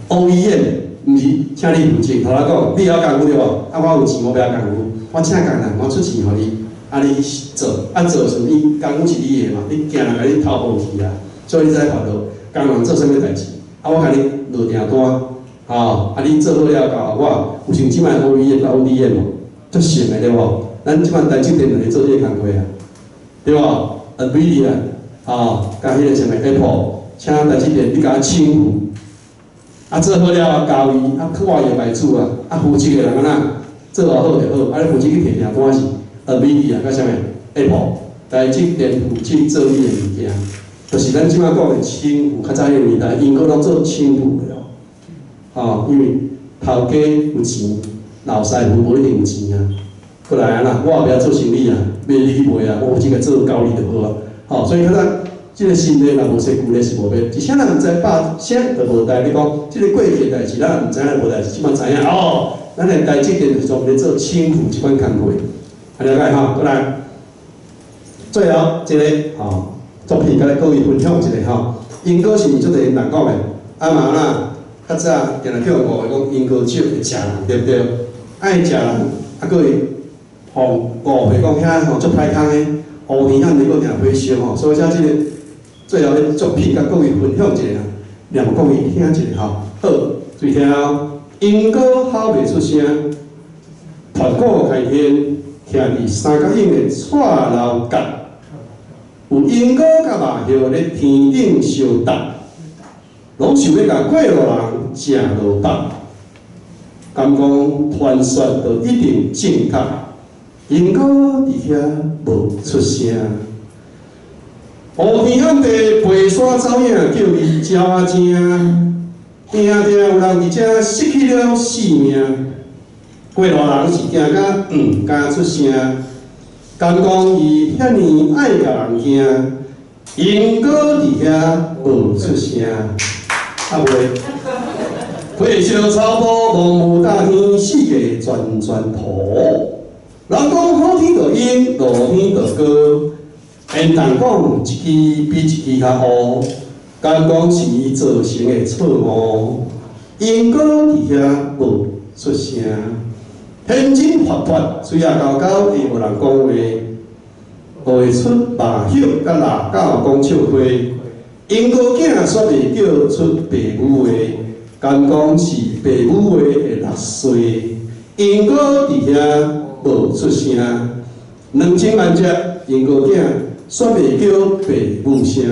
A: ？OEM 毋是，请你负责。头仔讲，你晓功夫对无？啊，我有钱，我不要功夫，我请工人，我出钱互你，啊，你做，啊做时你功夫是你的嘛，你惊人甲你偷步去啊，所以你才发到工人做啥物代志？啊，我甲你落订单，吼，啊，你做好了交我，有像即摆 OEM 甲 ODM 哦，足像的对无？咱即摆台积电就咧做这个工课啊，对无 ？NVIDIA 吼，甲迄个啥物 Apple， 请台积电你甲我清付，啊，做好了交伊，啊，我也卖主啊，啊，负责的人安那做偌好就好，啊，你负责去摕订单是 NVIDIA 甲啥物 Apple， 台积电负责做你的物件。就是咱即摆讲的清付，较早迄个年代，因搁拢做清付的哦，因为头家有钱，老师傅无一定有钱啊。过来啊啦，我后壁做生意啊，买你去卖啊，我即个做交易就好啊。吼，所以较早即个新的若无说旧的是无变，一声人毋知百声就无代。你讲即个过去的代志，咱毋知影无代志，即摆知影哦。咱的台积电就专门做清付即款工课，了解吼？过来，最后一个吼。作品甲各位分享一下吼，英歌是足侪人讲的，啊嘛啦，较早定来叫我讲英歌酒会食人，对不对？爱食人，啊各位，吼误会讲遐吼足歹康的，乌天遐尼个定火烧吼，所以像即个最后的作品甲各位分享一下，念各位听一下吼。好，注意听哦，英歌吼袂出声，土团鼓开现，徛伫三角形的蔡楼角，有鹦哥甲麻雀咧天顶相搭，拢想要甲过路人食落饱。敢讲传说就一定正确，鹦哥伫遐无出声。乌天暗地陪山走影，叫伊鸟仔精，定定有人伫遮失去了性命。过路人是惊甲毋敢出声，敢讲伊遐尼爱甲人惊，鹦哥伫遐无出声，啊袂。退烧草坡，蒙雾大天，四界转转土。人讲好天就阴，落天就高。因但讲一支比一支较乌，敢讲是伊造成的错误。因果伫遐无出声，天真活泼，水也高高，伊无人讲话。会出麻雀甲腊狗讲笑话，因果囝煞袂叫出爸母话。敢讲是爸母话的6岁，因果伫遐无出声，2000万只因果囝煞袂叫爸母声，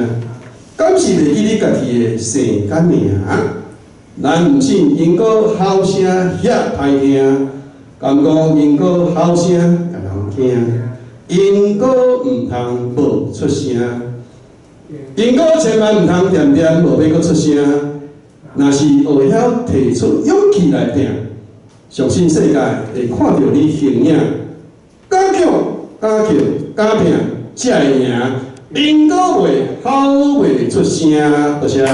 A: 敢是袂记你家己的生甲名？咱毋信因果吼声遐歹听，敢讲因果吼声甲人惊，因果毋通无出声，因果千万毋通点点无要阁出声。若是会晓提出勇气来拼，相信世界会看到你形影。敢强、敢强、敢拼，才会赢。因果袂吼袂出声，多谢。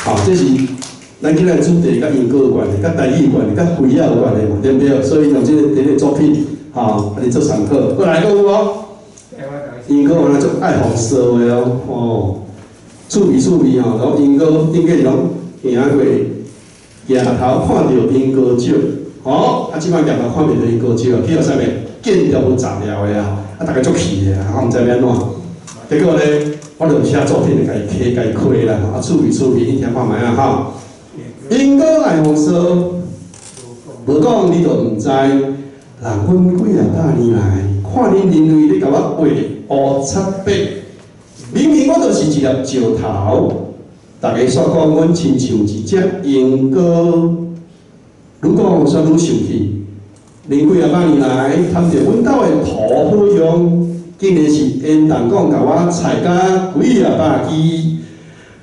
A: 好，这是咱今日主题甲因果有关的，甲台语有关的，甲飞仔有关的嘛，对不对？所以用这个作品，好，来做上课。过来，有无？因果我来做爱红色的哦。趣味吼，然后因果顶个拢行过，抬头看到因果树，吼，即摆抬头看袂到因果树，去到啥物？见条无杂了的啊，大家足气的啊，我毋知要安怎。结果咧，我就写作品，甲伊摕甲伊开啦，趣味，你听看卖啊吼。因果爱红烧，无讲你就毋知。人阮几啊百年来，看恁人类咧甲我画乌漆白。明明我就是一粒石头，大家煞讲阮亲像一只鹦哥，愈讲煞愈生气。连几啊百年来，贪着阮兜的土好用，竟然是因但讲甲我菜甲几啊百支，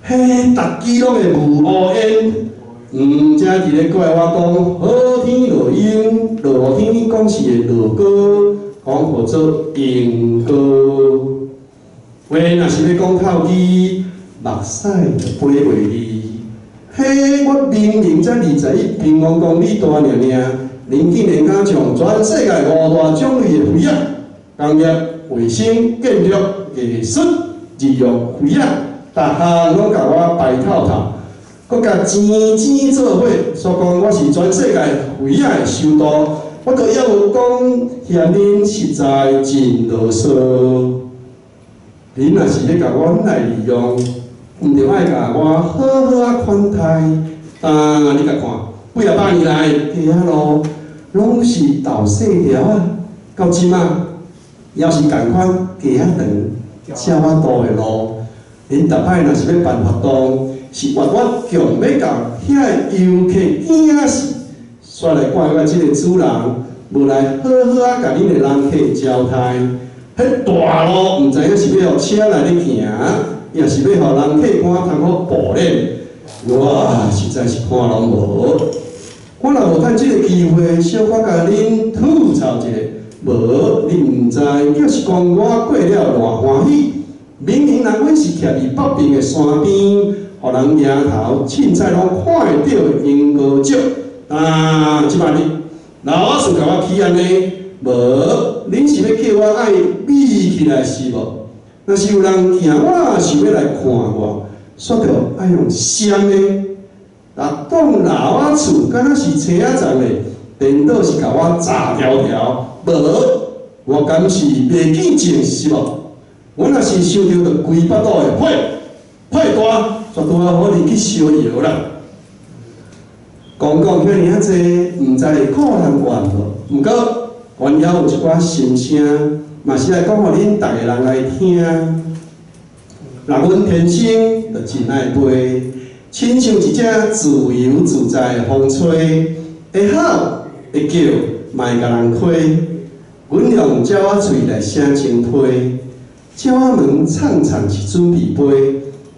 A: 迄逐支拢会无乌烟。才伫咧怪我讲好天落英，落天讲是会落歌，讲号做鹦哥。话若是要讲透支，目屎就飞袂离。嘿，我明明才21平方公里大尔，恁竟然敢将全世界5大种类的飞仔，工业、卫生、建筑、艺术、日用飞仔，逐项拢甲我排透透，搁甲钱做伙，所讲我是全世界飞仔的首都，我着要有讲嫌恁实在真啰嗦。恁若是要甲我来利用，毋着爱甲我好好啊款待。你甲看，几啊百年来街仔路拢是豆细条啊，到即仔要是共款街仔长、车仔多的路，恁逐摆若是要办活动，是活我强要甲遐游客惊死，煞来怪我即个主人无来好好啊甲恁的人客招待。迄大路毋知影是要互车来咧行，抑是要互人客看通好步练，哇，实在是看拢无。我若无趁即个机会，小可甲恁吐槽一下，无你毋知，叫是讲我过了偌欢喜。明明人阮是徛伫北边的山边，互人迎头凊彩拢看会到的樱果树。即摆你老师甲我起安尼。无，恁是要叫我爱美起来是无？若是有人惊我想要来看我，煞着爱用闪的，当老仔厝敢若是车仔站的，颠倒是甲我炸条条。无，我敢是袂记情是无？我若是想到着规巴肚的火大，绝对好你去烧药啦。讲遐尔啊济，毋知会苦人怨无？毋过原还有一寡心声，嘛是来讲互恁逐个人来听。若阮天生就真爱飞，亲像一只自由自在的风吹，会吼会叫，嘛会甲人亏。阮用鸟仔喙来声情批，鸟仔们唱唱是准备飞，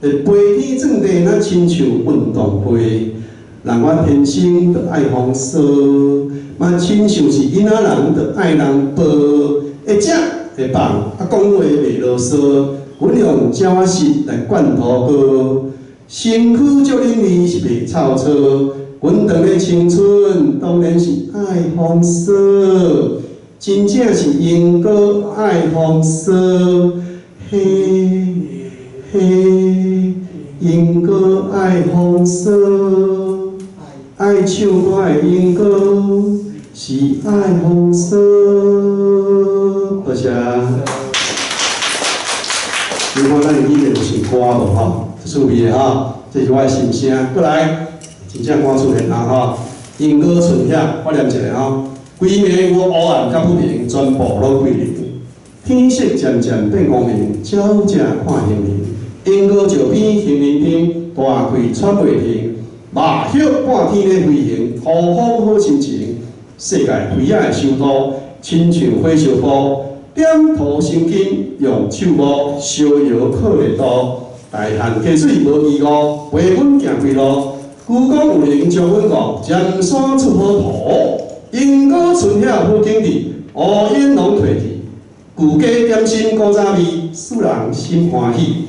A: 会飞天转地，那亲像运动会。人我天生就爱风骚，嘛亲像是囡仔人就爱人抱，会食会放，讲话袂啰嗦。阮用鸟仔舌来灌土歌，身躯足冷味是袂臭臭。阮长的青春当然是爱风骚，真正是英歌爱风骚，嘿嘿，英歌爱风骚，爱唱歌的英歌是爱风骚。多谢。你看咱里面有唱歌无吼？趣味的吼，这是我的心声。过来，真正歌出现啊吼！莺歌春晓，我念一下吼。规暝我黑暗甲不明，全部拢归零。天色渐渐变光明，鸟只看星星。莺歌石边行人听，大开喘袂停。麻雀半天咧飞行，好风好心情。世界飞仔的首都，亲像火烧布。点头生根，用手摸，逍遥靠袂多。大汉溪水无依误，陪阮行归路。故讲有人将阮讲，尖山出好土。莺歌春晓好景致，乌烟拢褪去。旧家点心古早味，使人心欢喜。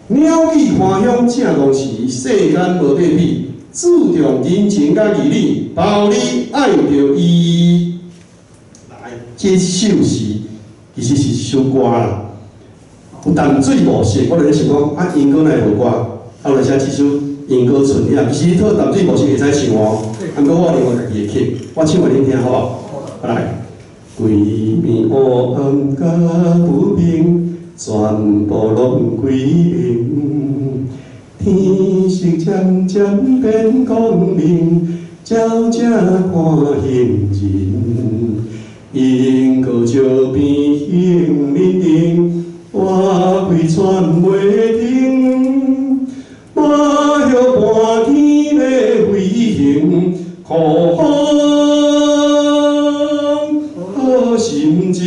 A: 鸟语花香正当时，世间无对比。注重人情甲义理，包你爱着伊。来，这首诗。其实是一首歌啦，有淡水无色，我就咧想讲，啊，莺歌哪会无歌？后来写一首莺歌春晓，其实套淡水无色会使唱哦。毋过我另外家己的曲，我唱互恁听好无？好来，规暝黑暗甲不明，全部拢归零。天色渐渐变光明，鸟只看行人。莺歌石边行人停，我开喘袂停。麻雀半天咧飞行，好风好心情。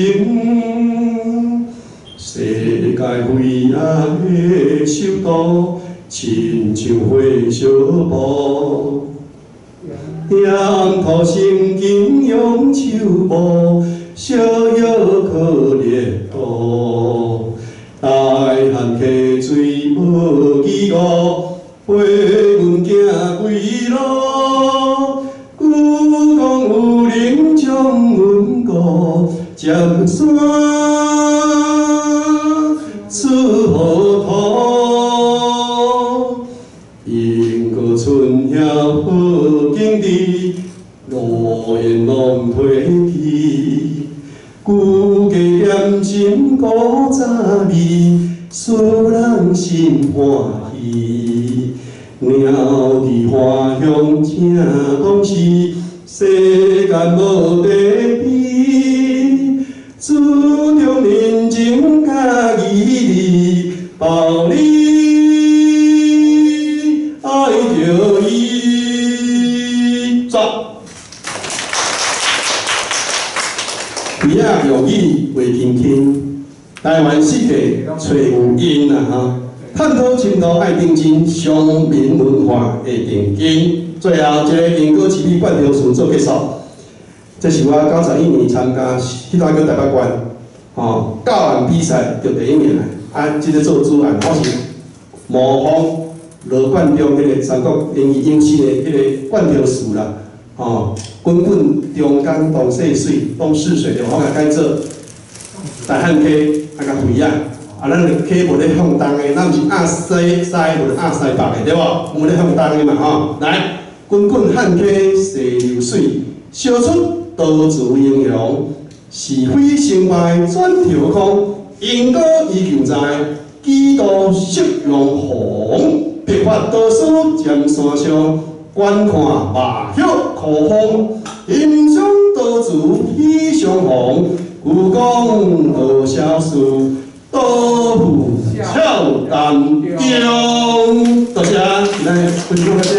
A: 世界飞仔的首都，亲像火烧布。点头生根用手摸，逍遥可烈多。大汉溪水无依误，陪阮行归路。故讲有人将阮顾，尖山出好土。莺歌春晓好景致，乌烟拢褪去。旧家点心古早味，使人心欢喜。鸟语花香正当时，世间无对比。注重人情甲义理，包你爱着伊。鬼仔用语话轻轻，台湾世界找有因啦吼。探讨深度爱认真，乡民文化会定根。最后一个莺歌市里冠条事做结束。这是我91年参加迄大叫台北县，吼教案比赛得第1名。啊，即个做主案，我是模仿罗贯中迄个三国演义英诗的迄个冠条事啦。哦，滚滚中江东逝水，东逝水就我甲改做大汉溪啊，甲肥仔啊，咱个溪无咧向东的，咱毋是压西西，无咧压西北的，对无？无咧向东的嘛吼。来，滚滚汉溪细流水，烧出刀子英雄，是非成败转条空。因果依旧在，几度色容红，白发多数尖山上。观看马血苦风，英雄多自喜相逢，故讲多少事，多负笑谈中。多谢，今日分享到这。